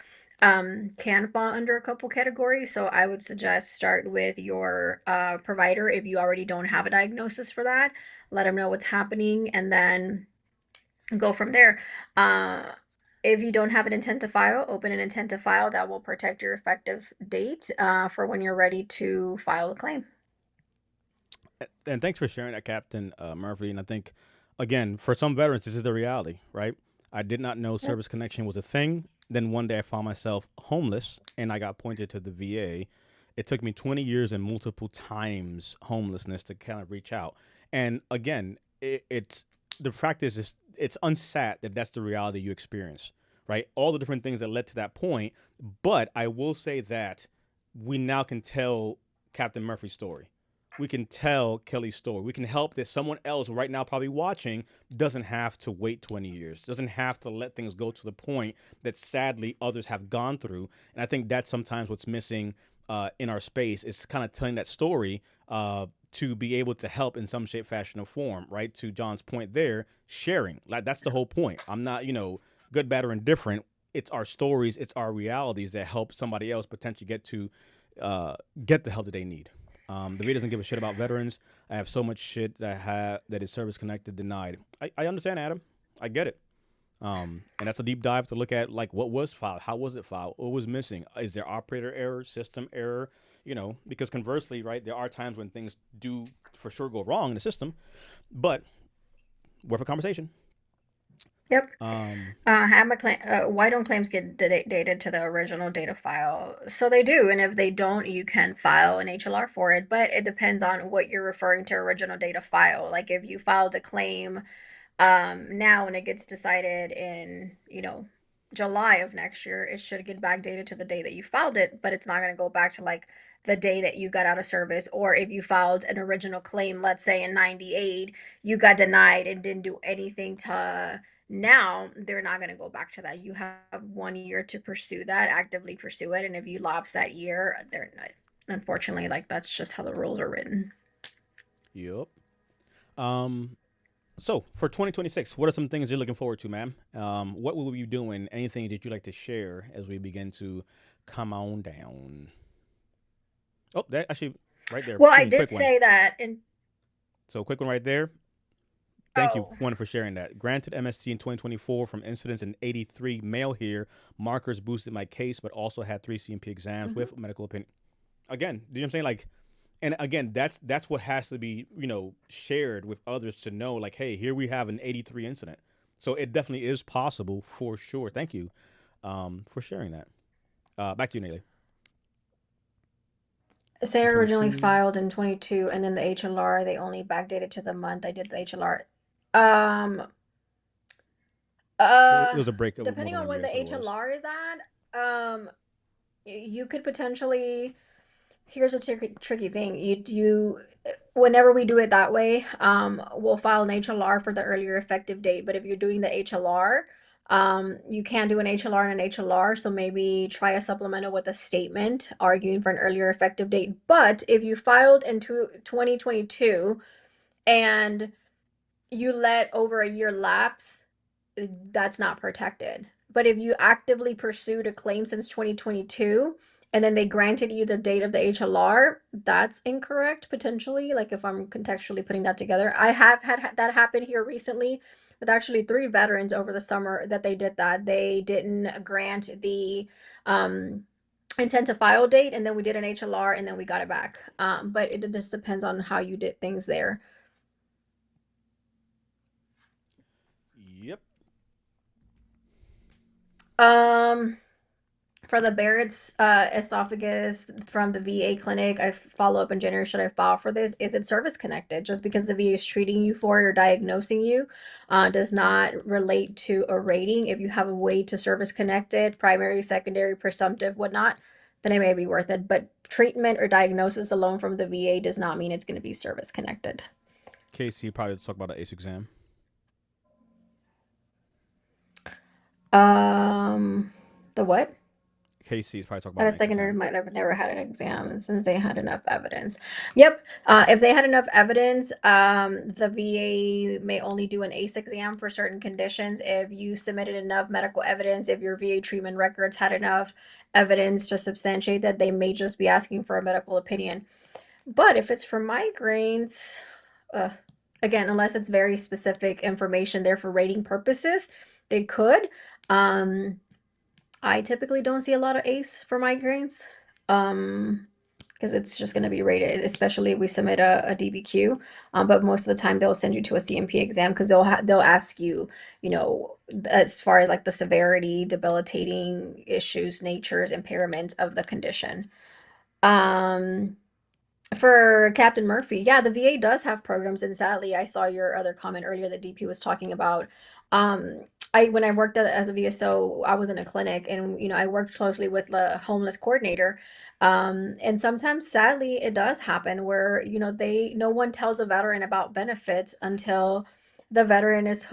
can fall under a couple categories. So I would suggest start with your provider if you already don't have a diagnosis for that. Let them know what's happening and then go from there. Uh, if you don't have an intent to file, open an intent to file that will protect your effective date for when you're ready to file a claim. And thanks for sharing that, Captain Murphy. And I think, again, for some veterans, this is the reality, right? I did not know Yep. service connection was a thing. Then one day I found myself homeless and I got pointed to the VA. It took me 20 years and multiple times homelessness to kind of reach out. And again, it's the fact is, it's unsat that that's the reality you experience, right? All the different things that led to that point. But I will say that we now can tell Captain Murphy's story, we can tell Kelly's story. We can help that someone else right now probably watching doesn't have to wait 20 years, doesn't have to let things go to the point that sadly others have gone through. And I think that's sometimes what's missing in our space is kind of telling that story to be able to help in some shape, fashion, or form, right? To John's point there, sharing. Like, that's the whole point. I'm not, good, bad, or indifferent. It's our stories, it's our realities that help somebody else potentially get the help that they need. The VA doesn't give a shit about veterans. I have so much shit that is service connected denied. I understand, Adam. I get it. And that's a deep dive to look at, like, what was filed, how was it filed, what was missing, is there operator error, system error, because conversely, right, there are times when things do for sure go wrong in the system, but worth a conversation. Yep. Um, Have a claim. Why don't claims get dated to the original data file? So they do, and if they don't, you can file an HLR for it. But it depends on what you're referring to original data file. Like if you filed a claim now and it gets decided in July of next year, it should get backdated to the day that you filed it, but it's not going to go back to like the day that you got out of service. Or if you filed an original claim, let's say in 98, you got denied and didn't do anything to now, they're not going to go back to that. You have 1 year to pursue that, actively pursue it. And if you lapse that year, they're not, unfortunately, like that's just how the rules are written. yep. Um, So for 2026, what are some things you're looking forward to, ma'am? What will we be doing? Anything that you'd like to share as we begin to come on down? Oh, that actually right there. Well, I Boom, did quick one. say that in, So quick one right there. Thank you, oh, one, for sharing that. Granted MST in 2024 from incidents in 83 male here. Markers boosted my case, but also had 3 CMP exams mhm. with medical opinion. Again, do you know what I'm saying? Like, and again, that's what has to be shared with others to know. Like, hey, here we have an 83 incident, so it definitely is possible for sure. Thank you for sharing that. Back to you, Neely. Say I In originally 22, filed in 22 and then the HLR, they only backdated to the month I did the HLR. Um, it was a break of more Depending than on 1 year. when the That's what it was. HLR is at, you could potentially Here's a tricky thing. Whenever we do it that way, we'll file an HLR for the earlier effective date. But if you're doing the HLR, you can do an HLR and an HLR. So maybe try a supplemental with a statement arguing for an earlier effective date. But if you filed into 2022 and you let over a year lapse, that's not protected. But if you actively pursued a claim since 2022 and then they granted you the date of the HLR, that's incorrect potentially. Like if I'm contextually putting that together, I have had that happen here recently with actually 3 veterans over the summer that they did that. They didn't grant the um, intent to file date, and then we did an HLR and then we got it back. But it just depends on how you did things there. Yep. Um, For the Barrett's esophagus from the VA clinic, I follow up in January. Should I file for this? Is it service connected? Just because the VA is treating you for it or diagnosing you does not relate to a rating. If you have a way to service connected, primary, secondary, presumptive, whatnot, then it may be worth it. But treatment or diagnosis alone from the VA does not mean it's going to be service connected. Casey probably talk about the ACE exam. The what? Casey is probably talk At about a an ACE secondary exam. might have never had an exam since they had enough evidence. Yep. If they had enough evidence, the VA may only do an ACE exam for certain conditions. If you submitted enough medical evidence, if your VA treatment records had enough evidence to substantiate that, they may just be asking for a medical opinion. But if it's for migraines, uh, again, unless it's very specific information there for rating purposes, they could. Um, I typically don't see a lot of ACE for migraines. Um, because it's just going to be rated, especially if we submit a DBQ. But most of the time, they'll send you to a CMP exam because they'll ask you, as far as like the severity, debilitating issues, natures, impairment of the condition. Um, for Captain Murphy, yeah, the VA does have programs, and sadly, I saw your other comment earlier that DP was talking about. Um, I when I worked as a VSO, I was in a clinic, and I worked closely with the homeless coordinator. And sometimes, sadly, it does happen where no one tells a veteran about benefits until the veteran is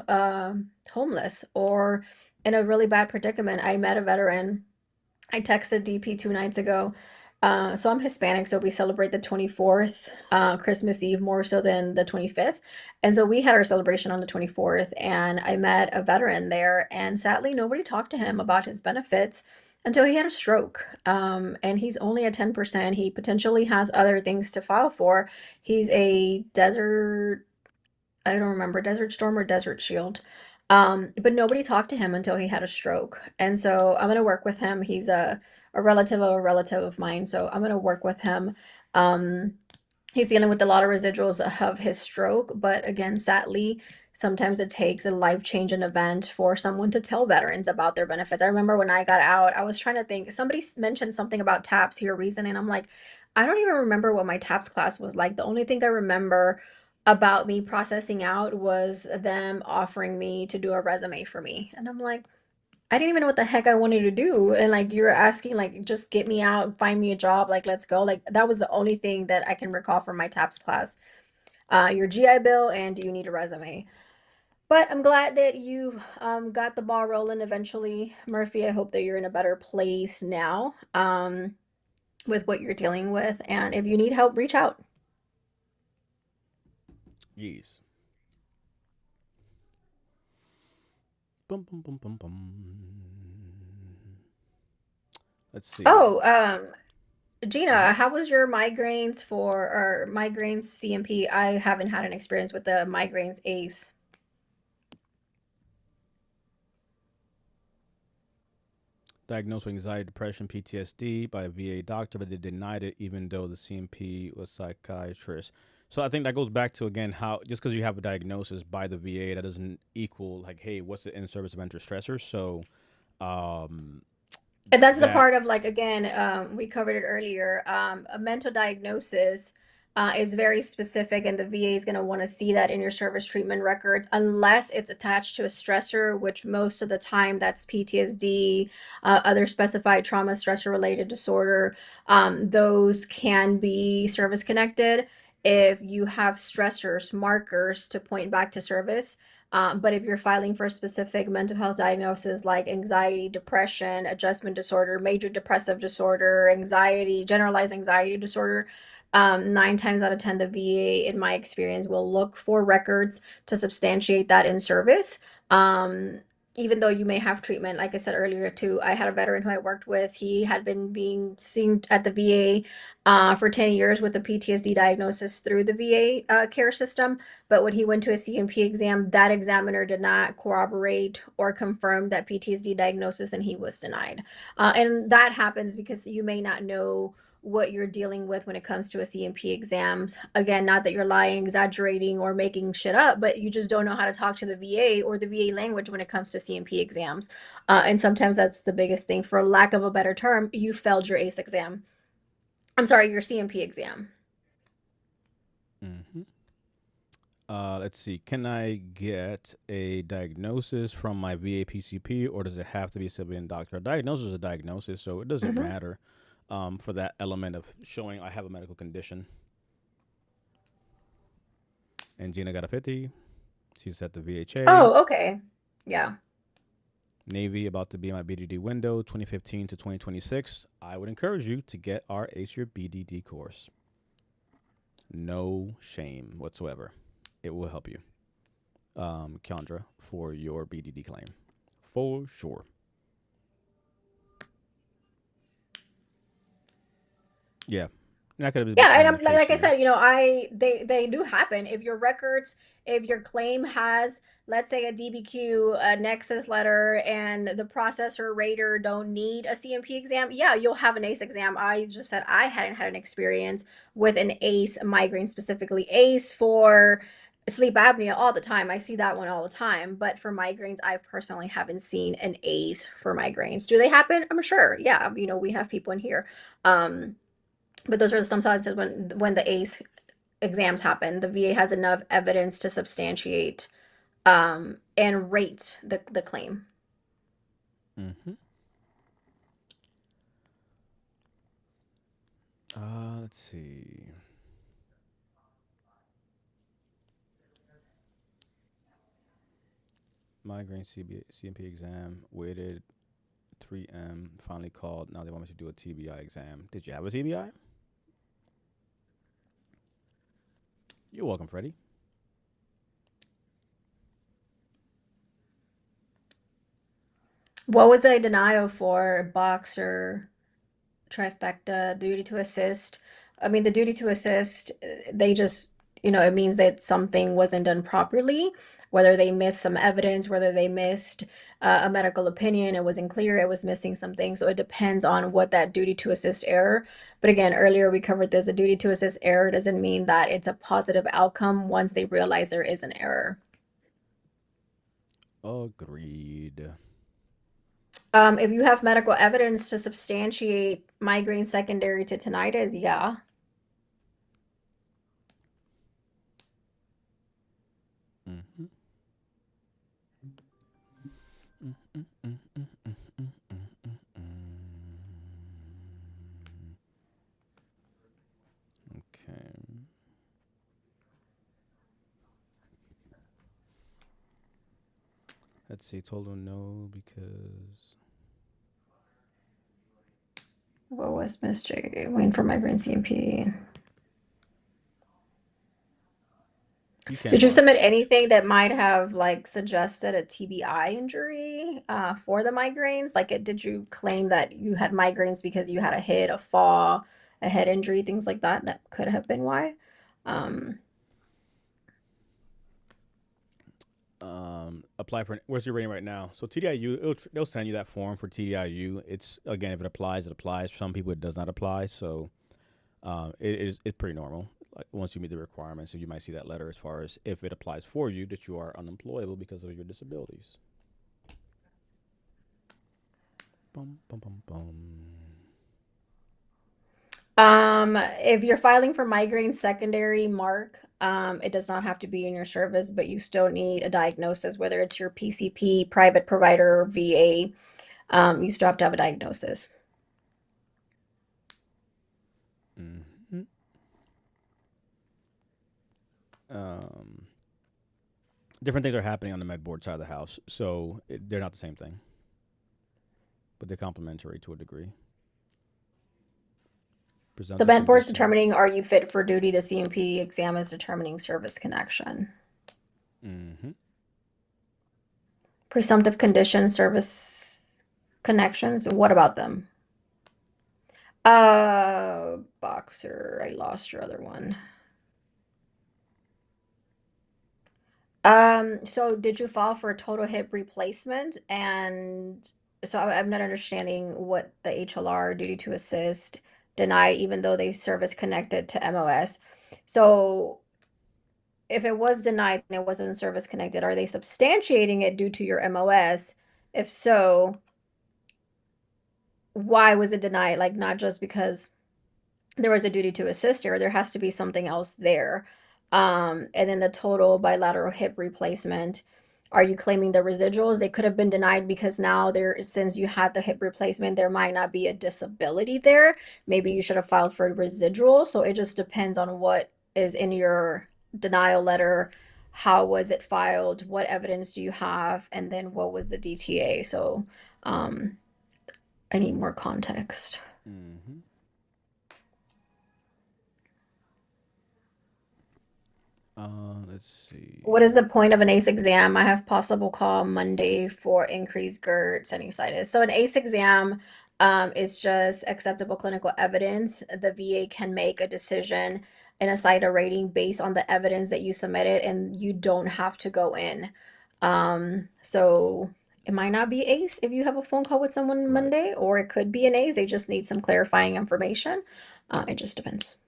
homeless or in a really bad predicament. I met a veteran. I texted DP 2 nights ago. So I'm Hispanic, so we celebrate the 24th, Christmas Eve more so than the 25th. And so we had our celebration on the 24th, and I met a veteran there, and sadly, nobody talked to him about his benefits until he had a stroke. And he's only at 10%. He potentially has other things to file for. He's a desert I don't remember, Desert Storm or Desert Shield. But nobody talked to him until he had a stroke. And so I'm gonna work with him. He's a relative of a relative of mine, so I'm gonna work with him. Um, he's dealing with a lot of residuals of his stroke, but again, sadly, sometimes it takes a life-changing event for someone to tell veterans about their benefits. I remember when I got out, I was trying to think, somebody mentioned something about TAPS here recently, and I'm like, I don't even remember what my TAPS class was like. The only thing I remember about me processing out was them offering me to do a resume for me. And I'm like, I didn't even know what the heck I wanted to do. And like you're asking, like, just get me out, find me a job, like let's go. Like that was the only thing that I can recall from my TAPS class. Your GI Bill and do you need a resume? But I'm glad that you got the ball rolling eventually, Murphy. I hope that you're in a better place now with what you're dealing with. And if you need help, reach out. Yes. Bum bum bum bum bum. Let's see. Oh, Gina, how was your migraines or migraines CMP? I haven't had an experience with the migraines ACE. Diagnosed with anxiety, depression, PTSD by a VA doctor, but they denied it even though the CMP was psychiatrist. So I think that goes back to again how just because you have a diagnosis by the VA, that doesn't equal like, hey, what's the in service of interest stressor? So um, And that's the that part of like again, we covered it earlier. A mental diagnosis is very specific, and the VA is going to want to see that in your service treatment records, unless it's attached to a stressor, which most of the time that's PTSD, other specified trauma, stressor related disorder. Those can be service connected if you have stressors, markers to point back to service. But if you're filing for a specific mental health diagnosis like anxiety, depression, adjustment disorder, major depressive disorder, anxiety, generalized anxiety disorder, 9 times out of 10, the VA, in my experience, will look for records to substantiate that in service. Um, Even though you may have treatment, like I said earlier, too, I had a veteran who I worked with. He had been being seen at the VA for 10 years with a PTSD diagnosis through the VA care system. But when he went to a CMP exam, that examiner did not corroborate or confirm that PTSD diagnosis, and he was denied. And that happens because you may not know what you're dealing with when it comes to a CMP exams. Again, not that you're lying, exaggerating, or making shit up, but you just don't know how to talk to the VA or the VA language when it comes to CMP exams. And sometimes that's the biggest thing. For lack of a better term, you failed your ACE exam. I'm sorry, your CMP exam. Mm-hmm. Let's see. Can I get a diagnosis from my VA PCP, or does it have to be a civilian doctor? A diagnosis is a diagnosis, so it doesn't Mm-hmm. matter for that element of showing I have a medical condition. And Gina got a 50. She's at the VHA. Oh, okay. Yeah. Navy about to be my BDD window 2015 to 2026. I would encourage you to get our Ace Your BDD course. No shame whatsoever. It will help you, Kendra, for your BDD claim. For sure. Yeah. Not going to be Yeah, and I'm like I miscommunication. said, I they do happen. If your records, if your claim has, let's say, a DBQ, a Nexus letter, and the processor rater don't need a CMP exam, yeah, you'll have an ACE exam. I just said I hadn't had an experience with an ACE migraine, specifically ACE for sleep apnea all the time. I see that one all the time, but for migraines, I personally haven't seen an ACE for migraines. Do they happen? I'm sure. Yeah, we have people in here. Um, but those are sometimes when the ACE exams happen, the VA has enough evidence to substantiate and rate the claim. Mm-hmm. Let's see. Migraine CMP exam. Waited 3M. Finally called. Now they want me to do a TBI exam. Did you have a TBI? You're welcome, Freddie. What was the denial for? Boxer, trifecta, duty to assist? I mean, the duty to assist, they just, it means that something wasn't done properly, whether they missed some evidence, whether they missed a medical opinion, it wasn't clear, it was missing something. So it depends on what that duty to assist error. But again, earlier we covered this. A duty to assist error doesn't mean that it's a positive outcome once they realize there is an error. Agreed. If you have medical evidence to substantiate migraine secondary to tinnitus, yeah. Mm-hmm. Okay. Let's see. Told him no because What was Miss J? Waiting for migraine CMP. you can Did you mark. submit anything that might have like suggested a TBI injury for the migraines? Did you claim that you had migraines because you had a hit, a fall, a head injury, things like that? That could have been why. Um, Apply for. Where's your rating right now? So TDIU, they'll send you that form for TDIU. It's again, if it applies, it applies. For some people, it does not apply. So it's pretty normal. Like once you meet the requirements, so you might see that letter as far as if it applies for you that you are unemployable because of your disabilities. Bum bum bum bum. If you're filing for migraine secondary mark, it does not have to be in your service, but you still need a diagnosis, whether it's your PCP, private provider, or VA. You still have to have a diagnosis. Hmm. Um, Different things are happening on the med board side of the house, so they're not the same thing, but they're complementary to a degree. The Presumptive bent board's condition. determining are you fit for duty. The CMP exam is determining service connection. Hmm. Presumptive condition, service connections. What about them? Boxer. I lost your other one. So did you file for a total hip replacement? And so I'm not understanding what the HLR duty to assist denied, even though they service connected to MOS. So if it was denied and it wasn't service connected, are they substantiating it due to your MOS? If so, why was it denied? Like not just because there was a duty to assist her, there has to be something else there. And then the total bilateral hip replacement, are you claiming the residuals? They could have been denied because now there, since you had the hip replacement, there might not be a disability there. Maybe you should have filed for residual. So it just depends on what is in your denial letter. How was it filed? What evidence do you have? And then what was the DTA? So um, I need more context. Hmm. Let's What is see. the point of an ACE exam? I have possible call Monday for increased GERD sinusitis. So an ACE exam is just acceptable clinical evidence. The VA can make a decision and assign a rating based on the evidence that you submitted, and you don't have to go in. So it might not be ACE if you have a phone call with someone Right. Monday, or it could be an ACE. They just need some clarifying information. It just depends.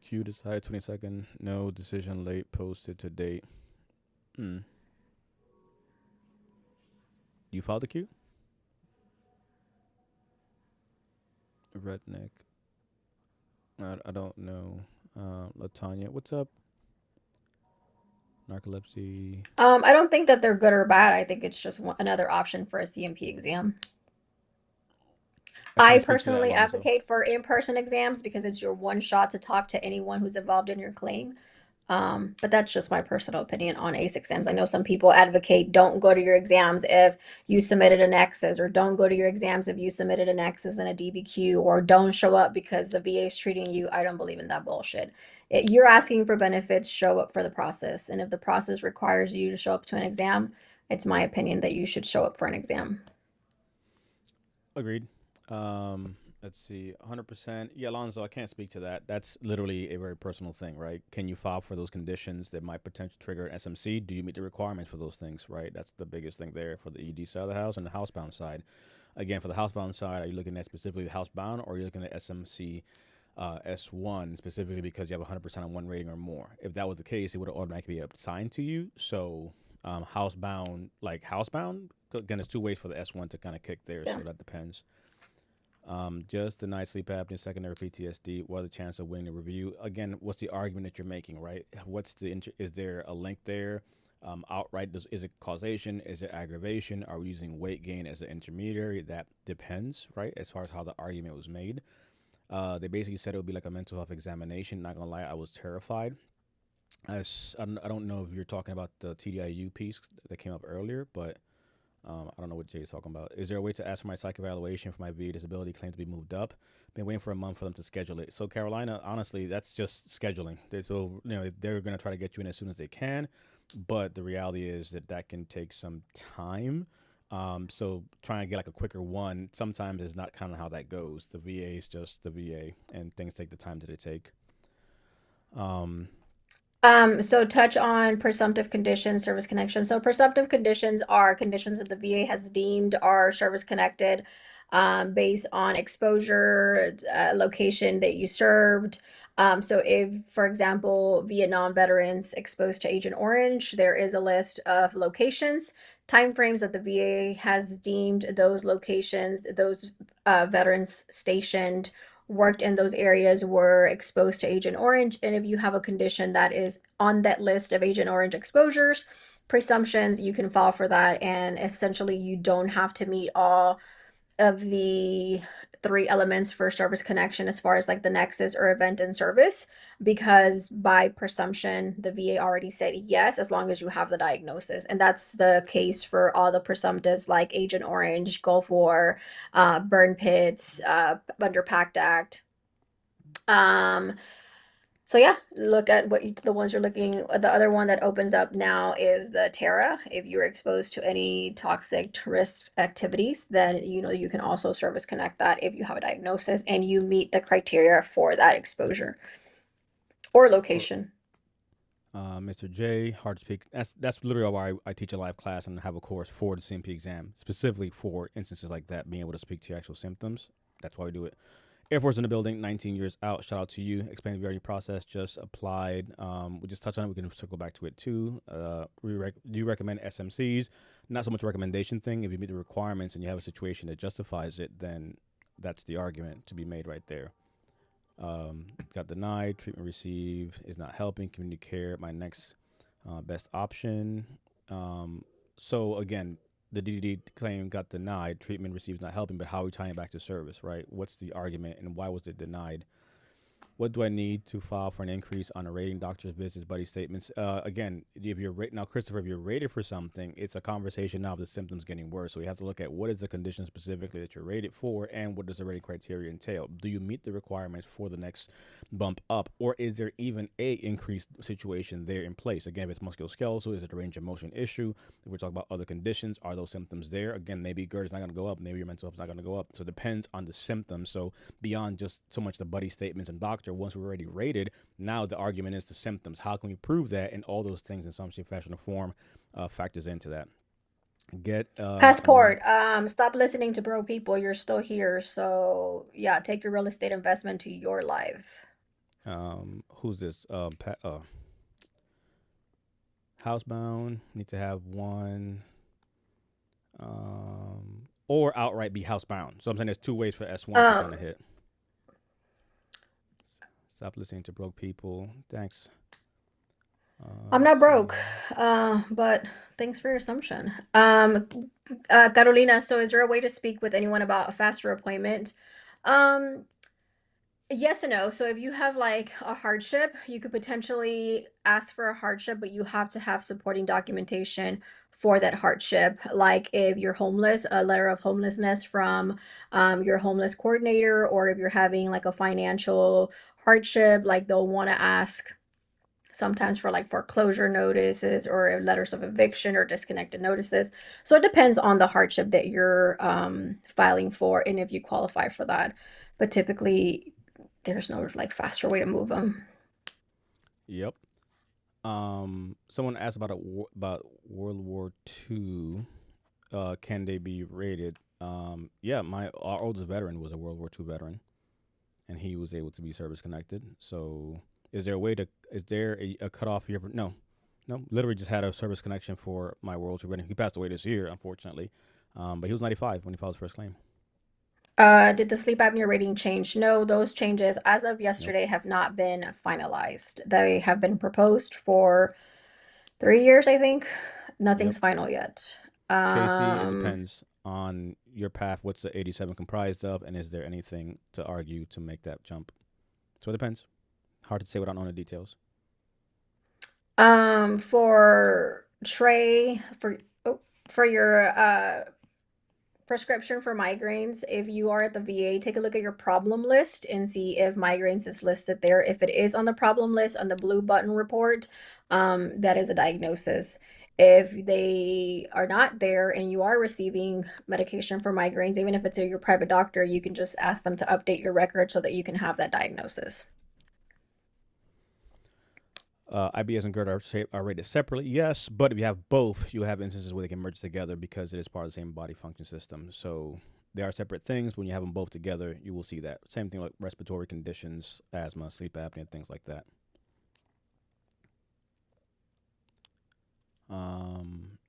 Q decided 22nd. No decision late. Posted to date. Hmm. You filed the Q? Redneck. I don't know. Latanya, what's up? Narcolepsy. I don't think that they're good or bad. I think it's just another option for a CMP exam. I I can't speak to that, personally Alonzo. advocate for in-person exams because it's your one shot to talk to anyone who's involved in your claim. But that's just my personal opinion on ACE exams. I know some people advocate don't go to your exams if you submitted an X's, or don't go to your exams if you submitted an X's and a DBQ, or don't show up because the VA is treating you. I don't believe in that bullshit. You're asking for benefits, show up for the process. And if the process requires you to show up to an exam, it's my opinion that you should show up for an exam. Agreed. Let's see. 100%. Yeah, Alonzo, I can't speak to that. That's literally a very personal thing, right? Can you file for those conditions that might potentially trigger an SMC? Do you meet the requirements for those things, right? That's the biggest thing there for the ED side of the house and the housebound side. Again, for the housebound side, are you looking at specifically the housebound, or are you looking at SMC S1 specifically because you have 100% on one rating or more? If that was the case, it would automatically be assigned to you. So, housebound, like housebound, again, there's two ways for the S1 to kind of kick there. Yeah. So that depends. Just denied sleep apnea, secondary PTSD. What are the chance of winning the review? Again, what's the argument that you're making, right? What's the is there a link there? Outright, is it causation? Is it aggravation? Are we using weight gain as an intermediary? That depends, right? As far as how the argument was made. They basically said it would be like a mental health examination. Not gonna lie, I was terrified. I don't know if you're talking about the TDIU piece that came up earlier, but I don't know what Jay's talking about. Is there a way to ask for my psych evaluation for my VA disability claim to be moved up? Been waiting for a month for them to schedule it. So Carolina, honestly, that's just scheduling. So they're gonna try to get you in as soon as they can, but the reality is that that can take some time. So trying to get like a quicker one sometimes is not kind of how that goes. The VA is just the VA, and things take the time that they take. Um, So touch on presumptive conditions, service connection. So presumptive conditions are conditions that the VA has deemed are service connected, based on exposure, location that you served, So if, for example, Vietnam veterans exposed to Agent Orange, there is a list of locations, timeframes that the VA has deemed those locations, those veterans stationed, worked in those areas were exposed to Agent Orange. And if you have a condition that is on that list of Agent Orange exposures, presumptions, you can file for that. And essentially, you don't have to meet all of the three elements for service connection as far as like the nexus or event and service, because by presumption the VA already said yes as long as you have the diagnosis. And that's the case for all the presumptives like Agent Orange, Gulf War, burn pits, under pact act. um so yeah, look at the ones you're looking. The other one that opens up now is the Terra. If you're exposed to any toxic risk activities, then you know you can also service connect that if you have a diagnosis and you meet the criteria for that exposure or Or location. Mr. J, hard to speak. That's literally why I teach a live class and have a course for the CMP exam, specifically for instances like that, being able to speak to your actual symptoms. That's why we do it. Air Force in the building, 19 years out. Shout out to you. Explain the VRD process. Just applied. We just touched on it. We can circle back to it too. Do you recommend SMCs? Not so much a recommendation thing. If you meet the requirements and you have a situation that justifies it, then that's the argument to be made right there. Got denied. Treatment received is not helping. Community care, my next best option. So again, the DDD claim got denied. Treatment received is not helping, but how are we tying it back to service, right? What's the argument and why was it denied? What do I need to file for an increase on a rating? Doctor's visits, buddy statements. Again, if you're now, Christopher, if you're rated for something, it's a conversation now of the symptoms getting worse. So we have to look at what is the condition specifically that you're rated for, and what does the rating criteria entail? Do you meet the requirements for the next bump up, or is there even a increased situation there in place? Again, if it's musculoskeletal, is it a range of motion issue? If we're talking about other conditions, are those symptoms there? Again, maybe GERD is not going to go up, maybe your mental health is not going to go up. So it depends on the symptoms. So beyond just so much the buddy statements and doctor, once we're already rated, now the argument is the symptoms. How can we prove that? And all those things in some shape, fashion, or form factors into that. Get another. Passport. Stop listening to broke people. You're still here. So yeah, take your real estate investment to your life. Who's this? Housebound. Need to have one. Or outright be housebound. So I'm saying there's two ways for S1 to kind Um, of hit. Stop listening to broke people. Thanks. I'm Let's not see. broke, but thanks for your assumption. Carolina, so is there a way to speak with anyone about a faster appointment? Um, yes and no. So if you have like a hardship, you could potentially ask for a hardship, but you have to have supporting documentation for that hardship. Like if you're homeless, a letter of homelessness from your homeless coordinator, or if you're having like a financial hardship, like they'll want to ask sometimes for like foreclosure notices or letters of eviction or disconnected notices. So it depends on the hardship that you're filing for and if you qualify for that. But typically, there's no like faster way to move them. Yep. Someone asked about about World War II. Can they be rated? Yeah, our oldest veteran was a World War II veteran, and he was able to be service connected. So, is there a way to? Is there a cutoff here? No, no. Literally, just had a service connection for my World War II veteran. He passed away this year, unfortunately, but he was 95 when he filed his first claim. Did the sleep apnea rating change? No, those changes as of Nope. yesterday have not been finalized. They have been proposed for 3 years, I think. Yep. Nothing's final yet. Casey, it Um, depends on your path. What's the 87 comprised of, and is there anything to argue to make that jump? So it depends. Hard to say without knowing the details. for Trey, for your prescription for migraines, if you are at the VA, take a look at your problem list and see if migraines is listed there. If it is on the problem list on the blue button report, that is a diagnosis. If they are not there and you are receiving medication for migraines, even if it's at your private doctor, you can just ask them to update your record so that you can have that diagnosis. IBS and GERD are rated separately, yes, but if you have both, you have instances where they can merge together because it is part of the same body function system. So They are separate things. When you have them both together, you will see that. Same thing like respiratory conditions, asthma, sleep apnea, things like that.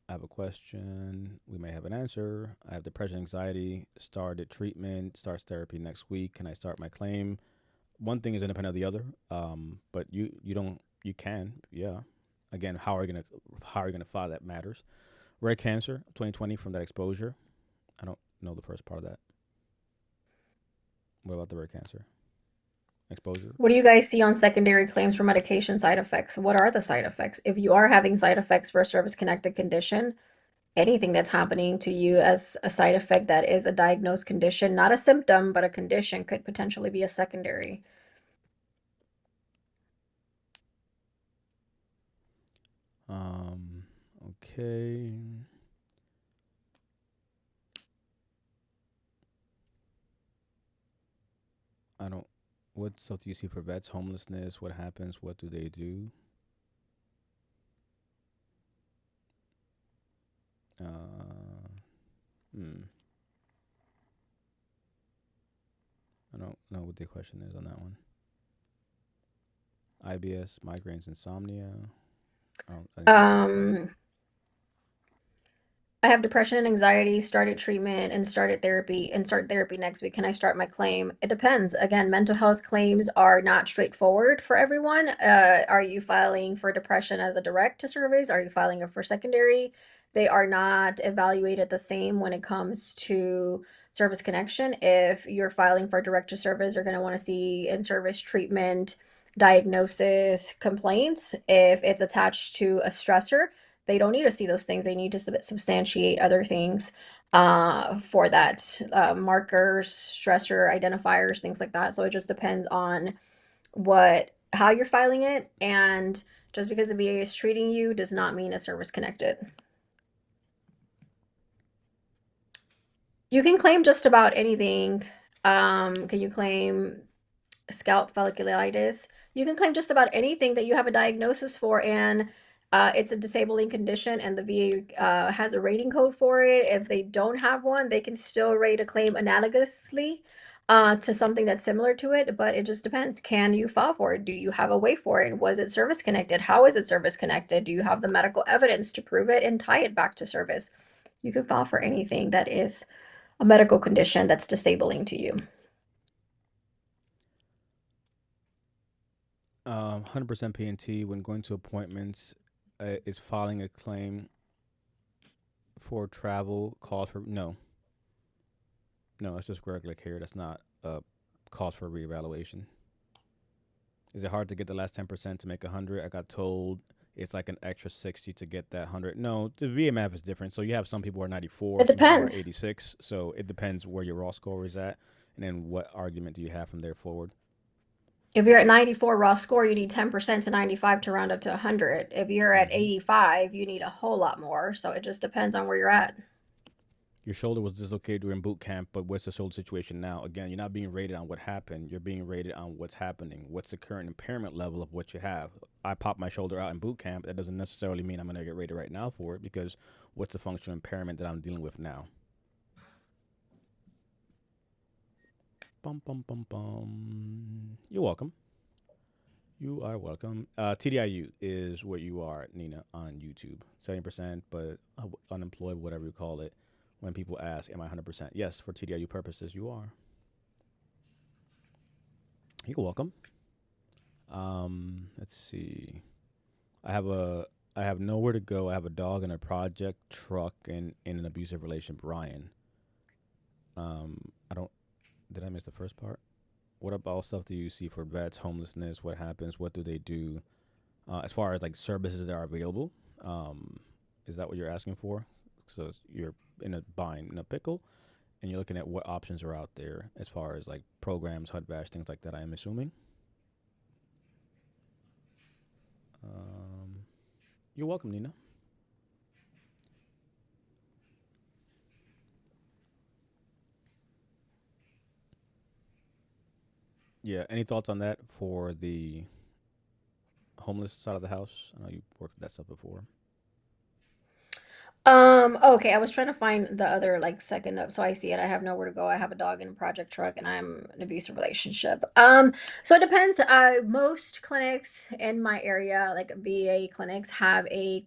I have a question. We may have an answer. I have depression, anxiety, started treatment, starts therapy next week. Can I start my claim? One thing is independent of the other. But you don't you can, yeah. Again, how are you gonna file that matters. Rare cancer, 2020 from that exposure. I don't know the first part of that. What about the rare cancer exposure? What do you guys see on secondary claims for medication side effects? What are the side effects? If you are having side effects for a service-connected condition, anything that's happening to you as a side effect that is a diagnosed condition, not a symptom, but a condition, could potentially be a secondary. Um, okay. I don't. What stuff do you see for vets? Homelessness. What happens? What do they do? Uh, hmm. I don't know what the question is on that one. IBS, migraines, insomnia. I didn't catch that part. Um, I have depression and anxiety, started treatment and started therapy and start therapy next week. Can I start my claim? It depends. Again, mental health claims are not straightforward for everyone. Are you filing for depression as a direct to surveys? Are you filing it for secondary? They are not evaluated the same when it comes to service connection. If you're filing for direct to service, you're going to want to see in service treatment, diagnosis, complaints. If it's attached to a stressor, they don't need to see those things. They need to substantiate other things for that, markers, stressor, identifiers, things like that. So it just depends on how you're filing it. And just because the VA is treating you does not mean it's service connected. You can claim just about anything. Can you claim scalp folliculitis? You can claim just about anything that you have a diagnosis for, and it's a disabling condition, and the VA has a rating code for it. If they don't have one, they can still rate a claim analogously to something that's similar to it, but it just depends. Can you file for it? Do you have a way for it? Was it service connected? How is it service connected? Do you have the medical evidence to prove it and tie it back to service? You can file for anything that is a medical condition that's disabling to you. 100% PNT when going to appointments is filing a claim for travel cause for no, it's just regular care. That's not a cause for reevaluation. Is it hard to get the last 10% to make 100? I got told it's like an extra 60 to get that 100. No, the VA math is different. So you have some people who are 94, It some people who are depends. 86. So it depends where your raw score is at, and then what argument do you have from there forward. If you're at 94 raw score, you need 10% to 95 to round up to 100. If you're at Hmm. 85, you need a whole lot more. So it just depends on where you're at. Your shoulder was dislocated during boot camp, but what's the shoulder situation now? Again, you're not being rated on what happened. You're being rated on what's happening. What's the current impairment level of what you have? I popped my shoulder out in boot camp. That doesn't necessarily mean I'm going to get rated right now for it because what's the functional impairment that I'm dealing with now? Bum, bum, bum, bum. You're welcome. You are welcome. TDIU is what you are, Nina, on YouTube. 70%, but unemployed, whatever you call it. When people ask, am I 100%? Yes, for TDIU purposes, you are. You're welcome. Let's see. I have a I have nowhere to go. I have a dog and a project truck and in an abusive relation. Brian. I don't. Did I miss the first part? What about stuff do you see for vets, homelessness? What happens? What do they do? As far as like services that are available, is that what you're asking for? So you're in a bind, in a pickle, and you're looking at what options are out there as far as like programs, HUD bash, things like that. I am assuming. Um, you're welcome, Nina. Yeah. Any thoughts on that for the homeless side of the house? I know you worked with that stuff before. Okay, I was trying to find the other like second up. So I see it. I have nowhere to go. I have a dog in a project truck and I'm in an abusive relationship. So it depends. Most clinics in my area, like VA clinics, have a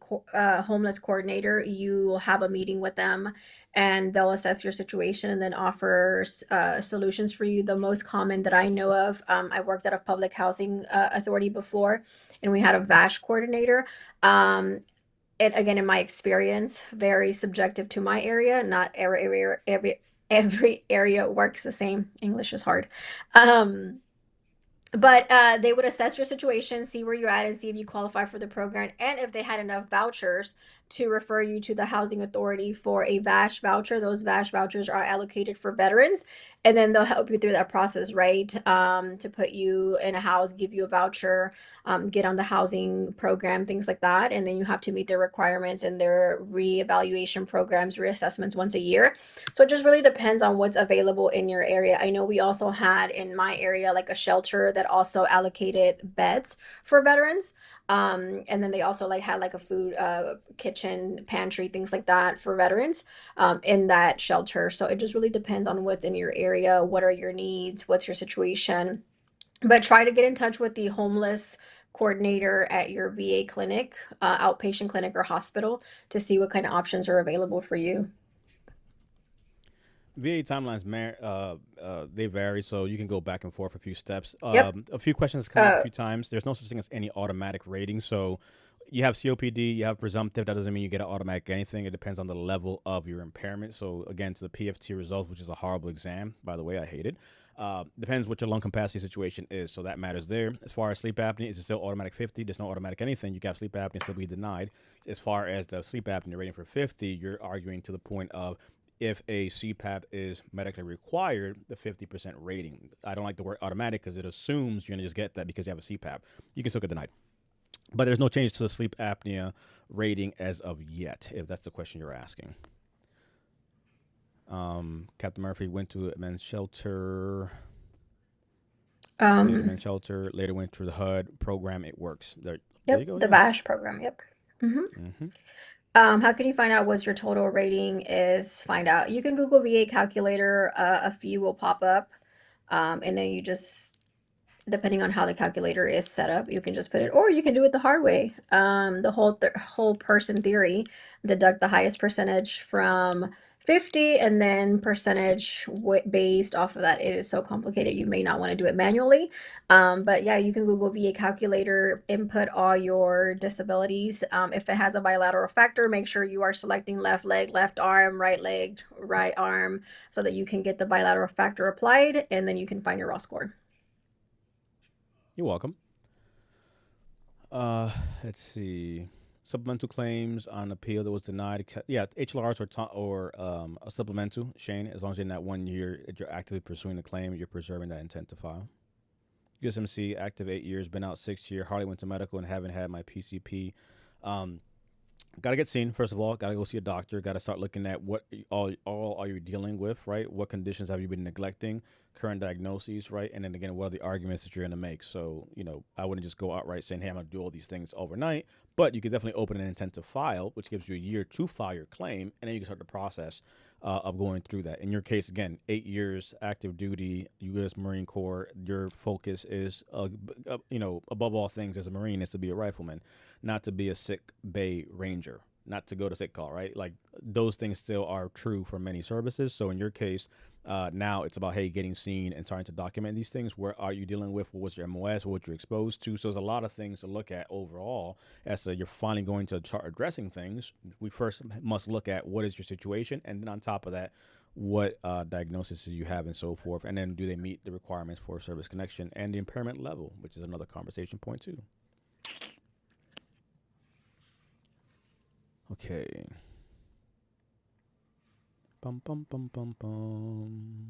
homeless coordinator. You will have a meeting with them and they'll assess your situation and then offer solutions for you. The most common that I know of, I worked at a public housing authority before and we had a VASH coordinator. And again, in my experience, very subjective to my area. Not every area works the same. English is hard. Um, but they would assess your situation, see where you're at, and see if you qualify for the program, and if they had enough vouchers to refer you to the housing authority for a VASH voucher. Those VASH vouchers are allocated for veterans, and then they'll help you through that process, right? To put you in a house, give you a voucher, get on the housing program, things like that, and then you have to meet their requirements and their reevaluation programs, reassessments once a year. So it just really depends on what's available in your area. I know we also had in my area like a shelter that also allocated beds for veterans. And then they also like had like a food kitchen, pantry, things like that for veterans in that shelter. So it just really depends on what's in your area, what are your needs, what's your situation. But try to get in touch with the homeless coordinator at your VA clinic, outpatient clinic or hospital to see what kind of options are available for you. VA timelines, they vary, so you can go back and forth a few steps. Yep. A few questions come up a Uh, few times. There's no such thing as any automatic rating. So you have COPD, you have presumptive. That doesn't mean you get an automatic anything. It depends on the level of your impairment. So again, to the PFT results, which is a horrible exam, by the way, I hate it. Depends what your lung capacity situation is. So that matters there. As far as sleep apnea, is it still automatic 50? There's no automatic anything. You got sleep apnea, still be denied. As far as the sleep apnea rating for 50, you're arguing to the point of if a CPAP is medically required, the 50% rating. I don't like the word automatic because it assumes you're going to just get that because you have a CPAP. You can still get denied. But there's no change to the sleep apnea rating as of yet, if that's the question you're asking. Captain Murphy went to a men's shelter. Stayed at a um, men's shelter. Later went to the HUD program. It works. There you yep, go. the Yes. VASH program. Yep. hmm Mm-hmm. How can you find out what your total rating is? Find out. You can Google VA calculator. A few will pop up, and then you just depending on how the calculator is set up, you can just put it, or you can do it the hard way. The whole person theory, deduct the highest percentage from 50 and then percentage based off of that. It is so complicated. You may not want to do it manually. But yeah, you can Google VA calculator, input all your disabilities. If it has a bilateral factor, make sure you are selecting left leg, left arm, right leg, right arm, so that you can get the bilateral factor applied and then you can find your raw score. You're welcome. Let's see. Supplemental claims on appeal that was denied. Yeah, HLRs or a supplemental, Shane. As long as you're in that 1 year, if you're actively pursuing the claim, you're preserving that intent to file. USMC active 8 years, been out 6 year. Hardly went to medical and haven't had my PCP. Um, Got to get seen first of all. Got to go see a doctor. Got to start looking at what all are you dealing with, right? What conditions have you been neglecting? Current diagnoses, right? And then again, what are the arguments that you're going to make? So I wouldn't just go outright saying, "Hey, I'm going to do all these things overnight." But you could definitely open an intent to file, which gives you a year to file your claim, and then you can start the process of going through that. In your case, again, 8 years active duty, U.S. Marine Corps. Your focus is, above all things, as a Marine, is to be a rifleman, not to be a sick bay ranger, not to go to sick call, right? Like those things still are true for many services. So in your case, now it's about, hey, getting seen and starting to document these things. Where are you dealing with? What was your MOS? What you're exposed to? So there's a lot of things to look at overall. As you're finally going to start addressing things, we first must look at what is your situation, and then on top of that, what diagnoses you have and so forth, and then do they meet the requirements for service connection and the impairment level, which is another conversation point too. Okay. Bum bum bum bum bum.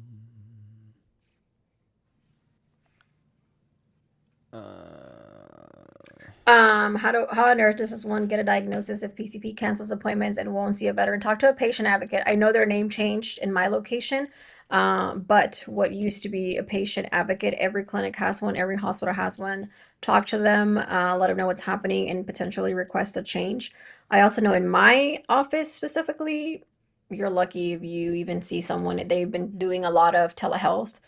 How on earth does one get a diagnosis if PCP cancels appointments and won't see a veteran? Talk to a patient advocate. I know their name changed in my location. But what used to be a patient advocate, every clinic has one, every hospital has one. Talk to them, let them know what's happening, and potentially request a change. I also know in my office specifically, you're lucky if you even see someone. They've been doing a lot of telehealth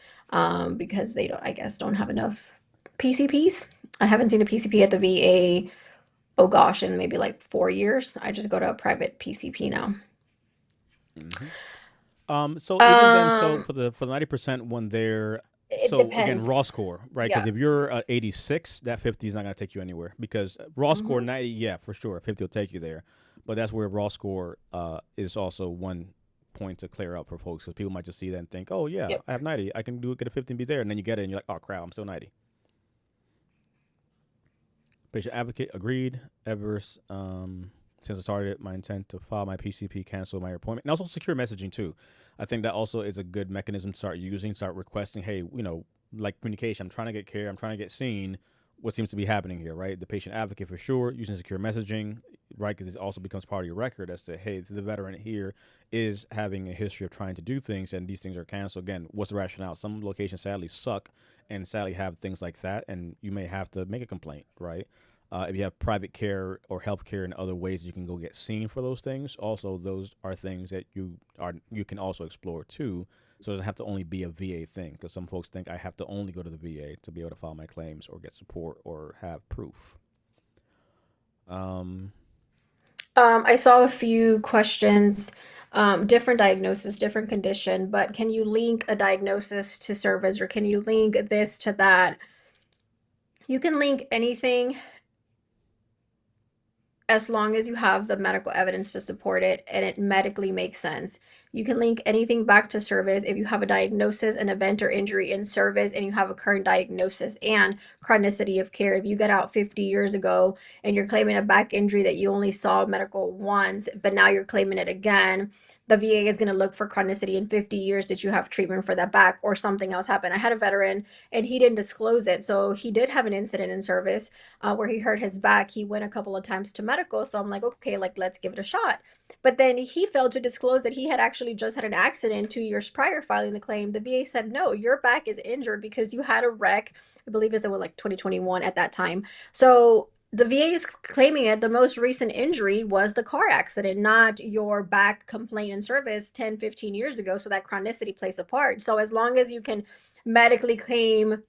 because they don't, I guess, don't have enough PCPs. I haven't seen a PCP at the VA, oh gosh, in maybe like 4 years. I just go to a private PCP now. Hmm. So even then, so Um, for the 90% when they're it so again raw depends. score, right? Because Yeah. if you're 86, that 50 is not going to take you anywhere. Because raw score Hmm. 90, yeah, for sure, 50 will take you there. But that's where raw score is also one point to clear up for folks because people might just see that and think, oh yeah, Yep. I have 90, I can do it, get a 50 and be there, and then you get it and you're like, oh crap, I'm still 90. Patient advocate agreed. Evers, since I started, my intent to file my PCP, cancel my appointment, and also secure messaging too. I think that also is a good mechanism to start using, start requesting. Hey, like communication. I'm trying to get care. I'm trying to get seen. What seems to be happening here, right? The patient advocate for sure, using secure messaging, right? Because it also becomes part of your record as to, hey, the veteran here is having a history of trying to do things, and these things are canceled. Again, what's the rationale? Some locations sadly suck, and sadly have things like that, and you may have to make a complaint, right? If you have private care or health care in other ways, you can go get seen for those things. Also, those are things that you can also explore too. So it doesn't have to only be a VA thing because some folks think I have to only go to the VA to be able to file my claims or get support or have proof. Um, I saw a few questions, different diagnosis, different condition, but can you link a diagnosis to service or can you link this to that? You can link anything as long as you have the medical evidence to support it and it medically makes sense. You can link anything back to service if you have a diagnosis, an event, or injury in service, and you have a current diagnosis and chronicity of care. If you get out 50 years ago and you're claiming a back injury that you only saw medical once, but now you're claiming it again, the VA is going to look for chronicity in 50 years that you have treatment for that back or something else happened. I had a veteran and he didn't disclose it. So he did have an incident in service where he hurt his back. He went a couple of times to medical. So I'm like, okay, like let's give it a shot. But then he failed to disclose that he had actually just had an accident 2 years prior filing the claim. The VA said, no, your back is injured because you had a wreck. I believe it was like 2021 at that time. So the VA is claiming it. The most recent injury was the car accident, not your back complaint in service 10, 15 years ago. So that chronicity plays a part. So as long as you can medically claim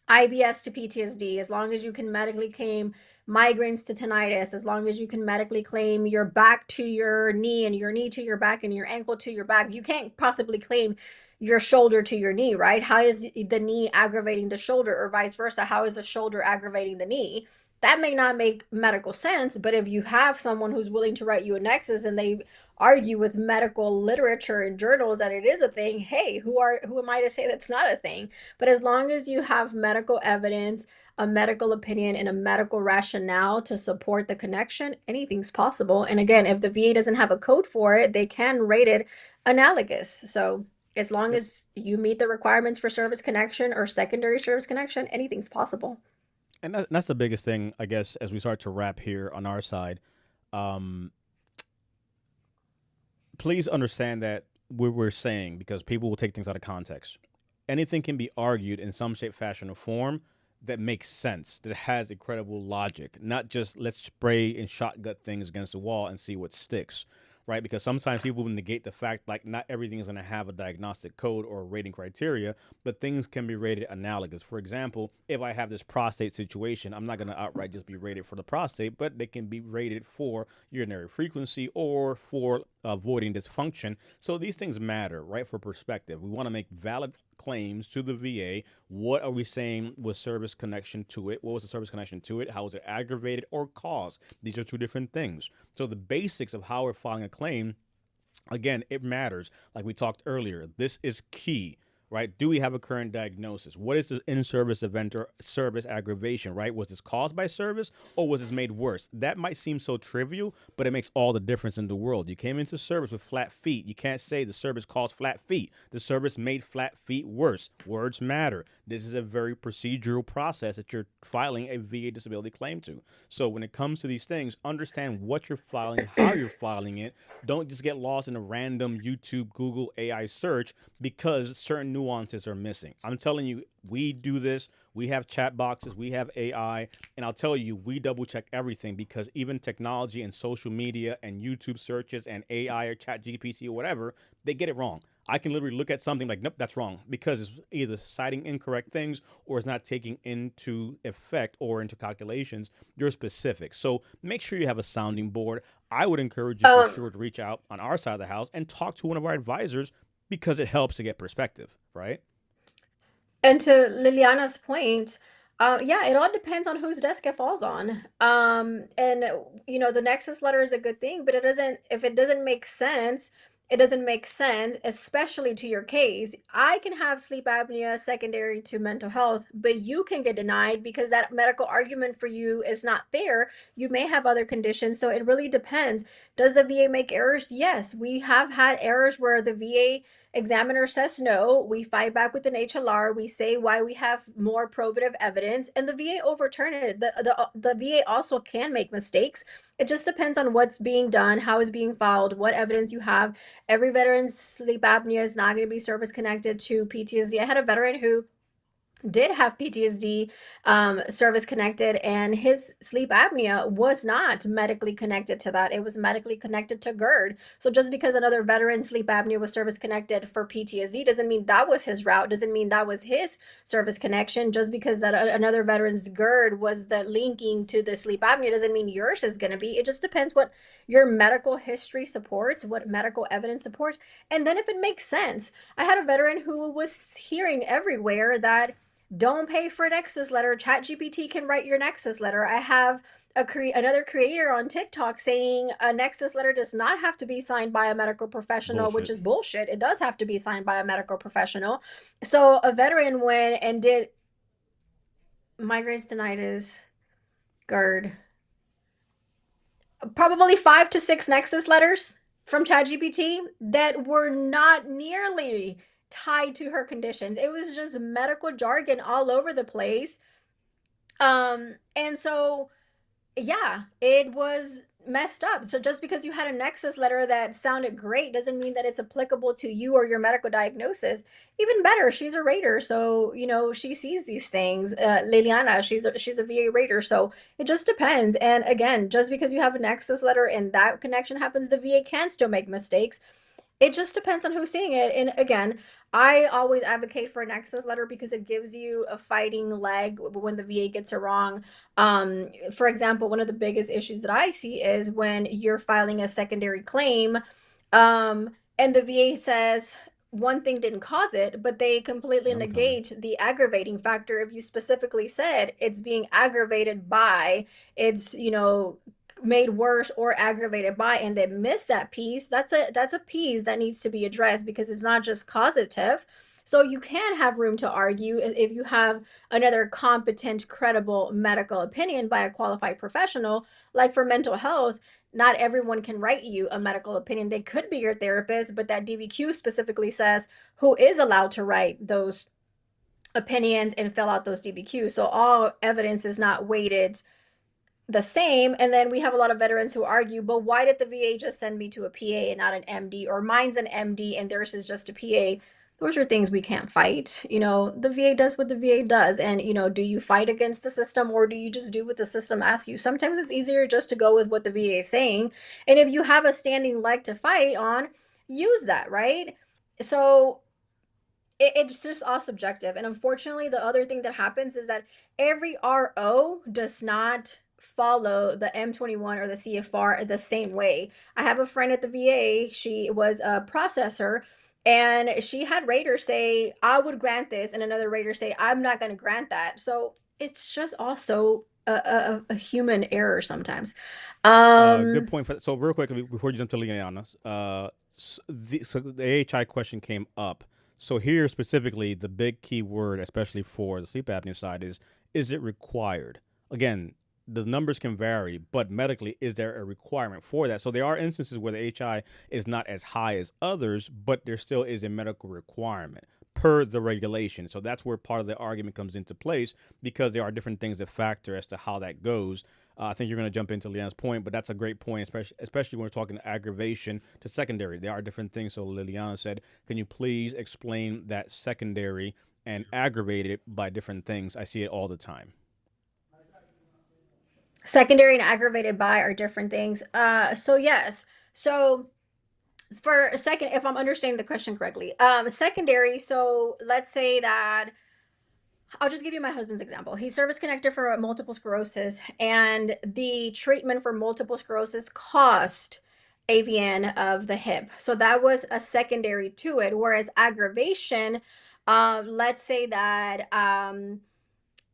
IBS to PTSD, as long as you can medically claim migraines to tinnitus, as long as you can medically claim your back to your knee and your knee to your back and your ankle to your back, you can't possibly claim your shoulder to your knee, right? How is the knee aggravating the shoulder or vice versa? How is the shoulder aggravating the knee? That may not make medical sense, but if you have someone who's willing to write you a nexus and they argue with medical literature and journals that it is a thing, hey, who am I to say that's not a thing? But as long as you have medical evidence, a medical opinion, and a medical rationale to support the connection, anything's possible. And again, if the VA doesn't have a code for it, they can rate it analogous. So as long yep. as you meet the requirements for service connection or secondary service connection, anything's possible. And that's the biggest thing, I guess, as we start to wrap here on our side. Um, Please understand that we're saying because people will take things out of context. Anything can be argued in some shape, fashion, or form that makes sense, that has incredible logic, not just let's spray and shotgun things against the wall and see what sticks, right? Because sometimes people negate the fact like not everything is going to have a diagnostic code or a rating criteria, but things can be rated analogous. For example, if I have this prostate situation, I'm not going to outright just be rated for the prostate, but they can be rated for urinary frequency or for avoiding dysfunction. So these things matter, right? For perspective, we want to make valid claims to the VA. What are we saying was service connection to it? What was the service connection to it? How was it aggravated or caused? These are two different things. So the basics of how we're filing a claim, again, it matters. Like we talked earlier, this is key, right? Do we have a current diagnosis? What is the in-service event or service aggravation, right? Was this caused by service or was this made worse? That might seem so trivial, but it makes all the difference in the world. You came into service with flat feet. You can't say the service caused flat feet. The service made flat feet worse. Words matter. This is a very procedural process that you're filing a VA disability claim to. So when it comes to these things, understand what you're filing, how you're filing it. Don't just get lost in a random YouTube, Google AI search because certain nuances are missing. I'm telling you, we do this. We have chat boxes, we have AI, and I'll tell you, we double check everything because even technology and social media and YouTube searches and AI or chat GPT or whatever, they get it wrong. I can literally look at something like, nope, that's wrong because it's either citing incorrect things or it's not taking into effect or into calculations your specifics. So make sure you have a sounding board. I would encourage you for Um, sure to reach out on our side of the house and talk to one of our advisors because it helps to get perspective, right? And to Liliana's point, yeah, it all depends on whose desk it falls on. And you know, the nexus letter is a good thing, but it doesn't, if it doesn't make sense, it doesn't make sense, especially to your case. I can have sleep apnea secondary to mental health, but you can get denied because that medical argument for you is not there. You may have other conditions, so it really depends. Does the VA make errors? Yes, we have had errors where the VA examiner says no. We fight back with an HLR. We say why we have more probative evidence, and the VA overturn it. The VA also can make mistakes. It just depends on what's being done, how it's being filed, what evidence you have. Every veteran's sleep apnea is not going to be service connected to PTSD. I had a veteran who did have PTSD, service connected, and his sleep apnea was not medically connected to that. It was medically connected to GERD. So just because another veteran's sleep apnea was service connected for PTSD doesn't mean that was his route, doesn't mean that was his service connection. Just because that another veteran's GERD was the linking to the sleep apnea doesn't mean yours is going to be. It just depends what your medical history supports, what medical evidence supports, and then if it makes sense. I had a veteran who was hearing everywhere that don't pay for a Nexus letter. ChatGPT can write your Nexus letter. I have another creator on TikTok saying a Nexus letter does not have to be signed by a medical professional, which Bullshit. is bullshit. It does have to be signed by a medical professional. So a veteran went and did migraines, tinnitus, GERD, probably 5 to 6 Nexus letters from ChatGPT that were not nearly tied to her conditions. It was just medical jargon all over the place. And so yeah, it was messed up. So just because you had a Nexus letter that sounded great doesn't mean that it's applicable to you or your medical diagnosis. Even better, she's a rater, so you know she sees these things. Liliana, she's a VA rater, so it just depends. And again, just because you have a Nexus letter and that connection happens, the VA can still make mistakes. It just depends on who's seeing it. And again, I always advocate for an access letter because it gives you a fighting leg when the VA gets it wrong. For example, one of the biggest issues that I see is when you're filing a secondary claim, and the VA says one thing didn't cause it, but they completely I'm coming. negate the aggravating factor. If you specifically said it's being aggravated by, it's, you know, made worse or aggravated by, and they miss that piece, that's a piece that needs to be addressed because it's not just causative. So you can have room to argue if you have another competent, credible medical opinion by a qualified professional. Like for mental health, not everyone can write you a medical opinion. They could be your therapist, but that DBQ specifically says who is allowed to write those opinions and fill out those DBQs. So all evidence is not weighted the same. And then we have a lot of veterans who argue, but why did the VA just send me to a PA and not an MD? Or mine's an MD and theirs is just a PA. Those are things we can't fight. You know, the VA does what the VA does. And, you know, do you fight against the system or do you just do what the system asks you? Sometimes it's easier just to go with what the VA is saying. And if you have a standing leg to fight on, use that, right? So it's just all subjective. And unfortunately, the other thing that happens is that every RO does not follow the M21 or the CFR the same way. I have a friend at the VA, she was a processor, and she had raters say, I would grant this, and another rater say, I'm not going to grant that. So it's just also a human error sometimes. Good Um, point. For, so real quick before you jump to Liana's, so the AHI question came up. So here specifically, the big key word, especially for the sleep apnea side, is it required? Again, the numbers can vary, but medically, is there a requirement for that? So there are instances where the HI is not as high as others, but there still is a medical requirement per the regulation. So that's where part of the argument comes into place because there are different things that factor as to how that goes. I think you're going to jump into Liliana's point, but that's a great point, especially when we're talking aggravation to secondary. There are different things. So Liliana said, "Can you please explain that secondary and aggravated by different things? I see it all the time." Secondary and aggravated by are different things. So yes. So for a second, if I'm understanding the question correctly, secondary. So let's say that I'll just give you my husband's example. He's service connected for multiple sclerosis, and the treatment for multiple sclerosis cost AVN of the hip. So that was a secondary to it. Whereas aggravation, let's say that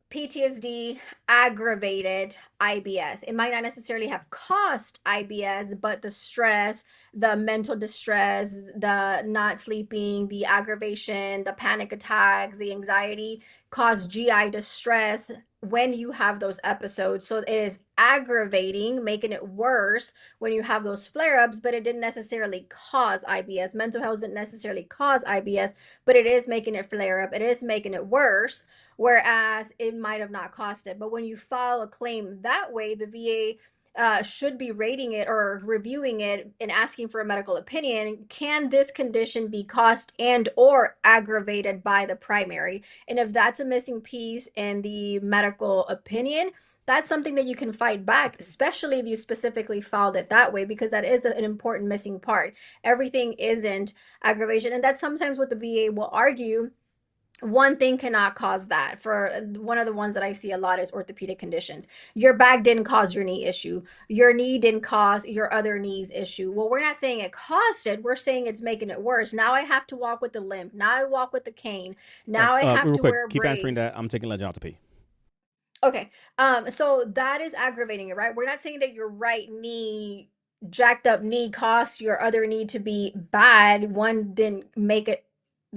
PTSD aggravated IBS. It might not necessarily have caused IBS, but the stress, the mental distress, the not sleeping, the aggravation, the panic attacks, the anxiety cause GI distress when you have those episodes. So it is aggravating, making it worse when you have those flare ups, but it didn't necessarily cause IBS. Mental health didn't necessarily cause IBS, but it is making it flare up. It is making it worse, whereas it might have not cost it. But when you file a claim that way, the VA should be rating it or reviewing it and asking for a medical opinion. Can this condition be caused and or aggravated by the primary? And if that's a missing piece in the medical opinion, that's something that you can fight back, especially if you specifically filed it that way, because that is an important missing part. Everything isn't aggravation. And that's sometimes what the VA will argue. One thing cannot cause that. For one of the ones that I see a lot is orthopedic conditions. Your back didn't cause your knee issue. Your knee didn't cause your other knee's issue. Well, we're not saying it caused it. We're saying it's making it worse. Now I have to walk with the limp. Now I walk with the cane. Right. Now I have Real to quick, wear a keep answering brace. that. I'm taking Legend out to pee. Okay. So that is aggravating it, right? We're not saying that your right knee, jacked up knee, caused your other knee to be bad. One didn't make it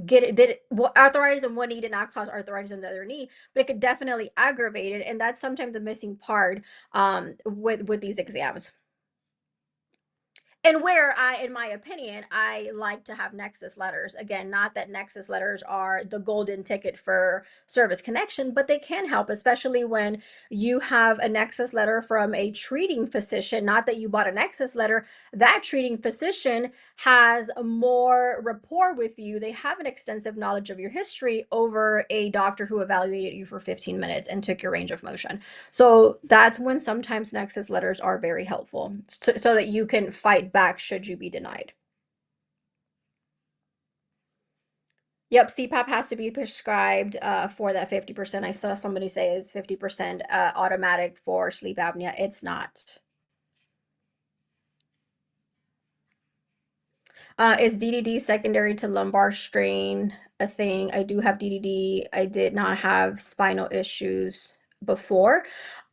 get it did it, well, arthritis in one knee did not cause arthritis in the other knee, but it could definitely aggravate it, and that's sometimes the missing part with these exams. And where I, in my opinion, I like to have nexus letters. Again, not that nexus letters are the golden ticket for service connection, but they can help, especially when you have a nexus letter from a treating physician. Not that you bought a nexus letter, that treating physician has more rapport with you. They have an extensive knowledge of your history over a doctor who evaluated you for 15 minutes and took your range of motion. So that's when sometimes nexus letters are very helpful so that you can fight back should you be denied. Yep, CPAP has to be prescribed for that 50%. I saw somebody say is 50% automatic for sleep apnea. It's not. Is DDD secondary to lumbar strain a thing? I do have DDD. I did not have spinal issues before.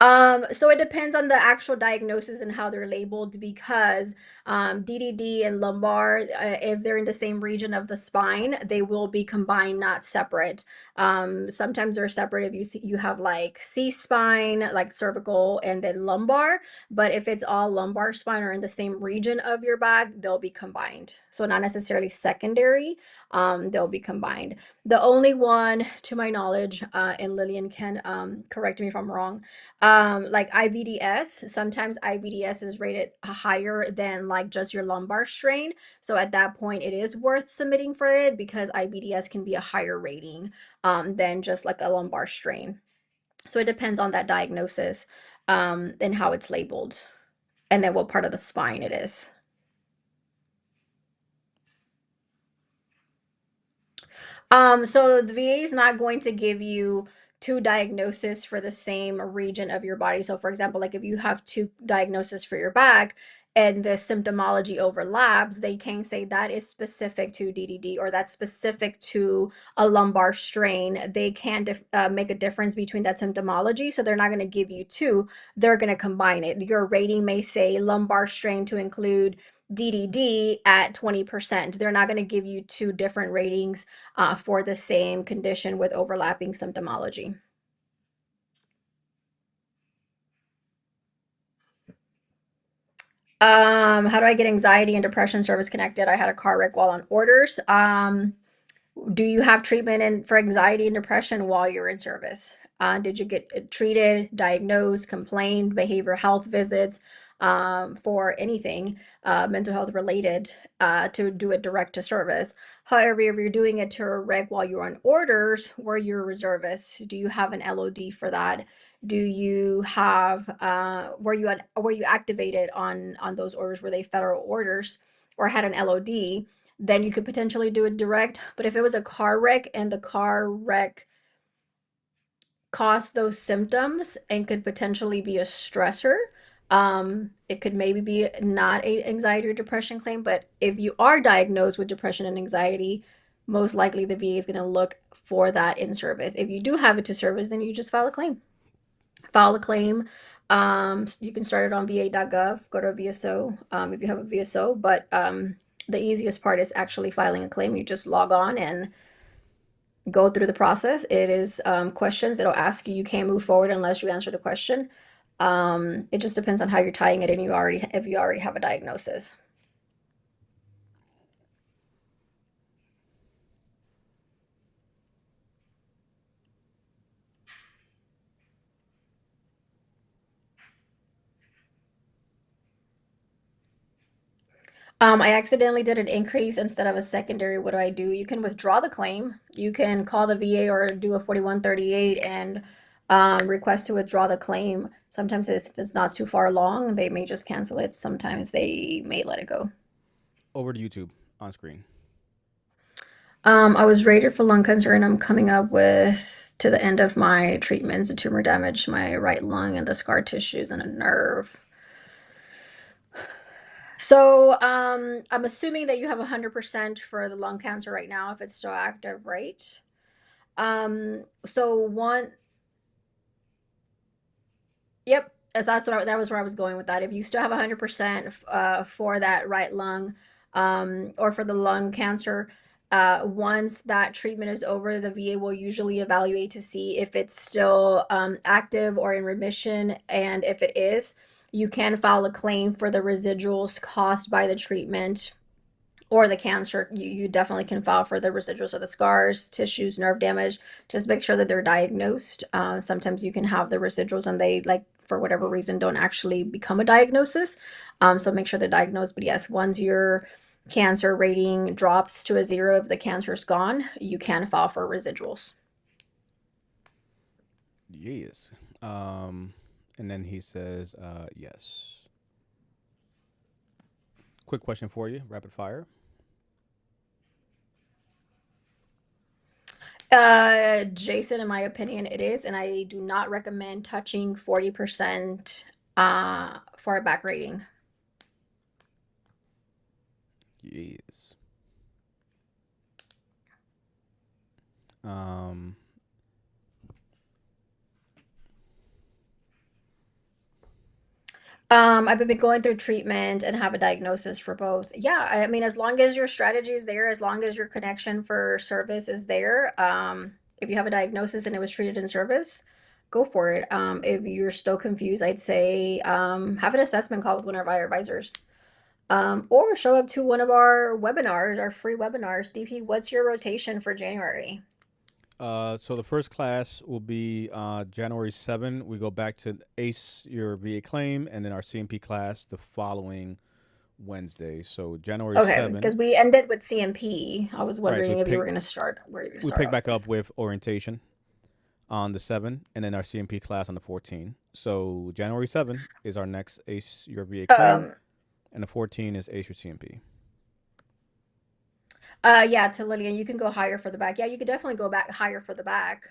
So it depends on the actual diagnosis and how they're labeled because DDD and lumbar, if they're in the same region of the spine, they will be combined, not separate. Sometimes they're separate if you see you have like C spine, like cervical, and then lumbar. But if it's all lumbar spine or in the same region of your back, they'll be combined. So not necessarily secondary, they'll be combined. The only one, to my knowledge, and Lillian can correct me if I'm wrong, like IBDS, sometimes IBDS is rated higher than like just your lumbar strain. So at that point, it is worth submitting for it because IBDS can be a higher rating than just like a lumbar strain. So it depends on that diagnosis and how it's labeled, and then what part of the spine it is. So the VA is not going to give you two diagnoses for the same region of your body. So for example, like if you have two diagnoses for your back and the symptomology overlaps, they can say that is specific to DDD or that's specific to a lumbar strain. They can make a difference between that symptomology. So they're not going to give you two, they're going to combine it. Your rating may say lumbar strain to include DDD at 20%. They're not going to give you two different ratings for the same condition with overlapping symptomology. How do I get anxiety and depression service connected? I had a car wreck while on orders. Do you have treatment for anxiety and depression while you're in service? Did you get treated, diagnosed, complained, behavioral health visits for anything mental health related to do it direct to service? However, if you're doing it to a reg while you're on orders where you're a reservist, do you have an LOD for that? Do you have were you activated on those orders? Were they federal orders or had an LOD? Then you could potentially do it direct. But if it was a car wreck and the car wreck caused those symptoms and could potentially be a stressor, it could maybe be not a anxiety or depression claim. But if you are diagnosed with depression and anxiety, most likely the VA is going to look for that in service. If you do have it to service, then you just file a claim. File a claim. You can start it on va.gov, go to a VSO if you have a VSO, but the easiest part is actually filing a claim. You just log on and go through the process. It is questions. It'll ask you. You can't move forward unless you answer the question. It just depends on how you're tying it in. If you already have a diagnosis. I accidentally did an increase instead of a secondary. What do? You can withdraw the claim. You can call the VA or do a 4138 and request to withdraw the claim. Sometimes if it's not too far along, they may just cancel it. Sometimes they may let it go. Over to YouTube on screen. I was rated for lung cancer and I'm coming up with to the end of my treatments, the tumor damage to my right lung and the scar tissues and a nerve. So, I'm assuming that you have 100% for the lung cancer right now if it's still active, right? So one, yep, that was where I was going with that. If you still have 100% for that right lung, or for the lung cancer, once that treatment is over, the VA will usually evaluate to see if it's still active or in remission, and if it is, you can file a claim for the residuals caused by the treatment or the cancer. You definitely can file for the residuals of the scars, tissues, nerve damage. Just make sure that they're diagnosed. Sometimes you can have the residuals and they, like, for whatever reason, don't actually become a diagnosis. So make sure they're diagnosed. But yes, once your cancer rating drops to a 0, if the cancer's gone, you can file for residuals. Yes. And then he says, yes. Quick question for you, rapid fire. Jason, in my opinion, it is, and I do not recommend touching 40% for a back rating. Yes. Um, I've been going through treatment and have a diagnosis for both. Yeah, I mean, as long as your strategy is there, as long as your connection for service is there, if you have a diagnosis and it was treated in service, go for it. If you're still confused, I'd say have an assessment call with one of our advisors, or show up to one of our webinars, our free webinars. DP, what's your rotation for January? so the first class will be January 7. We go back to ACE your VA claim, and then our CMP class the following Wednesday. So January Okay, 7. because we ended with CMP. I was Right. So wondering if you were going to start where you're going to we start pick off back this. up with orientation on the 7, and then our CMP class on the 14. So January 7 is our next ACE your VA claim, Um, and the 14 is ACE your CMP. Yeah, to Lillian, you can go higher for the back. Yeah, you could definitely go back higher for the back.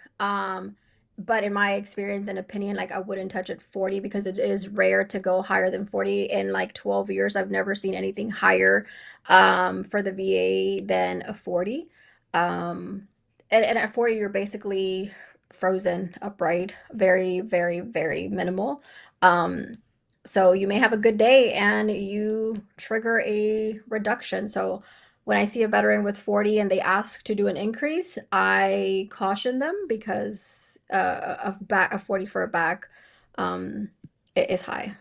But in my experience and opinion, like I wouldn't touch it 40 because it is rare to go higher than 40. In like 12 years, I've never seen anything higher for the VA than a 40. Um, and at 40, you're basically frozen upright, very, very, very minimal. Um, So you may have a good day and you trigger a reduction. So when I see a veteran with 40 and they ask to do an increase, I caution them because a 40 for a back um, is high.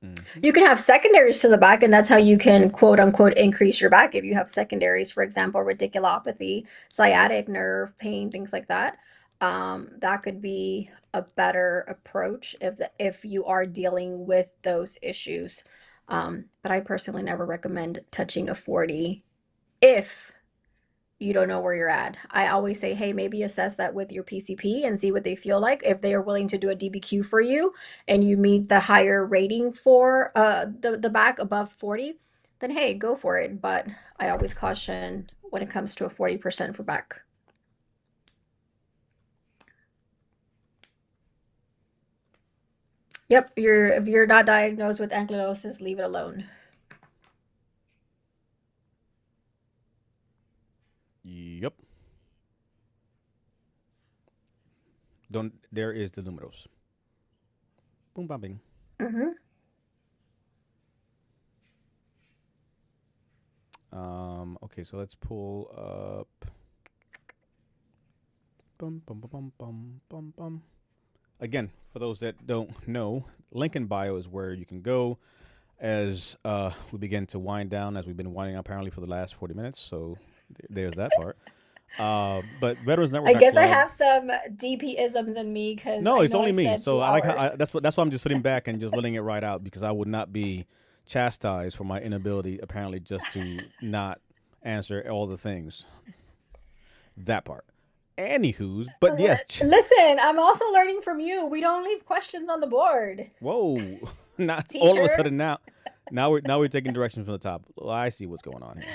Hmm. You can have secondaries to the back, and that's how you can quote unquote increase your back. If you have secondaries, for example, radiculopathy, sciatic nerve pain, things like that, that could be a better approach if you are dealing with those issues. But I personally never recommend touching a 40 if you don't know where you're at. I always say, hey, maybe assess that with your PCP and see what they feel like. If they are willing to do a DBQ for you and you meet the higher rating for the back above 40, then hey, go for it. But I always caution when it comes to a 40% for back. Yep, if you're not diagnosed with ankylosis, leave it alone. Yep. Don't. There is the numeros. Boom, bam, bing. Hmm. Okay, so let's pull up. Bum, bum, bum, bum, bum, bum, bum. Again, for those that don't know, link in bio is where you can go as we begin to wind down, as we've been winding up apparently for the last 40 minutes. So there's that part. But I guess I veterans.club. have some DP isms in me because No, I it's know only I me. said So two I like how hours. that's why I'm just sitting back and just letting it ride out because I would not be chastised for my inability apparently just to not answer all the things. That part. Anywho's, but yes, Listen, I'm also learning from you. We don't leave questions on the board. whoa, not all of a Teacher, sudden now. Now we're taking directions from the top. Well, I see what's going on here.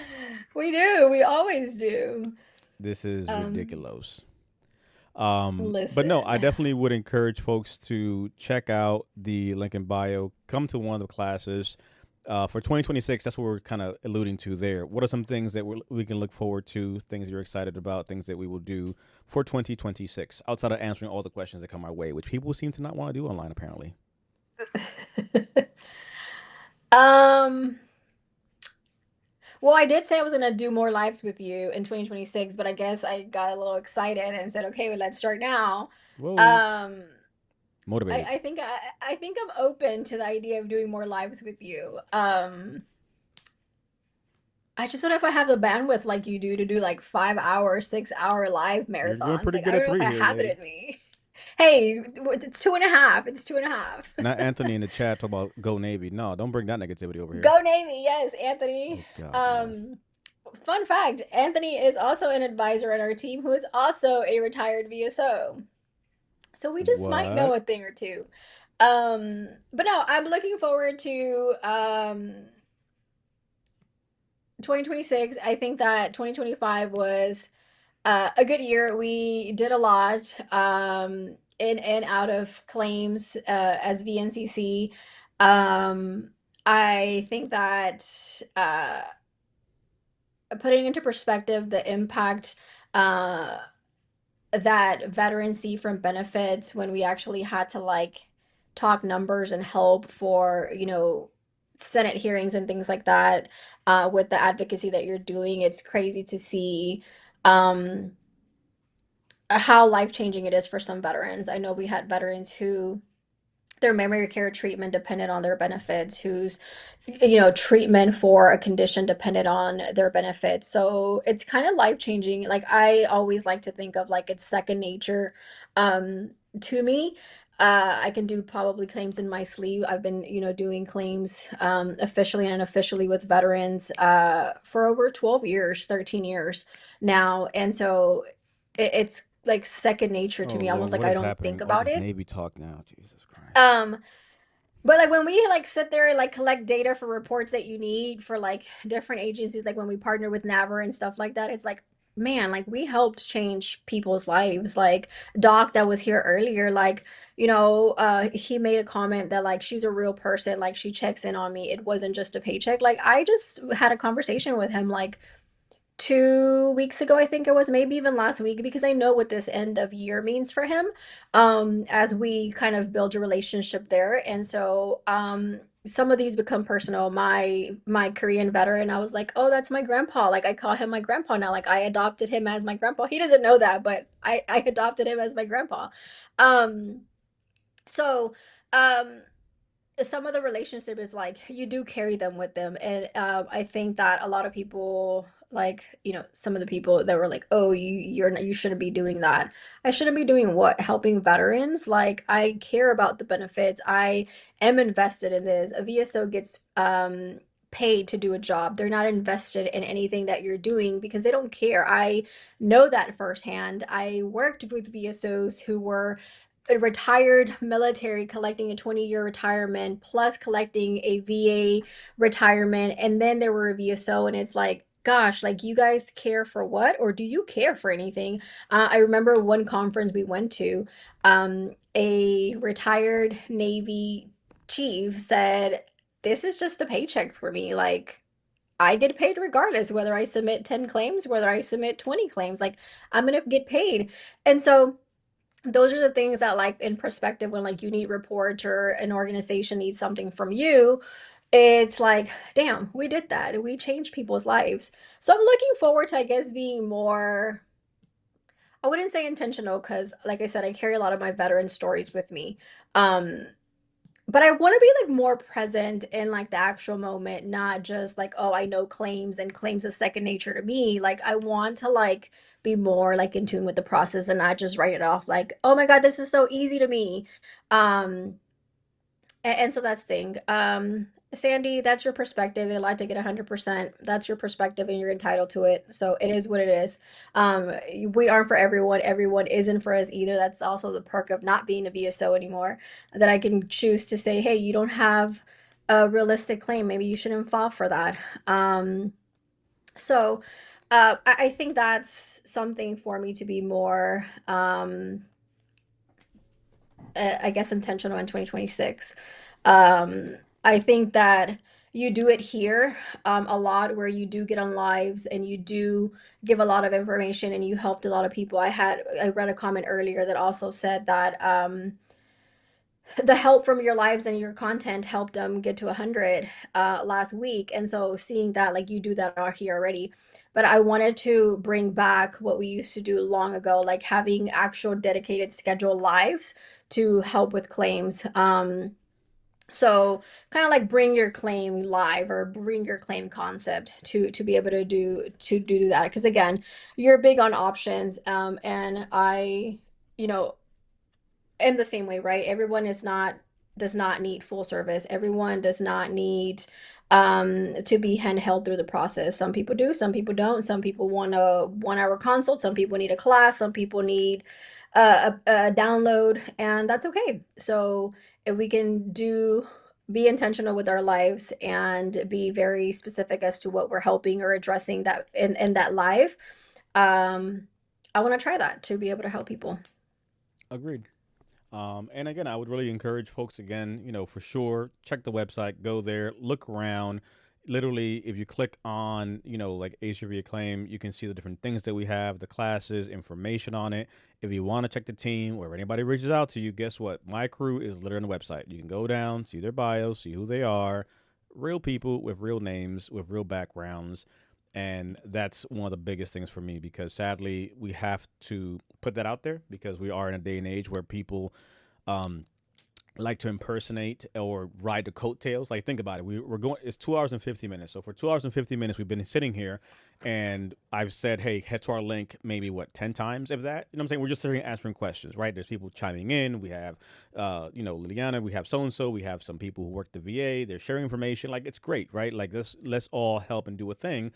we do. We always do. This is Um, ridiculous. But no, I listen. definitely would encourage folks to check out the link in bio. Come to one of the classes. For 2026, that's what we're kind of alluding to there. What are some things that we can look forward to, things you're excited about, things that we will do for 2026, outside of answering all the questions that come our way, which people seem to not want to do online, apparently. Um, well, I did say I was gonna do more lives with you in 2026, but I guess I got a little excited and said, okay, well, let's start now. Whoa. Um, Motivated. I think I'm open to the idea of doing more lives with you. I just don't know if I have the bandwidth like you do to do like 5 hour, 6 hour live You're doing marathons. pretty Like, I good don't at know if three I here, have it lady. in me. Hey, it's two and a half. It's two and a half. Not Anthony in the chat talk about go Navy. No, don't bring that negativity over here. Go Navy, yes, Anthony. Oh God, no. Um, fun fact, Anthony is also an advisor on our team who is also a retired VSO. So we just might know What? a thing or two. But no, I'm looking forward to 2026. I think that 2025 was a good year. We did a lot in and out of claims as VNCC. I think that putting into perspective the impact uh, that veterans see from benefits when we actually had to like talk numbers and help for, Senate hearings and things like that with the advocacy that you're doing, it's crazy to see. Um, how life-changing it is for some veterans. I know we had veterans who their memory care treatment depended on their benefits, whose, treatment for a condition depended on their benefits. So it's kind of life-changing. Like I always like to think of like it's second nature to me. I can do probably claims in my sleep. I've been, doing claims officially and unofficially with veterans for over 12 years, 13 years now. And so it's like second nature to Oh me, Lord, almost like what I is don't happening? think All about this it. Navy talk now. Jesus Christ. Um, but like when we like sit there and like collect data for reports that you need for like different agencies, like when we partner with NAVR and stuff like that, it's like, man, like we helped change people's lives. Like Doc that was here earlier, like, he made a comment that like she's a real person, like she checks in on me. It wasn't just a paycheck. Like I just had a conversation with him like 2 weeks ago, I think it was, maybe even last week, because I know what this end of year means for him, as we kind of build a relationship there. And so some of these become personal. My Korean veteran, I was like, oh, that's my grandpa. Like I call him my grandpa now. Like I adopted him as my grandpa. He doesn't know that, but I adopted him as my grandpa. Um, so um some of the relationship is like you do carry them with them, and I think that a lot of people, like, some of the people that were like, oh, you shouldn't be doing that. I shouldn't be doing what? Helping veterans? Like, I care about the benefits. I am invested in this. A VSO gets paid to do a job. They're not invested in anything that you're doing because they don't care. I know that firsthand. I worked with VSOs who were a retired military collecting a 20-year retirement plus collecting a VA retirement, and then there were a VSO, and it's like, gosh, like, you guys care for what, or do you care for anything? I remember one conference we went to, a retired Navy chief said, this is just a paycheck for me. Like, I get paid regardless whether I submit 10 claims, whether I submit 20 claims, like, I'm gonna get paid. And so those are the things that, like, in perspective, when like you need reports or an organization needs something from you, it's like, damn, we did that, we changed people's lives. So I'm looking forward to, I guess, being more, I wouldn't say intentional, because like I said, I carry a lot of my veteran stories with me. um but I want to be like more present in like the actual moment, not just like, oh, I know claims and claims is second nature to me. Like I want to like be more like in tune with the process and not just write it off like, oh my God, this is so easy to me. Um and so that's the thing. Sandy, that's your perspective. They like to get 100%. That's your perspective and you're entitled to it. So it is what it is. Um, we aren't for everyone. Everyone isn't for us either. That's also the perk of not being a VSO anymore. That I can choose to say, hey, you don't have a realistic claim. Maybe you shouldn't file for that. So I think that's something for me to be more I guess, intentional in 2026. I think that you do it here a lot, where you do get on lives and you do give a lot of information and you helped a lot of people. I read a comment earlier that also said that the help from your lives and your content helped them get to 100 last week. And so seeing that, like, you do that out here already. But I wanted to bring back what we used to do long ago, like having actual dedicated scheduled lives to help with claims. So kind of like bring your claim live or bring your claim concept to be able to do that. Because again, you're big on options, and I, you know, am the same way, right? Everyone is not does not need full service. Everyone does not need to be handheld through the process. Some people do, some people don't. Some people want a 1 hour consult, some people need a class, some people need a download, and that's okay. So if we can do be intentional with our lives and be very specific as to what we're helping or addressing that in that live, um, I want to try that to be able to help people. Agreed. And again, I would really encourage folks again, for sure, check the website, go there, look around. Literally, if you click on, like HRV Acclaim, you can see the different things that we have, the classes, information on it. If you want to check the team or if anybody reaches out to you, guess what? My crew is literally on the website. You can go down, see their bios, see who they are, real people with real names, with real backgrounds. And that's one of the biggest things for me because sadly, we have to put that out there because we are in a day and age where people um, like to impersonate or ride the coattails. Like, think about it. We're going. It's 2 hours and 50 minutes. So for 2 hours and 50 minutes, we've been sitting here, and I've said, "Hey, head to our link." Maybe what 10 times, if that. You know what I'm saying? We're just sitting here answering questions, right? There's people chiming in. We have, Liliana. We have so and so. We have some people who work the VA. They're sharing information. Like, it's great, right? Like, let's all help and do a thing.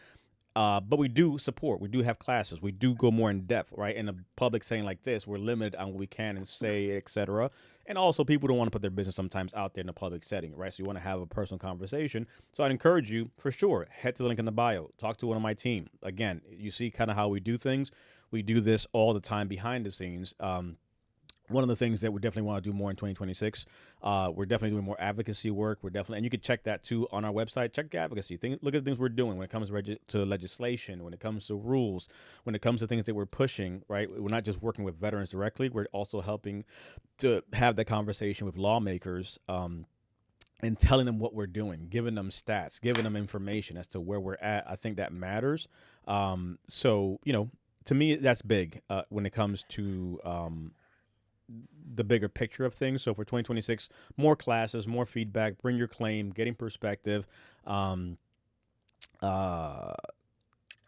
But we do support. We do have classes. We do go more in depth, right? In a public setting like this, we're limited on what we can and say, etc. And also, people don't want to put their business sometimes out there in a public setting, right? So you want to have a personal conversation. So I'd encourage you, for sure, head to the link in the bio. Talk to one of my team. Again, you see kind of how we do things. We do this all the time behind the scenes. one of the things that we definitely want to do more in 2026. We're definitely doing more advocacy work. We're definitely, and you can check that too on our website. Check the advocacy. Look at the things we're doing when it comes to legislation, when it comes to rules, when it comes to things that we're pushing. Right, we're not just working with veterans directly. We're also helping to have that conversation with lawmakers. And telling them what we're doing, giving them stats, giving them information as to where we're at. I think that matters. So, to me, that's big when it comes to the bigger picture of things. So for 2026, more classes, more feedback, bring your claim, getting perspective. Um, uh,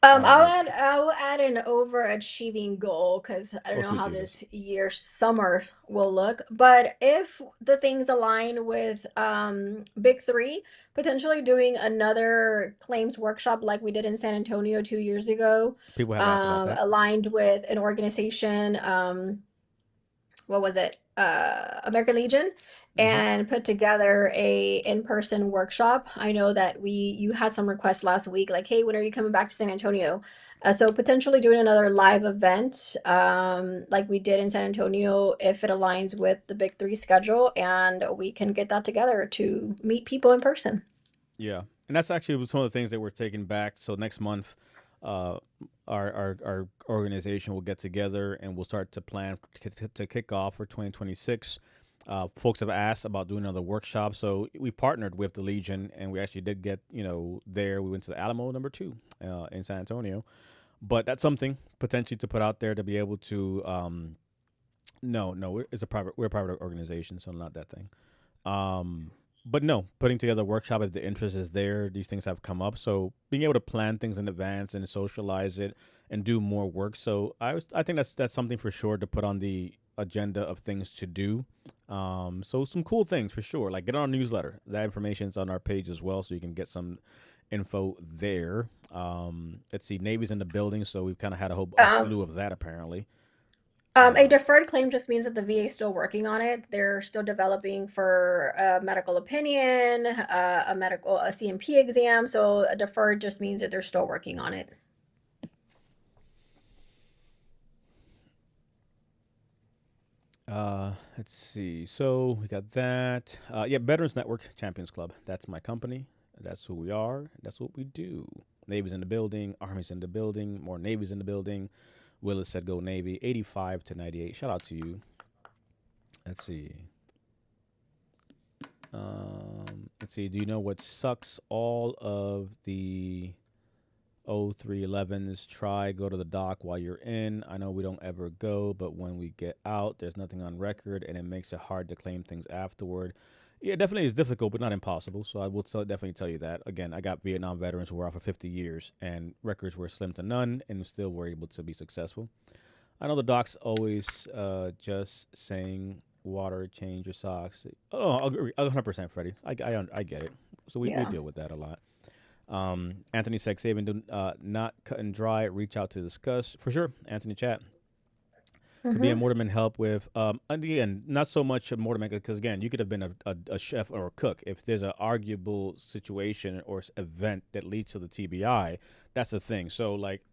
uh, I'll add an overachieving goal because I don't oh, know sweet how Jesus. this year's summer will look. But if the things align with Big Three, potentially doing another claims workshop like we did in San Antonio 2 years ago, People have asked about that. aligned with an organization. What was it? American Legion, Hmm. and put together a in-person workshop. I know that you had some requests last week, like, hey, when are you coming back to San Antonio? So potentially doing another live event, like we did in San Antonio, if it aligns with the Big Three schedule, and we can get that together to meet people in person. Yeah, and that's actually some of the things that we're taking back. So next month, uh, our organization will get together and we'll start to plan to kick off for 2026. Folks have asked about doing another workshop, so we partnered with the Legion, and we actually did get there. We went to the Alamo #2 in San Antonio, but that's something potentially to put out there to be able to. No, no, we're a private organization, so not that thing. Um, but no, putting together a workshop if the interest is there, these things have come up. So being able to plan things in advance and socialize it and do more work. So I think that's something for sure to put on the agenda of things to do. So some cool things for sure. Like get on our newsletter. That information's on our page as well, so you can get some info there. Let's see, Navy's in the building, so we've kind of had a Um, slew of that apparently. a Uh, deferred claim just means that the VA is still working on it. They're still developing for a medical opinion, a CMP exam. So a deferred just means that they're still working on it. let's see. So we got that. Yeah, Veterans Network Champions Club. That's my company. That's who we are. That's what we do. Navy's in the building. Army's in the building. More Navy's in the building. Willis said go Navy. 85 to 98. Shout out to you. Let's see. Let's see. Do you know what sucks? All of the 0311s try go to the dock while you're in. I know we don't ever go, but when we get out, there's nothing on record, and it makes it hard to claim things afterward. Yeah, definitely is difficult, but not impossible. So I will definitely tell you that. Again, I got Vietnam veterans who were out for 50 years, and records were slim to none, and still were able to be successful. I know the doc's always just saying water, change your socks. Oh, I agree, 100%, Freddie. I get it. So we Yeah. deal with that a lot. Anthony Sexaven, do not cut and dry. Reach out to discuss for sure. Anthony Chat could be a Mm-hmm. Mortarman help with. And again, not so much a Mortarman because again, you could have been a chef or a cook. If there's an arguable situation or event that leads to the TBI, that's the thing. So like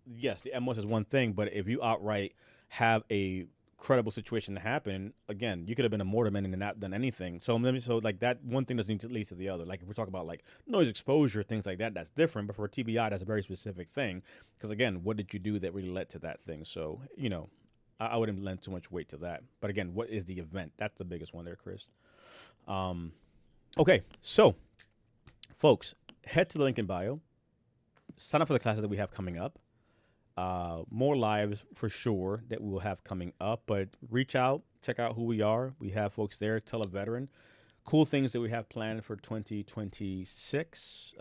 yes, the MS is one thing, but if you outright have a credible situation to happen, again, you could have been a Mortarman and not done anything. So like that one thing doesn't need to lead to the other. Like if we're talking about like noise exposure, things like that, that's different. But for a TBI, that's a very specific thing. Because again, what did you do that really led to that thing? So I wouldn't lend too much weight to that. But again, what is the event? That's the biggest one there, Chris. Um, okay, so folks, head to the link in bio. Sign up for the classes that we have coming up. More lives for sure that we will have coming up. But reach out, check out who we are. We have folks there. Tell a veteran. Cool things that we have planned for 2026.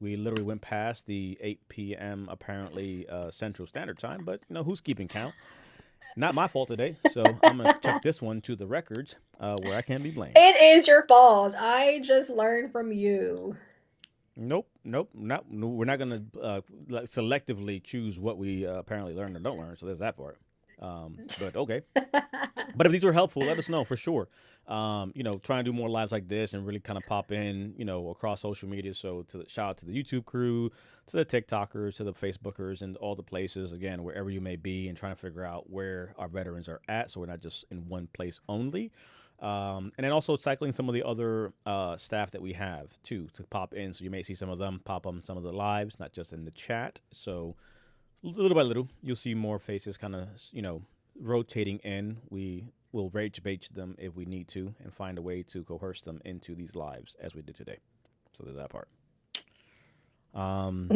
We literally went past the 8 p.m. apparently Central Standard Time, but who's keeping count? Not my fault today, so I'm gonna chuck this one to the records where I can't be blamed. It is your fault. I just learned from you. Nope, nope, not. No, we're not gonna like, selectively choose what we apparently learn or don't learn. So there's that part. But okay. But if these were helpful, let us know for sure. Try and do more lives like this and really kind of pop in, across social media. So shout out to the YouTube crew, to the TikTokers, to the Facebookers, and all the places. Again, wherever you may be, and trying to figure out where our veterans are at, so we're not just in one place only. And then also cycling some of the other staff that we have too to pop in. So you may see some of them pop on some of the lives, not just in the chat. So little by little, you'll see more faces kind of, rotating in. We will rage bait them if we need to and find a way to coerce them into these lives as we did today. So there's that part. Um,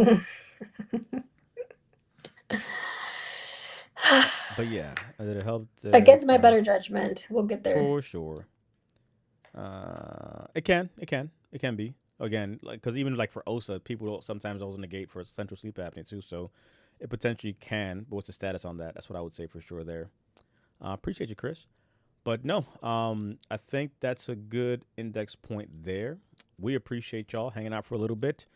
but yeah, did it help? Against my better judgment, we'll get there. For sure. It can be. Again, like because even like for OSA, people don't sometimes also negate for central sleep apnea too. So it potentially can. But what's the status on that? That's what I would say for sure there. Appreciate you, Chris. But no, I think that's a good index point there. We appreciate y'all hanging out for a little bit.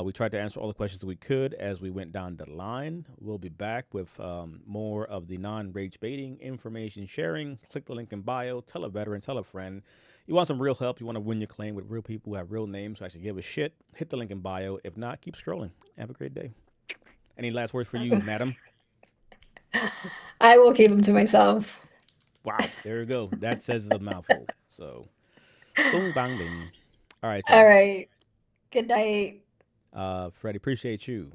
We tried to answer all the questions that we could as we went down the line. We'll be back with more of the non-rage baiting information sharing. Click the link in bio. Tell a veteran. Tell a friend. You want some real help? You want to win your claim with real people who have real names who actually give a shit? Hit the link in bio. If not, keep scrolling. Have a great day. Any last words for you, madam? I will keep them to myself. Wow, there you go. That says the mouthful. So, boom, bang, ding. All right, All y'all. right. Good night. Freddie, appreciate you.